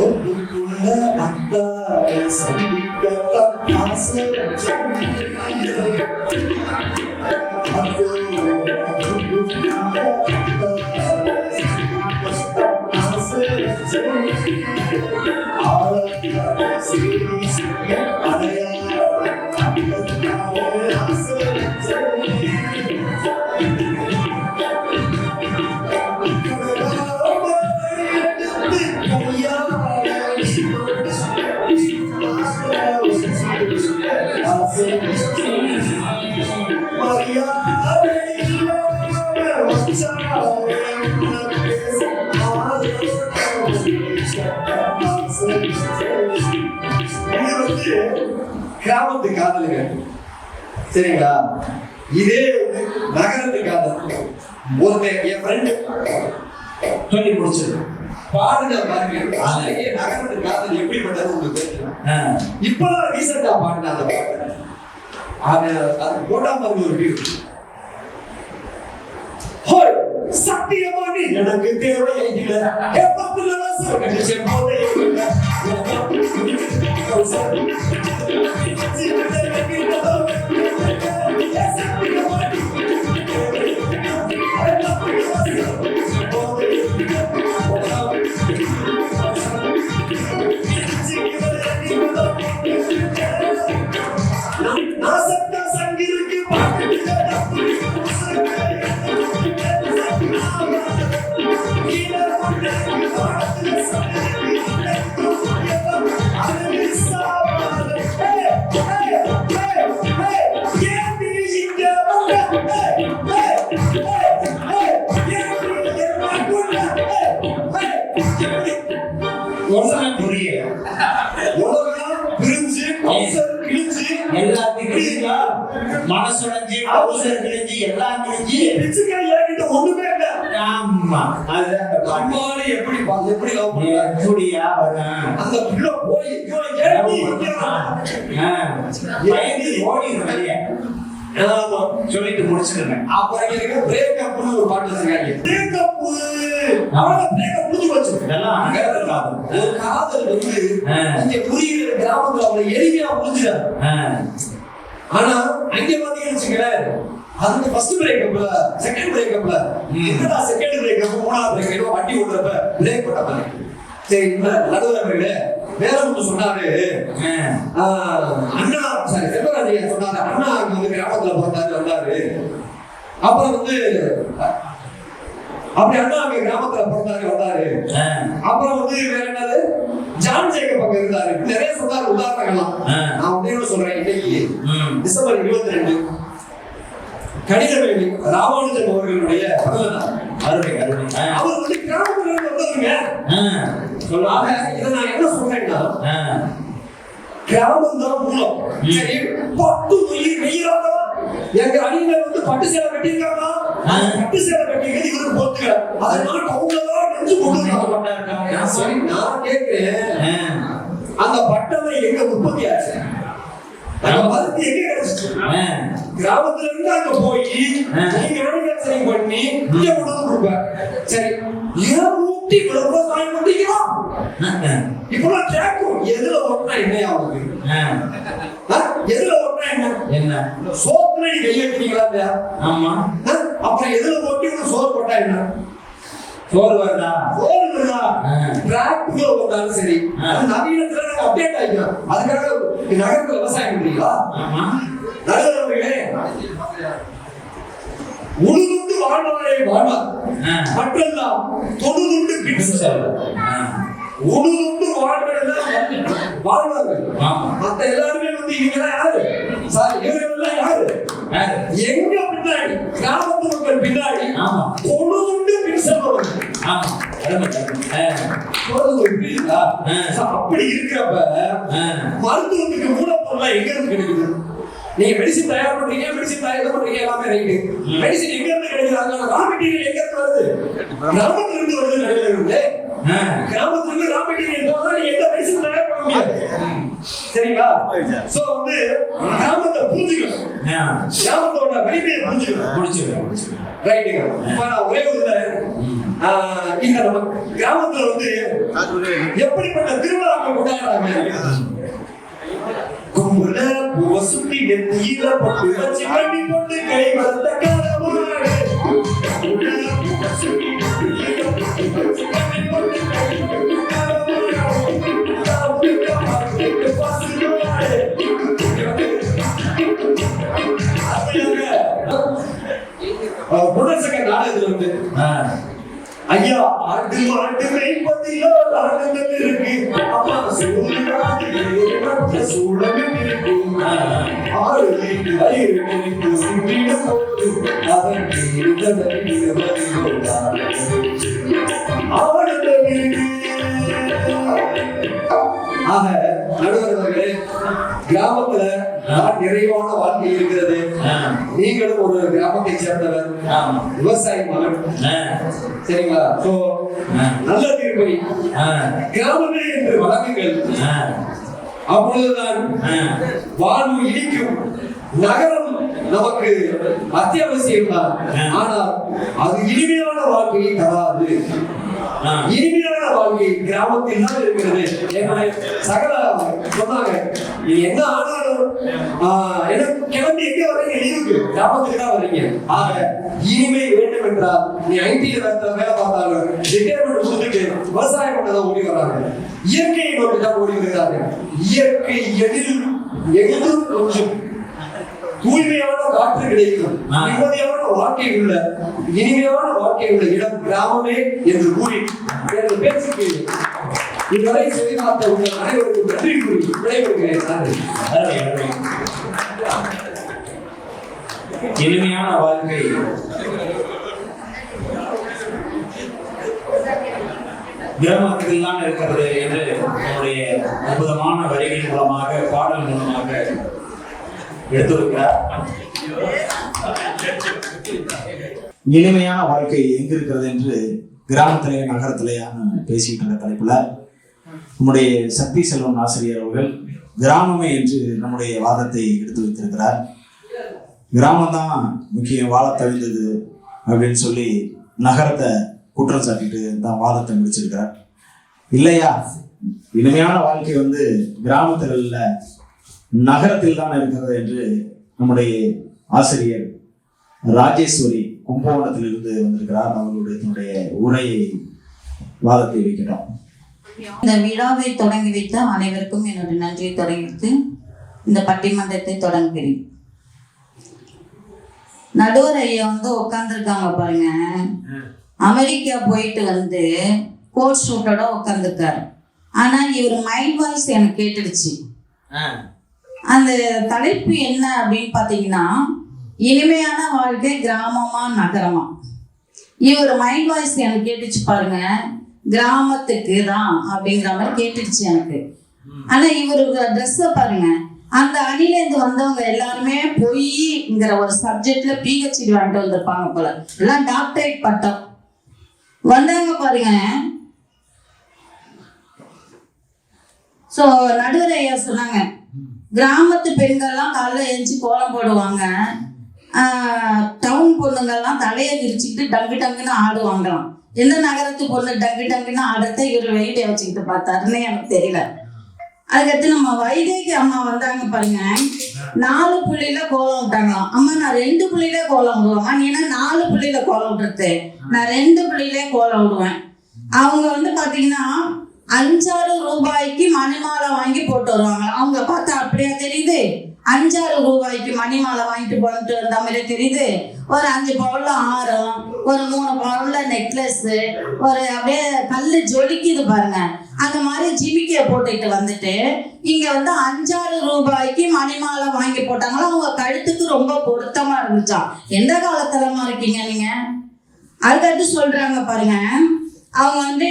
ஒப்புக்குள்ள அத்தாரை சந்திக்கத்தான் ஆசை. அது கிராமத்து காதலுங்க சரிங்களா. இதே நகரத்து காதல். ஒருத்தன் என் ஃப்ரெண்டு சொல்லி முடிச்சது பாடுங்க பாருங்க. அதுலயே நகரத்து காதல் எப்படிப்பட்டது உங்களுக்கு தெரியும். இப்பதான் ரீசெண்டா பாடின அந்த பாட்டு அது போடாம ஒரு வீடு. ஹோய் சத்தியமானி எனக்கு தேவை இல்லை. எப்பத்துல வாசம் கடிச்ச போதே இல்லை. மனசுடைஞ்சு அவசரம் கிழிஞ்சு எல்லாம் கிழிஞ்சு ஒண்ணுமே இல்ல. ஆமா அதுதான் எப்படி லவ் பண்ண எப்படியா வரும் அந்த புள்ள போய் ஓடிடும் வெளியே சொல்லிட்டு முடிச்சுக்கிறேன். அப்புறம் எனக்கு பிரேக்கப்னு ஒரு பாட்டு வச்சிருக்காங்க. பிரேக்கப் அவன பிரேக்கப் புடிச்சு வச்சு இதெல்லாம் அங்கறது காதல். ஒரு காதல் வந்து இங்க புரியுற கிராமத்துல அவளை எளிமையா புரிஞ்சுறாங்க. ஆனா அங்க பாத்தீங்கன்னு வச்சுங்களேன், அந்த ஃபர்ஸ்ட் பிரேக்கப்ல செகண்ட் பிரேக்கப்ல என்னடா செகண்ட் பிரேக்கப் மூணாவது பிரேக்கப் வண்டி ஓடுறப்ப பிரேக் போட்ட மாதிரி. சரி நடுவர்களே வேற ஒன்று சொன்னாரு. அண்ணா சாரி செல்வராஜையா சொன்னாரு. அண்ணா அங்க வந்து கிராமத்துல பிறந்தாரு வந்தாரு. அப்புறம் வந்து அப்படி அண்ணா அங்க கிராமத்துல பிறந்தாரு வந்தாரு. அப்புறம் வந்து வேற என்னது ஜான் ஜேக்கப் அங்க இருந்தாரு. நிறைய சொன்னாரு உதாரணங்கள்லாம். நான் ஒண்ணே சொல்றேன். இன்னைக்கு டிசம்பர் 22 கணிதவேலி ராமானுஜன் அவர்களுடைய பிறந்த நாள். அருமை அருமை. அவர் வந்து கிராமத்துல இருந்து வந்தவங்க. சொல்லாத இதை நான் என்ன சொல்றேன்னா, கிராமம் தான் மூலம். சரி பட்டு வெயிறாங்க எங்க அணியில வந்து பட்டு சேலை கட்டியிருக்காங்க. பட்டு சேலை கட்டிக்கிறது இவருக்கு போட்டுக்க. அதனால டவுன்லதான் நெஞ்சு கொண்டு சரி நான் கேட்கிறேன், அந்த பட்டவை எங்க உற்பத்தி ஆச்சு? பருத்தி எங்க கிடைச்சிச்சு? கிராமத்துல இருந்து அங்க போய் நீங்க மேனுஃபேக்சரிங் பண்ணி இங்க கொண்டு வந்து கொடுப்பேன். சரி ஏன் ஊட்டி விவசாயம் பண்ணிக்கலாம்? இப்பெல்லாம் கேட்கும் எதுல ஓட்டினா என்னையா அவனுக்கு? எதுல ஓட்டினா என்ன? சோப்புல நீ கையெழுத்தீங்களா இல்லையா? ஆமா. அப்புறம் எதுல ஓட்டி சோறு போட்டா என்ன? சோறு வருதா? சோறு வருதா? டிராக்டர்ல ஓட்டாலும் சரி. நவீனத்துல நாங்க அப்டேட் ஆகிக்கிறோம். அதுக்காக நகரத்துல விவசாயம் பண்றீங்களா? நகரவர்களே உழுதுண்டு வாழ்வாரே வாழ்வார். மற்றெல்லாம் தொழுதுண்டு பின் செல்வார். உழுதுண்டு வாழ்வார்கள். மத்த எல்லாருமே வந்து இவங்க யாரு? சார் இவர்கள் யாரு? எங்க பின்னாடி கிராமத்து மக்கள் பின்னாடி தொழுதுண்டு பின் செல்வார்கள். அப்படி இருக்கிறப்ப மருத்துவத்துக்கு மூலப்பொருள் எங்க இருந்து கிடைக்குது? நீங்க மெடிசின் தயார் பண்றீங்க, மெடிசின் தயார் பண்றீங்க, எல்லாமே ரைட்டு. மெடிசின் எங்க இருந்து கிடைக்குது? ரா மெட்டீரியல் எங்க இருந்து வருது? கிராமத்துல இருந்து வருது. நிலையில கிராமத்துல இருந்து ரா மெட்டீரியல் போனா நீங்க எந்த மெடிசின் தயார் பண்ண முடியாது. சரிங்களா? சோ வந்து கிராமத்தை புரிஞ்சுக்கணும். கிராமத்தோட வலிமையை புரிஞ்சுக்கணும். ரைட்டுங்க. இப்ப நான் ஒரே ஒரு இந்த நம்ம கிராமத்துல வந்து எப்படிப்பட்ட திருவிழாக்கள் கொண்டாடுறாங்க? கும்பல பூவ சுத்தி நெத்தியில பட்டு வச்சு கண்ணி போட்டு கை வளர்த்த காலமாடு புனர்சக நாடகத்துல வந்து ஐயா ஆட்டு மாட்டு மேய்ப்பதிலோ ஆனந்தம் இருக்கு அம்மா சூழலும் இருக்கு ஆறு வயிறு நினைத்து சுற்றிடும் போது அவன் ஆக நடுவர்களே, கிராமத்துல நிறைவான வாழ்க்கை இருக்கிறது. நீங்களும் ஒரு கிராமத்தை சேர்ந்தவர், விவசாய மகன், சரிங்களா? சோ நல்ல தீர்ப்பை கிராமமே என்று வழங்குங்கள். அப்பொழுதுதான் வாழ்வு இனிக்கும். நகரம் நமக்கு அத்தியாவசியம் தான், ஆனால் அது இனிமையான வாழ்க்கையை தராது. இனிமையான வாழ்க்கை கிராமத்தில் தான் இருக்கிறது. சகல சொன்னாங்க, நீ என்ன ஆனாலும் எனக்கு கிளம்பி எங்க வரீங்க? லீவுக்கு கிராமத்துக்கு தான் வரீங்க. ஆக இனிமை வேண்டும் என்றால் நீ ஐடில வேலை பார்த்தாலும் ரிட்டையர்மெண்ட் கொடுத்துட்டு விவசாயம் பண்ணதான் ஓடி வராங்க. இயற்கையை நோக்கி தான் ஓடி வருகிறாங்க. இயற்கை எதிலும் கொஞ்சம் தூய்மையான காற்று கிடைக்கும், நிம்மதியான வாழ்க்கை உள்ள இனிமையான வாழ்க்கை உள்ள இடம் கிராமமே என்று கூறி எனது பேச்சுக்கு இதுவரை செவிமாத்த உங்கள் அனைவருக்கும் நன்றி கூறி விடைபெறுகிறேன். இனிமையான வாழ்க்கை கிராமத்தில் தான் இருக்கிறது என்று நம்முடைய அற்புதமான வரிகள் மூலமாக, பாடல் மூலமாக எடுத்துரைக்கிறார். இனிமையான வாழ்க்கை எங்க இருக்கிறது என்று கிராமத்திலே நகரத்திலேயான பேசிட்டு இருக்க தலைப்புல நம்முடைய சக்தி செல்வன் ஆசிரியர் அவர்கள் கிராமமே என்று நம்முடைய வாதத்தை எடுத்து வைத்திருக்கிறார். கிராமம்தான் முக்கியம், வாழ தவிர்த்தது அப்படின்னு சொல்லி நகரத்தை குற்றம் சாட்டிட்டு தான் வாதத்தை முடிச்சிருக்கிறார். இல்லையா, இனிமையான வாழ்க்கை வந்து கிராமத்தில் இல்ல, நகரத்தில் தான் இருக்கிறது என்று நம்முடைய ஆசிரியர் ராஜேஸ்வரி கும்பகோணத்திலிருந்து வந்திருக்கிறார். அவர்களுடைய உரையை வாதத்தை வைக்கிறோம். இந்த விழாவை தொடங்கி வைத்த அனைவருக்கும் என்னுடைய நன்றியை தொடங்கி இந்த பட்டிமன்றத்தை தொடங்குகிறேன். நடுவர் ஐயா வந்து உட்காந்துருக்காங்க பாருங்க. அமெரிக்கா போயிட்டு வந்து கோட் ஷூட்டோட உட்காந்துருக்காரு. ஆனா இவர் மைண்ட் வாய்ஸ் எனக்கு கேட்டுடுச்சு. அந்த தலைப்பு என்ன அப்படின்னு பாத்தீங்கன்னா, இனிமையான வாழ்க்கை கிராமமா நகரமா. இவர் மைண்ட் வாய்ஸ் எனக்கு கேட்டுச்சு பாருங்க, கிராமத்துக்கு தான் அப்படிங்கிற மாதிரி கேட்டுடுச்சு எனக்கு. ஆனா இவரு ட்ரெஸ்ஸை பாருங்க, அந்த அணிலேருந்து வந்தவங்க எல்லாருமே பொய்ங்கிற ஒரு சப்ஜெக்ட்ல பிஹெச்டி வாங்கிட்டு வந்திருப்பாங்க போல, எல்லாம் டாக்டரேட் பட்டம் வந்தாங்க பாருங்க. ஸோ நடுவர் ஐயா சொன்னாங்க, கிராமத்து பெண்கள்லாம் காலைல எழுந்து கோலம் போடுவாங்க, டவுன் பொண்ணுங்கள்லாம் தலையை விரிச்சுக்கிட்டு டங்கு டங்குன்னு ஆடுவாங்களாம். எந்த நகரத்து பொண்ணு டங்கு டங்குன்னு ஆடுறத இவர் வெயிட்டை வச்சுக்கிட்டு பார்த்தாருன்னு எனக்கு தெரியல. அதுக்கடுத்து நம்ம வைதேகி அம்மா வந்தாங்க பாருங்க, 4 புள்ளியில கோலம் விட்டாங்களாம். அம்மா நான் 2 புள்ளியில கோலம் விடுவேன், நீ என்ன 4 புள்ளியில கோலம் விடுறது? நான் 2 புள்ளியிலே கோலம் விடுவேன். அவங்க வந்து பாத்தீங்கன்னா 5-6 ரூபாய்க்கு மணிமாலை வாங்கி போட்டு வருவாங்க. அவங்க பார்த்தா அப்படியே தெரியுது, 5-6 ரூபாய்க்கு மணிமாலை வாங்கிட்டு போட்டு வந்த மாதிரி தெரியுது. ஒரு 5 பவுன்ல ஆரம், ஒரு 3 பவுன்ல நெக்லஸ், ஒரு அப்படியே கல்லு ஜொலிக்குது பாருங்க, அந்த மாதிரி ஜிமிக்கிய போட்டுட்டு வந்துட்டு இங்க வந்து 5-6 ரூபாய்க்கு மணிமாலை வாங்கி போட்டாங்களா. அவங்க கழுத்துக்கு ரொம்ப பொருத்தமா இருந்துச்சா. எந்த காலத்தலமா இருக்கீங்க நீங்க? அதுக்கடுத்து சொல்றாங்க பாருங்க, அவங்க வந்து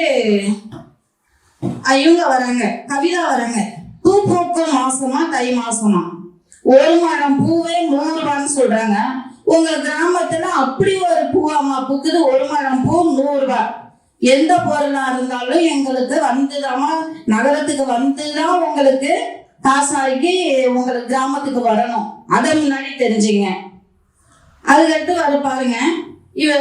இவங்க வராங்க, கவிதா வராங்க, பூ பூக்கும் மாசமா தை மாசமா, 1 முழம் பூவே 100 ரூபான்னு சொல்றாங்க. உங்க கிராமத்துல அப்படி ஒரு பூவாமா பூக்குது, 1 முழம் பூ 100 ரூபாய். எந்த பொருளா இருந்தாலும் எங்களுக்கு வந்துதாமா, நகரத்துக்கு வந்துதான் உங்களுக்கு காசாக்கி உங்களுக்கு கிராமத்துக்கு வரணும், அதை முன்னாடி தெரிஞ்சுங்க. அதுக்கடுத்து வர பாருங்க, இவ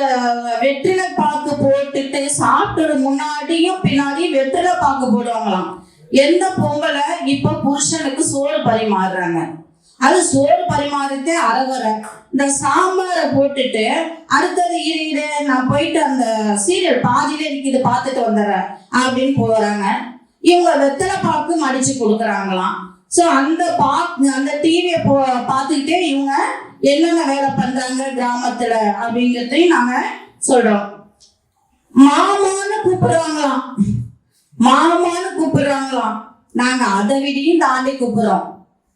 வெற்றிலை பாக்கு போட்டுட்டு சாப்பிட்டு முன்னாடியும் பின்னாடியும் வெற்றிலை பாக்கு போடுவாங்களாம். எந்த பொங்கலை இப்ப புருஷனுக்கு சோறு பரிமாறுறாங்க. அது சோறு பரிமாறிட்டு அரைவரை இந்த சாம்பாரை போட்டுட்டு அடுத்தது இரு நான் போயிட்டு அந்த சீரியல் பாதியிலே இருக்குது பார்த்துட்டு வந்துடுறேன் அப்படின்னு போறாங்க. இவங்க வெத்தலை பாக்கு மடிச்சு கொடுக்குறாங்களாம். ஸோ அந்த டிவியை பார்த்துக்கிட்டே இவங்க என்னென்ன வேலை பண்றாங்க கிராமத்துல அப்படிங்கிறதையும் நாங்க சொல்றோம். மாமான்னு கூப்பிடுறாங்களாம். நாங்க அதை விடையும் தாண்டி கூப்பிடுறோம்.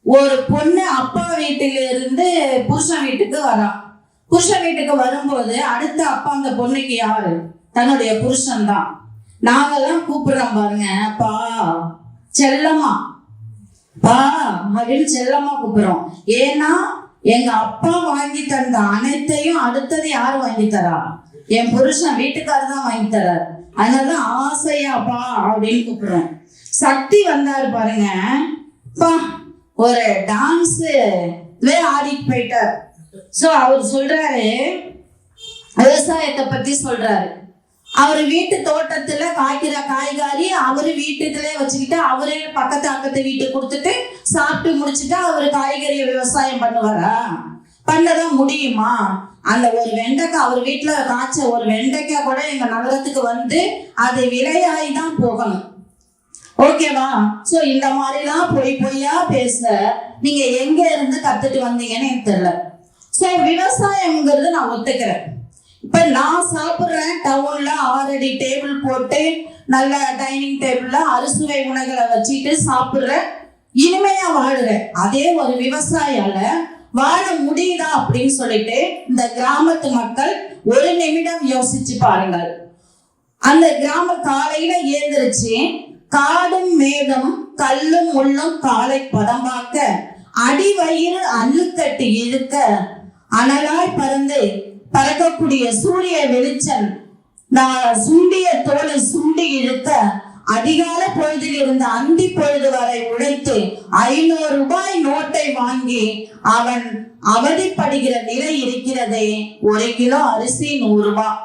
ஒரு பொண்ணு அப்பா வீட்டில இருந்து புருஷன் வீட்டுக்கு வரான். புருஷன் வீட்டுக்கு வரும்போது அடுத்த அப்பா அந்த பொண்ணுக்கு யாரு? தன்னுடைய புருஷன் தான். நாங்கெல்லாம் கூப்பிடுறோம் பாருங்க, பா செல்லம்மா பா அப்படின்னு செல்லம்மா கூப்பிடுறோம். ஏன்னா எங்க அப்பா வாங்கி தந்த அனைத்தையும் அடுத்தது யாரு வாங்கி தரா? என் புருஷன் வீட்டுக்காரர் தான் வாங்கி தரார். அதனால ஆசையா பா அப்படின்னு கூப்பிடுறோம். சக்தி வந்தாரு பாருங்க, பா ஒரு டான்ஸ் ஆடிட்டு போயிட்டார். சோ அவர் சொல்றாரு, விவசாயத்தை பத்தி சொல்றாரு. அவர் வீட்டு தோட்டத்துல காய்க்கிற காய்கறி அவரு வீட்டுக்குள்ளே வச்சுக்கிட்டு அவரே பக்கத்து வீட்டுக்கு கொடுத்துட்டு சாப்பிட்டு முடிச்சுட்டு அவரு காய்கறியை விவசாயம் பண்ணுவாரா? பண்ணதான் முடியுமா? அந்த ஒரு வெண்டைக்காய் அவர் வீட்டுல காய்ச்ச ஒரு வெண்டைக்காய் கூட எங்க நகரத்துக்கு வந்து அது விலையாகி தான் போகணும். ஓகேவா? சோ இந்த மாதிரிலாம் பொய்யா பேச நீங்க எங்க இருந்து கத்துட்டு வந்தீங்கன்னு எனக்கு தெரியல. சோ விவசாயம்ங்கிறது நான் ஒத்துக்கிறேன். இப்ப நான் சாப்பிடுறேன் டவுன்ல 6 அடி டேபிள் போட்டு நல்ல டைனிங் டேபிள்ல அறுசுவை உணவுகளை வச்சுட்டு சாப்பிடுறேன், இனிமையா வாழுறேன். அதே ஒரு விவசாயால வாழ முடியுதா அப்படின்னு சொல்லிட்டு இந்த கிராமத்து மக்கள் ஒரு நிமிடம் யோசிச்சு பாருங்கள். அந்த கிராம காலையில ஏந்திரிச்சு காடும் மேகம் கல்லும் முள்ளும் காலை பதம்பாக்க அடி வயிறு அள்ளுக்கட்டு இழுக்க அனலாய் பறந்து பறக்கக்கூடிய சூரிய வெளிச்சம் சுண்டிய தோலை சுண்டி இழுக்க அதிகால பொழுதில் இருந்த அந்தி பொழுது வரை உழைத்து 500 ரூபாய் நோட்டை வாங்கி அவன் அவதிப்படுகிற நிலை இருக்கிறதே. 1 கிலோ அரிசி 100 ரூபாய்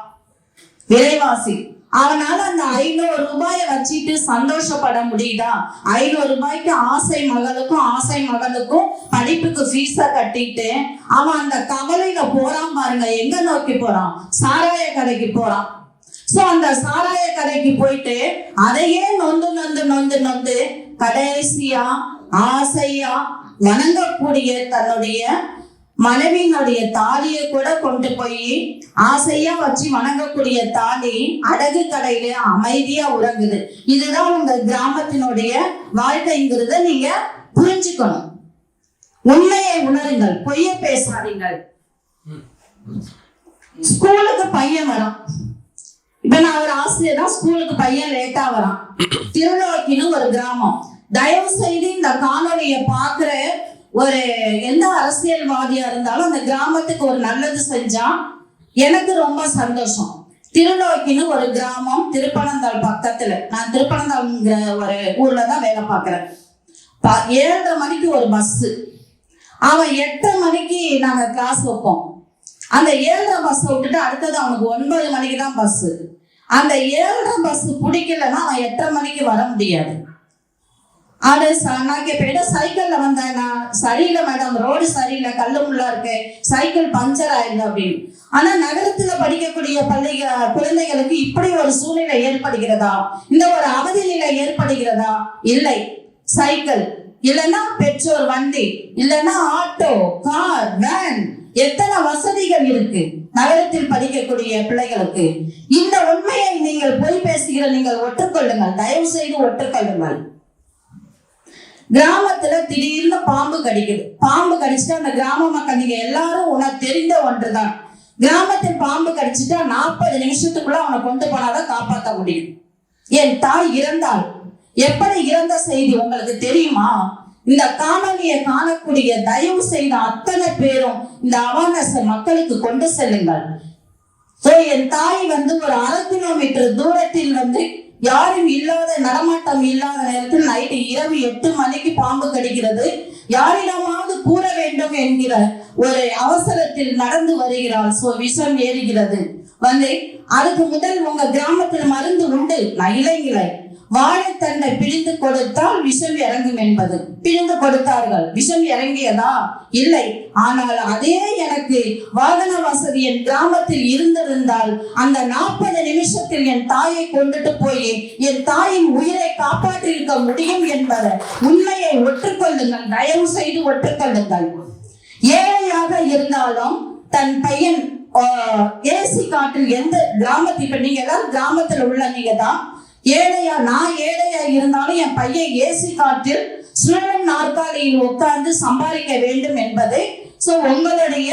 விலைவாசி. அவனால அந்த 500 ரூபாயை வச்சுட்டு சந்தோஷப்பட முடியுதா? 500 ரூபாய்க்கு ஆசை மகனுக்கும் படிப்புக்கு ஃபீஸ கட்டிட்டு அவன் அந்த கவலையில போறான் பாருங்க. எங்க நோக்கி போறான்? சாராய கடைக்கு போறான். சோ அந்த சாராய கடைக்கு போயிட்டு அதையே நொந்து கடைசியா ஆசையா வணங்கக்கூடிய தன்னுடைய மனைவியினுடைய தாலியை கூட கொண்டு போய் ஆசையா வச்சு வணங்கக்கூடிய தாலி அடகு கடையில அமைதியா உறங்குது. இதுதான் உங்க கிராமத்தினுடைய வாழ்க்கைங்கிறத நீங்க புரிஞ்சுக்கணும். உண்மையை உணருங்கள், பொய்ய பேசாதீங்கள். ஸ்கூலுக்கு பையன் வரான். இப்ப நான் ஒரு ஆசிரியர் தான், ஸ்கூலுக்கு பையன் லேட்டா வரான். திருநோக்கின்னு ஒரு கிராமம். தயவு செய்து இந்த காணொலியை பாக்குற ஒரு எந்த அரசியல்வாதியா இருந்தாலும் அந்த கிராமத்துக்கு ஒரு நல்லது செஞ்சா எனக்கு ரொம்ப சந்தோஷம். திருநோக்கின்னு ஒரு கிராமம், திருப்பனந்தாள் பக்கத்துல. நான் திருப்பனந்தாள்ங்கிற ஒரு ஊர்ல தான் வேலை பார்க்கிறேன். 7:30 மணிக்கு ஒரு பஸ். அவன் 8 மணிக்கு நாங்க கிளாஸ் வைப்போம். அந்த 7:30 பஸ் விட்டுட்டு அடுத்தது அவனுக்கு 9 மணிக்கு தான் பஸ். அந்த 7:30 பஸ் பிடிக்கலன்னா அவன் 8:30 மணிக்கு வர முடியாது. அது நான் கேட்பேன், சைக்கிள்ல வந்தேன்னா சரியில்லை மேடம், ரோடு சரியில்லை, கல்லு முள்ளா இருக்கு, சைக்கிள் பஞ்சர் ஆயிடுது அப்படின்னு. ஆனா நகரத்துல படிக்கக்கூடிய குழந்தைகளுக்கு இப்படி ஒரு சூழ்நிலை ஏற்படுகிறதா? இந்த ஒரு அவதி நிலை ஏற்படுகிறதா? இல்லை. சைக்கிள் இல்லைன்னா பெட்ரோல் வண்டி, இல்லைன்னா ஆட்டோ, கார், வேன், எத்தனை வசதிகள் இருக்கு நகரத்தில் படிக்கக்கூடிய பிள்ளைகளுக்கு. இந்த உண்மையை நீங்கள் பொய் பேசுகிற நீங்கள் ஒற்றுக்கொள்ளுங்கள், தயவு செய்து ஒற்றுக்கொள்ளுங்கள். கிராமத்துல திடீர்னு பாம்பு கடிக்குது. பாம்பு கடிச்சுட்டா அந்த கிராம மக்கள், நீங்க எல்லாரும் உனக்கு தெரிந்த ஒன்றுதான், கிராமத்தில் பாம்பு கடிச்சுட்டா 40 நிமிஷத்துக்குள்ள அவனை கொண்டு போனாதான் காப்பாற்ற முடியும். என் தாய் இறந்தாள். எப்படி இறந்த செய்தி உங்களுக்கு தெரியுமா? இந்த காணொலியை காணக்கூடிய தயவு செய்த அத்தனை பேரும் இந்த அவேர்னஸ் மக்களுக்கு கொண்டு செல்லுங்கள். என் தாய் ஒரு 1/2 கிலோமீட்டர் தூரத்தில் யாரும் இல்லாத நடமாட்டம் இல்லாத நேரத்தில் நைட்டு இரவு 8 மணிக்கு பாம்பு கடிக்கிறது. யாரிடமாவது கூற வேண்டும் என்கிற ஒரு அவசரத்தில் நடந்து வருகிறாள். விஷம் ஏறுகிறது. அதுக்கு முதல் உங்க கிராமத்தில் மருந்து உண்டு, இல்லைங்களே. வாழைத்தண்டை பிழிந்து கொடுத்தால் விஷம் இறங்கும் என்பது. பிழிந்து கொடுத்தார்கள், விஷம் இறங்கியதா? இல்லை. ஆனால் அதே எனக்கு வாகன வசதி என் கிராமத்தில் இருந்திருந்தால் அந்த 40 நிமிஷத்தில் என் தாயை கொண்டுட்டு போய் என் தாயின் உயிரை காப்பாற்றியிருக்க முடியும் என்பதை உண்மையை ஒற்றுக்கொள்ளுங்கள், தயவு செய்து ஒற்றுக்கொள்ளுங்கள். ஏழையாக இருந்தாலும் தன் பையன் ஏசி காற்றில் எந்த கிராமத்தில், இப்ப நீங்க எல்லாரும் கிராமத்துல உள்ள நீங்க தான் ஏழையா, நான் ஏழையா இருந்தாலும் என் பையன் ஏசி காற்றில் சுழலும் நாற்காலியில் உட்கார்ந்து சம்பாதிக்க வேண்டும் என்பது உங்களுடைய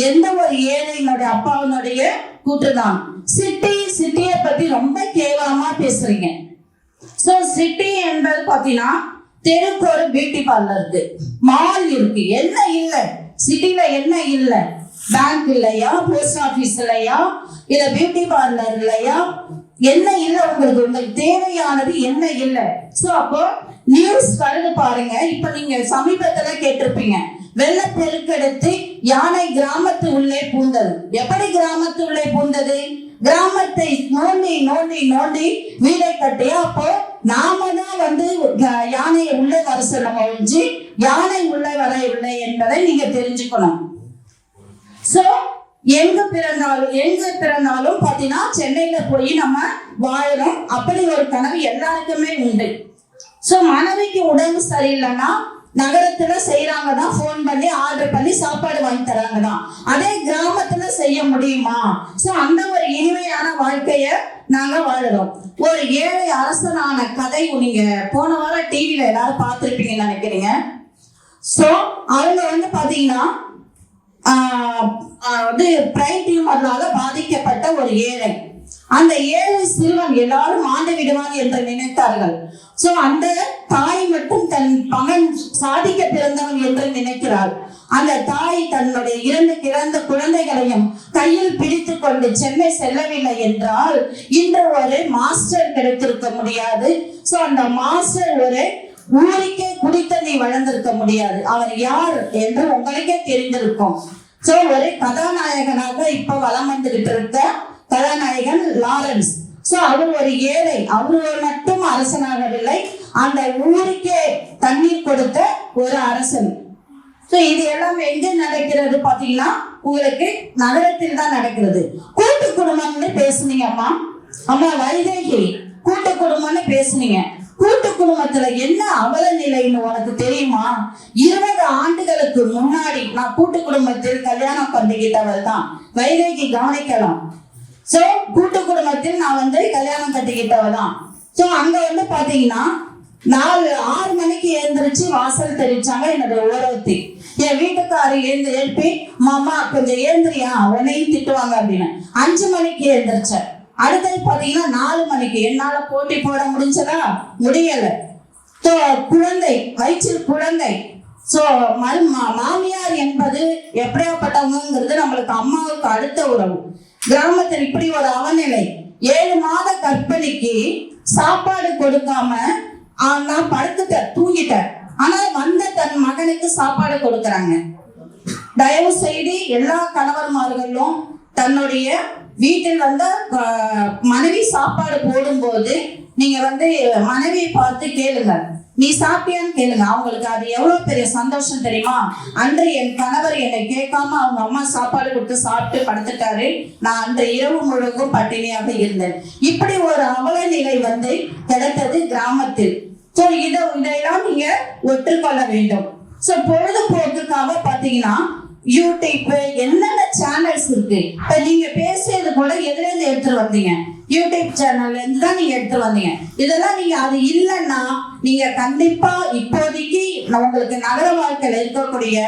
எந்த ஒரு ஏழையினுடைய அப்பாவினுடைய கூற்றுதான். சிட்டியை பத்தி ரொம்ப கேவலமா பேசுறீங்க. சிட்டி என்பது பாத்தீங்கன்னா தெருக்கு ஒரு பியூட்டி பார்லர் இருக்கு, மால் இருக்கு, என்ன இல்லை சிட்டில? என்ன இல்லை? பேங்க் இல்லையா? போஸ்ட் ஆபீஸ் இல்லையா? இல்ல பியூட்டி பார்லர் இல்லையா? என்ன இல்லை உங்களுக்கு? உங்களுக்கு தேவையானது என்ன இல்லை? அப்போ நியூஸ் வருது பாருங்க. இப்ப நீங்க சமீபத்துல கேட்டிருப்பீங்க, வெள்ளப்பெருக்கெடுத்து யானை கிராமத்து உள்ளே பூந்தது. எப்படி கிராமத்து உள்ளே பூந்தது? கிராமத்தை நோண்டி நோண்டி நோண்டி வீடை கட்டி, அப்போ நாம தான் யானையை உள்ளே வர சொல்லணும் ஒழிஞ்சு யானை உள்ளே வரவில்லை என்பதை நீங்க தெரிஞ்சுக்கணும். எங்க பிறந்தாலும் பாத்தீங்கன்னா சென்னையில போய் நம்ம வாழணும், அப்படி ஒரு கனவு எல்லாருக்குமே உண்டு. மனைவிக்கு உடம்பு சரியில்லைன்னா நகரத்துல செய்யறாங்க தான், போன் பண்ணி ஆர்டர் பண்ணி சாப்பாடு வாங்கி தராங்க தான். அதே கிராமத்துல செய்ய முடியுமா? அந்த ஒரு இனிமையான வாழ்க்கைய நாங்க வாழுறோம். ஒரு ஏழை அரசனான கதை நீங்க போன வாரம் டிவில எல்லாரும் பார்த்திருப்பீங்கன்னு நினைக்கிறீங்க. அவங்க பாத்தீங்கன்னா பிரைன் டியூமர்னால பாதிக்கப்பட்ட ஒரு ஏழை. அந்த ஏழை சிறுவன் எல்லாரும் ஆண்டு விடுவான் என்று நினைத்தார்கள். அந்த தாய் மட்டும் தன் மகன் சாதிக்க பிறந்தவன் என்று நினைக்கிறாள். அந்த தாய் தன்னுடைய 2 இறந்த குழந்தைகளையும் கையில் பிடித்து கொண்டு சென்னை செல்லவில்லை என்றால் இன்று ஒரு மாஸ்டர் கிடைத்திருக்க முடியாது. அந்த மாஸ்டர் ஒரு ஊருக்கே குடித்தண்ணி வளர்ந்திருக்க முடியாது. அவர் யார் என்று உங்களுக்கே தெரிந்திருக்கும். ஒரு கதாநாயகனாக இப்ப வலம் வந்துகிட்டு இருக்க கதாநாயகன் லாரன்ஸ். அவர் ஒரு ஏழை, அவர் மட்டும் அரசனாகவில்லை, அந்த ஊருக்கே தண்ணீர் கொடுத்த ஒரு அரசன். இது எல்லாம் எங்க நடக்கிறது பாத்தீங்கன்னா உங்களுக்கு நகரத்தில் தான் நடக்கிறது. கூட்டு குடும்பம்னு பேசுனீங்க அம்மா வைதேகி, கூட்டு குடும்பம்னு பேசுனீங்க. கூட்டு குடும்பத்துல என்ன அவல நிலைன்னு உனக்கு தெரியுமா? 20 ஆண்டுகளுக்கு முன்னாடி நான் கூட்டு குடும்பத்தில் கல்யாணம் பண்ணிக்கிட்டவள் தான். வைதேகி கவனிக்கலாம். கூட்டு குடும்பத்தில் நான் கல்யாணம் கட்டிக்கிட்டவள் தான். அங்க பாத்தீங்கன்னா 6 மணிக்கு எழுந்திரிச்சு வாசல் தெரிவிச்சாங்க என்னோட ஓரவத்தி. என் வீட்டுக்காரி எழுப்பி மாமா கொஞ்சம் எழுந்திரியா உன்னையும் திட்டுவாங்க அப்படின்னு 5 மணிக்கு எழுந்திரிச்சேன். அடுத்தது பாத்தீங்கன்னா 4 மணிக்கு. என்னால போட்டி போட முடிஞ்சதா? முடியல. குழந்தை, வயிற்றில் குழந்தை. மாமியார் என்பது எப்படியாப்பட்டவங்கிறது நம்மளுக்கு அம்மாவுக்கு அடுத்த உறவு. கிராமத்தில் இப்படி ஒரு அவநிலை. 7 மாத கர்ப்பிணிக்கு சாப்பாடு கொடுக்காம நான் படுத்துட்டேன், தூங்கிட்டேன். ஆனா தன் மகனுக்கு சாப்பாடு கொடுக்கறாங்க. தயவு செய்து எல்லா கணவர்மார்களும் தன்னுடைய வீட்டில் மனைவி சாப்பாடு போடும்போது நீங்க மனைவியை பார்த்து கேளுங்க, நீ சாப்பிட்டியான்னு கேளுங்க. அவங்களுக்கு அது எவ்வளவு பெரிய சந்தோஷம் தெரியுமா? அன்று என் கணவர் என்னை கேட்காம அவங்க அம்மா சாப்பாடு கொடுத்து சாப்பிட்டு படுத்துட்டாரு, நான் அன்று இரவு முழுவதும் பட்டினியாக இருந்தேன். இப்படி ஒரு அவல நிலை கிடைத்தது கிராமத்தில். இதையெல்லாம் நீங்க ஒற்றுக்கொள்ள வேண்டும். பொழுதுபோக்குக்காக பாத்தீங்கன்னா யூடியூப் என்னென்ன சேனல்ஸ் இருக்கு. இப்ப நீங்க பேசியது கூட எதுல இருந்து எடுத்துட்டு வந்தீங்க? யூடியூப் சேனல்ல இருந்து தான் நீங்க எடுத்து வந்தீங்க. இதெல்லாம் நீங்க அது இல்லைன்னா நீங்க கண்டிப்பா இப்போதைக்கு உங்களுக்கு நகர வாழ்க்கையில இருக்கக்கூடிய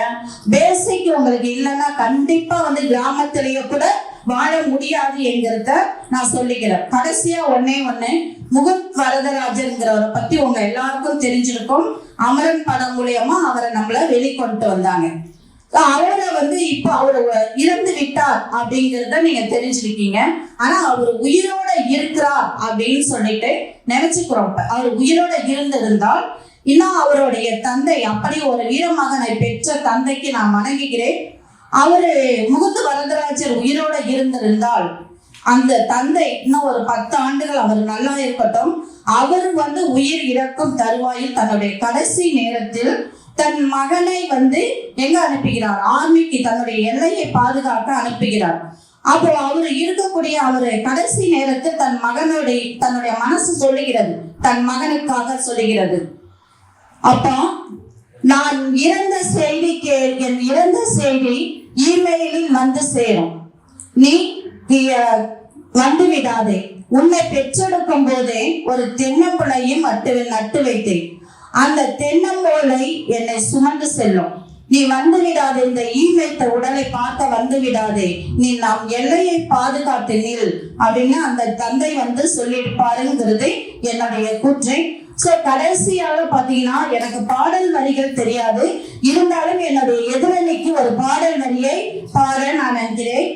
பேசிக் உங்களுக்கு இல்லைன்னா கண்டிப்பா கிராமத்திலேயே கூட வாழ முடியாது என்கிறத நான் சொல்லிக்கிறேன். கடைசியா ஒண்ணு முகுந்த் வரதராஜன்ங்கிறவரை பத்தி உங்க எல்லாருக்கும் தெரிஞ்சிருக்கும். அமரன் படம் மூலியமா அவரை நம்மள வெளிக்கொண்டு வந்தாங்க. அவரை இப்ப அவரு இறந்து விட்டார் அப்படிங்கறத நீங்க தெரிஞ்சிருக்கீங்க. ஆனா அவர் உயிரோட இருக்கிறார் அப்படின்னு சொல்லிட்டு நினைச்சுக்கிறோம். அவர் உயிரோட இருந்திருந்தால் இன்னும் அவருடைய தந்தை, அப்படி ஒரு வீரமகனை பெற்ற தந்தைக்கு நான் வணங்குகிறேன். அவரு முகுந்த் வரதராஜர் உயிரோட இருந்திருந்தால் அந்த தந்தை இன்னும் ஒரு 10 ஆண்டுகள் அவர் நல்லா இருக்கட்டும், அவர் உயிர் இறக்கும் தருவாயில் தன்னுடைய கடைசி நேரத்தில் தன் மகனை எங்க அனுப்புகிறார்? ஆர்மிக்கு, தன்னுடைய எல்லையை பாதுகாக்க அனுப்புகிறார். அப்போ அவர் இருக்கக்கூடிய கடைசி நேரத்தில் தன்னுடைய மனசு சொல்லுகிறது, தன் மகனுக்காக சொல்லுகிறது, அப்போ நான் இறந்த என் இறந்த செய்தி இமெயிலில் சேரும், நீ வந்து விடாதே. உன்னை பெற்றெடுக்கும் போதே ஒரு தென்னம்பிள்ளையும் நட்டு வைத்தேன். அந்த தென்னம்போலை என்னை சுமந்து செல்லும். நீ வந்து விடாதே, இந்த ஈமைத்த உடலை பார்க்க வந்து விடாதே, நீ நாம் எல்லையை பாதுகாத்து நில் அப்படின்னு அந்த தந்தை சொல்லியிருப்பாருங்கிறது என்னுடைய கூற்றை. சோ கடைசியாக பாத்தீங்கன்னா எனக்கு பாடல் வரிகள் தெரியாது, இருந்தாலும் என்னுடைய எதிரணிக்கு ஒரு பாடல் வரியை பாட நான் நினைக்கிறேன்.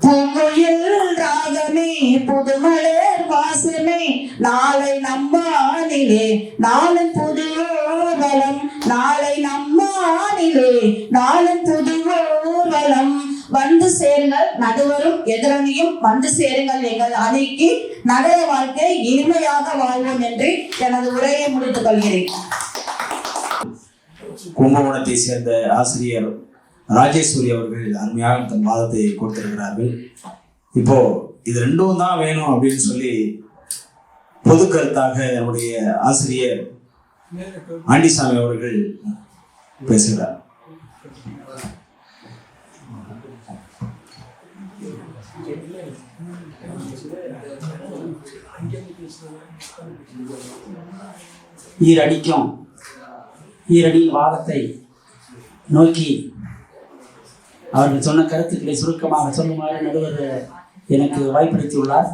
பூங்குயில் ராகமே புதுமலர் வாசமே நாளை நம்மானிலே நாளும் புது ஊர்வலம், நாளை நம்மானிலே நாளும் புது ஊர்வலம், வந்து சேருங்கள் நடுவரும் எதிரணியும் வந்து சேருங்கள் எங்கள் அணிக்கு, நகர வாழ்க்கை இனிமையாக வாழ்வோம் என்று எனது உரையை முடித்துக் கொள்கிறேன். கும்பகோணத்தை சேர்ந்த ஆசிரியர் ராஜேஸ்வரி அவர்கள் அருமையாக தன் வாதத்தை கொடுத்திருக்கிறார்கள். இப்போ இது ரெண்டும் தான் வேணும் அப்படின்னு சொல்லி பொது கருத்தாக என்னுடைய ஆசிரியர் ஆண்டிசாமி அவர்கள் பேசுகிறார். ஈரடிக்கும் ஈரடியின் வாதத்தை நோக்கி அவர்கள் சொன்ன கருத்துக்களை சுருக்கமாக சொல்லுமாறு நடுவர் எனக்கு வாய்ப்பளித்துள்ளார்.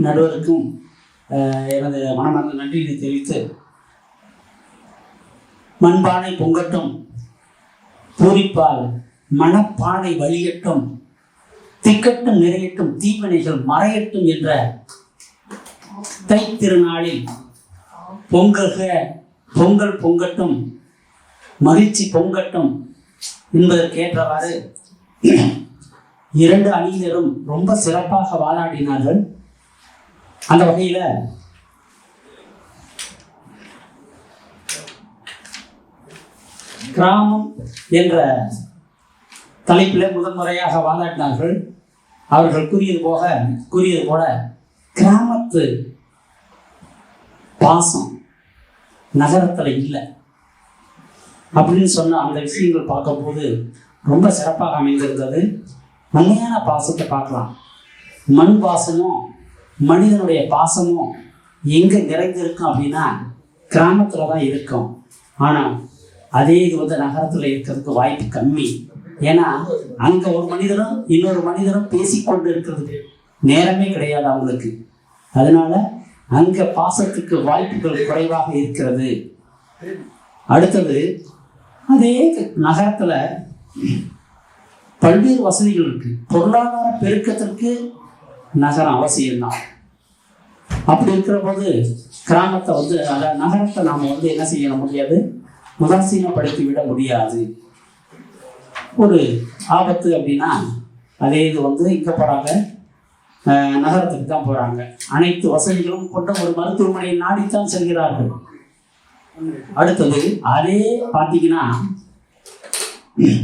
நடுவருக்கும் எனது மனமார்ந்த நன்றியை தெரிவித்து, மண்பானை பொங்கட்டும், பூரிப்பால் மனப்பானை வழியட்டும், திக்கட்டும் நிறையட்டும், தீவினைகள் மறையட்டும் என்ற தைத்திருநாளில் பொங்கல் பொங்கட்டும், மகிழ்ச்சி பொங்கட்டும் என்பதற்கேற்றவாறு 2 அணியினரும் ரொம்ப சிறப்பாக வாதாடினார்கள். அந்த வகையில கிராமம் என்ற தலைப்பில் முதன்முறையாக வாதாடினார்கள். அவர்கள் கூறியது போல கிராமத்து பாசம் நகரத்துல இல்லை அப்படின்னு சொன்ன அந்த விஷயங்கள் பார்க்கும்போது ரொம்ப சிறப்பாக அமைந்திருந்தது. உண்மையான பாசத்தை பார்க்கலாம். மண் பாசமும் மனிதனுடைய பாசமும் எங்க நிறைந்திருக்கும் அப்படின்னா கிராமத்துல தான் இருக்கும். ஆனால் அதே இது நகரத்துல இருக்கிறதுக்கு வாய்ப்பு கம்மி. ஏன்னா அங்க ஒரு மனிதரும் இன்னொரு மனிதரும் பேசிக்கொண்டு இருக்கிறதுக்கு நேரமே கிடையாது அவங்களுக்கு. அதனால அங்க பாசத்துக்கு வாய்ப்புகள் குறைவாக இருக்கிறது. அடுத்தது, அதே நகரத்துல பல்வேறு வசதிகள் இருக்கு. பொருளாதார பெருக்கத்திற்கு நகரம் அவசியம்தான். அப்படி இருக்கிற போது கிராமத்தை நகரத்தை நாம என்ன செய்ய முடியாது, உதாசீனப்படுத்தி விட முடியாது. ஒரு ஆபத்து அப்படின்னா அதே இது இங்க போறாங்க, நகரத்துக்கு தான் போறாங்க. அனைத்து வசதிகளும் கொண்ட ஒரு மருத்துவமனையை நாடித்தான் செல்கிறார்கள். அடுத்தது அதே பார்த்தீங்கன்னா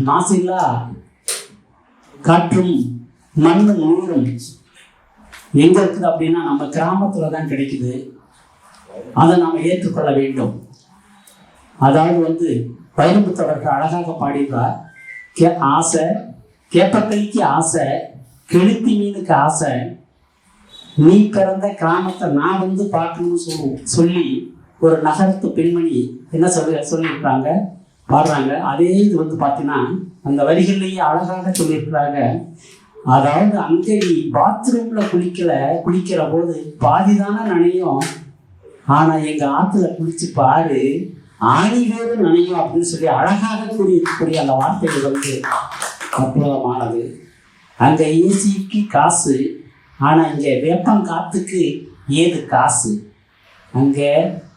மாசில்லா காற்றும் மண்ணும் நீரும் எங்க இருக்குது அப்படின்னா நம்ம கிராமத்துல தான் கிடைக்குது. அதை நாம ஏற்றுக்கொள்ள வேண்டும். அதாவது வைரமுத்தவர்கள் அழகாக பாடினார், ஆசை கேப்பக்களிக்கு ஆசை, கெளுத்தி மீனுக்கு ஆசை, நீ பிறந்த கிராமத்தை நான் பார்க்கணும்னு சொல்லி ஒரு நகரத்து பெண்மணி என்ன சொல்லியிருக்கிறாங்க, பாடுறாங்க. அதே இது பார்த்தீங்கன்னா அந்த வரிகள்லேயே அழகாக சொல்லியிருக்கிறாங்க. அதாவது அங்கே நீ பாத்ரூம்ல குளிக்கிற போது பாதிதானே நனையும், ஆனா எங்க ஆத்துல குளிச்சு பாரு ஆணி வேறு நனையும் அப்படின்னு சொல்லி அழகாக கூறியிருக்கக்கூடிய அந்த வார்த்தைகள் அற்புதமானது. அங்க ஏசிக்கு காசு, ஆனா இங்க வேப்பங்காத்துக்கு ஏது காசு. அங்க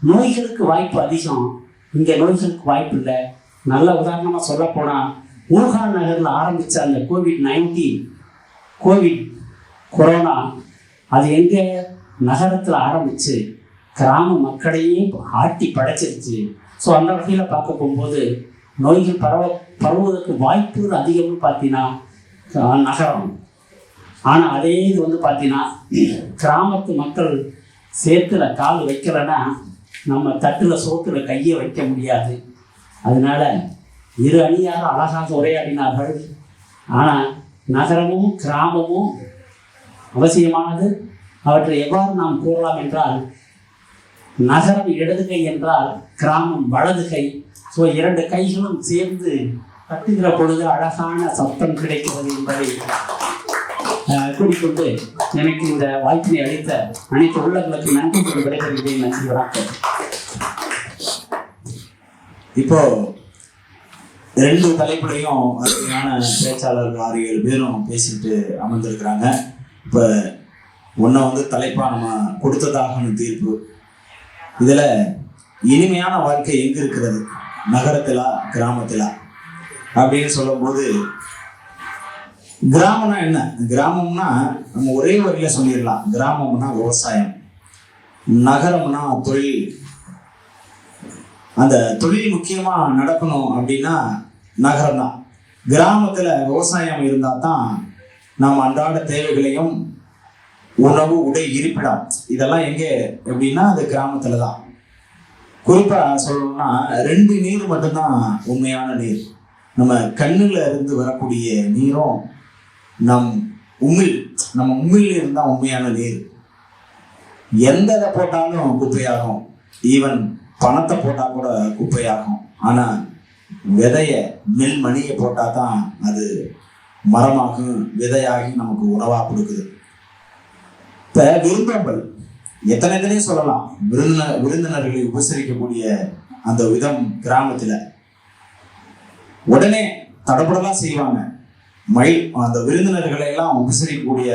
நோய்களுக்கு வாய்ப்பு அதிகம், இங்க நோய்களுக்கு வாய்ப்பு இல்லை. நல்ல உதாரணமா சொல்ல போனா ஊகான் நகர்ல ஆரம்பிச்ச அந்த கோவிட் கொரோனா அது எங்கே நகரத்தில் ஆரம்பித்து கிராம மக்களையே ஆட்டி படைச்சிருச்சு. ஸோ அந்த வகையில் பார்க்க போகும்போது நோய்கள் பரவுவதற்கு வாய்ப்பு அதிகம்னு பார்த்தீங்கன்னா நகரம். ஆனால் அதே இது வந்து பார்த்தீங்கன்னா கிராமத்து மக்கள் சேத்துல கால் வைக்கலைன்னா நம்ம தட்டில் சோத்துல கையை வைக்க முடியாது. அதனால இரு அணியாக அழகாக உரையாடினார்கள். ஆனால் நகரமும் கிராமமும் அவசியமானது. அவற்றை எவ்வாறு நாம் கூறலாம் என்றால், நகரம் இடது கை என்றால் கிராமம் வலது கை. ஸோ இரண்டு கைகளும் சேர்ந்து கட்டுகிற பொழுது அழகான சத்தம் கிடைக்கிறது என்பதை கூறிக்கொண்டு எனக்கு இந்த வாய்ப்பினை அளித்த அனைத்து உள்ளங்களுக்கு நன்றி சொல்லி விடைபெறுகிறேன். நன்றி, வணக்கம். இப்போ 2 தலைப்புலையும் அருமையான பேச்சாளர்கள் 6-7 பேரும் பேசிட்டு அமர்ந்திருக்கிறாங்க. இப்போ ஒன்றை வந்து தலைப்பாக நம்ம கொடுத்ததாகணும் தீர்ப்பு. இதில் இனிமையான வாழ்க்கை எங்கே இருக்கிறது, நகரத்திலா கிராமத்திலா அப்படின்னு சொல்லும்போது, கிராமம்னா என்ன? கிராமம்னா நம்ம ஒரே வரியில சொல்லிடலாம். கிராமம்னா விவசாயம், நகரம்னா தொழில். அந்த தொழில் முக்கியமா நடக்கணும் அப்படின்னா நகரம் தான். கிராமத்துல விவசாயம் இருந்தா தான் நாம் அன்றாட தேவைகளையும் உணவு, உடை, இருப்பிடம் இதெல்லாம் எங்கே அப்படின்னா அது கிராமத்துல தான். குறிப்பா சொல்லணும்னா 2 நீர் மட்டும்தான் உண்மையான நீர். நம்ம கண்ணுல இருந்து வரக்கூடிய நீரும் நம்ம உமிழ் இருந்தா உண்மையான நீர். எந்த இதை போட்டாலும் குப்பையாகும். ஈவன் பணத்தை போட்டா கூட குப்பையாகும். ஆனா விதைய மணியை போட்டா தான் அது மரமாகும், விதையாகி நமக்கு உணவா கொடுக்குது. இப்ப விருந்தோம்பல் எத்தனை சொல்லலாம். விருந்தினர்களை உபசரிக்கக்கூடிய அந்த விதம் கிராமத்துல உடனே தடபடலாம் செய்வாங்க. அந்த விருந்தினர்களை எல்லாம் உபசரிக்கக்கூடிய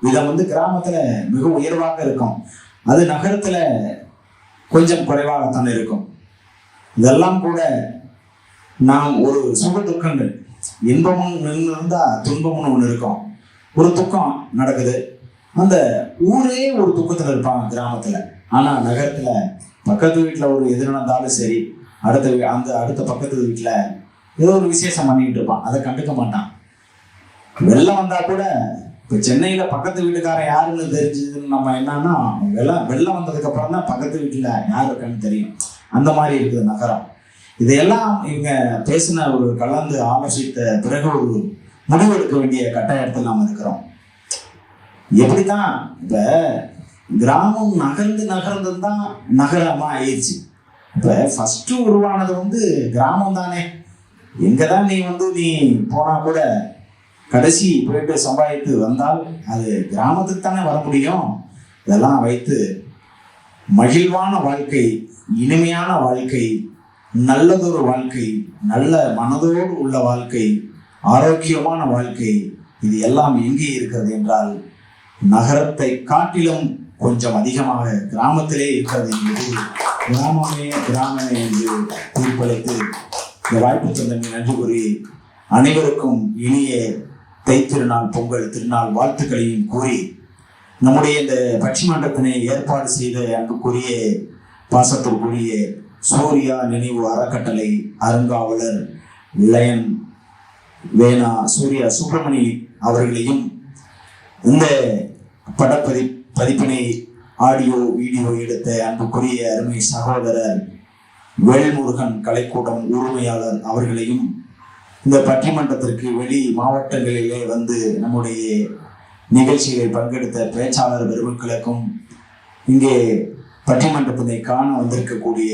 விதம் வந்து கிராமத்துல மிக உயர்வாக இருக்கும். அது நகரத்துல கொஞ்சம் குறைவாகத்தான் இருக்கும். இதெல்லாம் கூட நாம் ஒரு சுக துக்கங்கள், இன்பமும் இருந்தா துன்பம்னு ஒண்ணு இருக்கும். ஒரு துக்கம் நடக்குது, அந்த ஊரே ஒரு துக்கத்துல இருப்பாங்க கிராமத்துல. ஆனா நகரத்துல பக்கத்து வீட்டுல ஒரு எது நடந்தாலும் சரி, அடுத்த பக்கத்து வீட்டுல ஏதோ ஒரு விசேஷம் பண்ணிக்கிட்டு இருப்பான், அதை கண்டுக்க மாட்டான். வெள்ளம் வந்தா கூட இப்ப சென்னையில பக்கத்து வீட்டுக்காரன் யாருன்னு தெரிஞ்சதுன்னு நம்ம என்னன்னா, வெள்ளம் வந்ததுக்கு அப்புறம் தான் பக்கத்து வீட்டுல யாரு இருக்கான்னு தெரியும். அந்த மாதிரி இருக்குது நகரம். இதையெல்லாம் இவங்க பேசின ஒரு கலந்து ஆலோசித்த பிறகு ஒரு முடிவெடுக்க வேண்டிய கட்டாயத்தில் நாம் இருக்கிறோம். எப்படித்தான் இப்ப கிராமம் நகர்ந்து தான் நகரமா ஆயிடுச்சு. இப்ப ஃபர்ஸ்ட் உருவானது வந்து கிராமம் தானே. எங்கதான் நீ போனா கூட கடைசி போயிட்டு சம்பாதித்து வந்தால் அது கிராமத்துக்கு தானே வர முடியும். இதெல்லாம் வைத்து மகிழ்வான வாழ்க்கை, இனிமையான வாழ்க்கை, நல்லதொரு வாழ்க்கை, நல்ல மனதோடு உள்ள வாழ்க்கை, ஆரோக்கியமான வாழ்க்கை, இது எல்லாம் எங்கே இருக்கிறது என்றால் நகரத்தை காட்டிலும் கொஞ்சம் அதிகமாக கிராமத்திலே இருக்கிறது என்பது கிராமமே என்று தீர்ப்பளித்து இந்த வாய்ப்பு தந்தமை நன்றி கூறி அனைவருக்கும் இனிய தைத்திருநாள், பொங்கல் திருநாள் வாழ்த்துக்களையும் கூறி நம்முடைய இந்த பட்டிமன்றத்தினை ஏற்பாடு செய்த அன்புக்குரிய பாசத்திற்குரிய சூர்யா நினைவு அறக்கட்டளை அருங்காவலர் லயன் வேணா சூர்யா சுப்பிரமணி அவர்களையும், இந்த பதிப்பினை ஆடியோ வீடியோ எடுத்த அன்புக்குரிய அருமை சகோதரர் வேல்முருகன் கலைக்கூடம் உரிமையாளர் அவர்களையும், இந்த பட்டிமன்றத்திற்கு வெளி மாவட்டங்களிலே வந்து நம்முடைய நிகழ்ச்சிகளை பங்கெடுத்த பேச்சாளர் பெருமக்களுக்கும், இங்கே பட்டிமன்றத்தினை காண வந்திருக்கக்கூடிய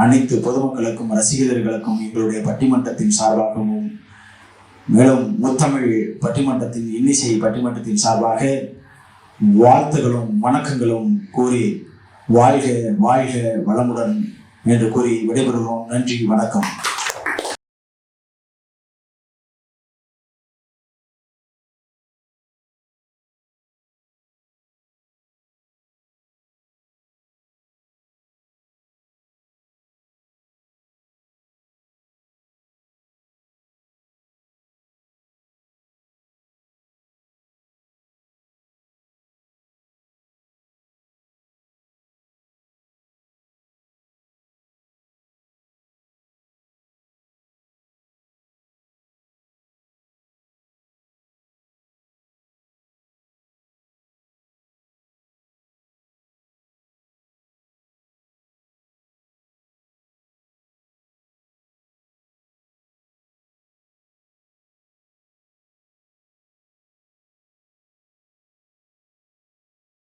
அனைத்து பொதுமக்களுக்கும் ரசிகர்களுக்கும் எங்களுடைய பட்டிமன்றத்தின் சார்பாகவும், மேலும் முத்தமிழ் பட்டிமன்றத்தின் இன்னிசை பட்டிமன்றத்தின் சார்பாக வாழ்த்துகளும் வணக்கங்களும் கூறி வாழ்க வாழ்க வளமுடன் என்று கூறி விடைபெறுகிறோம். நன்றி, வணக்கம்.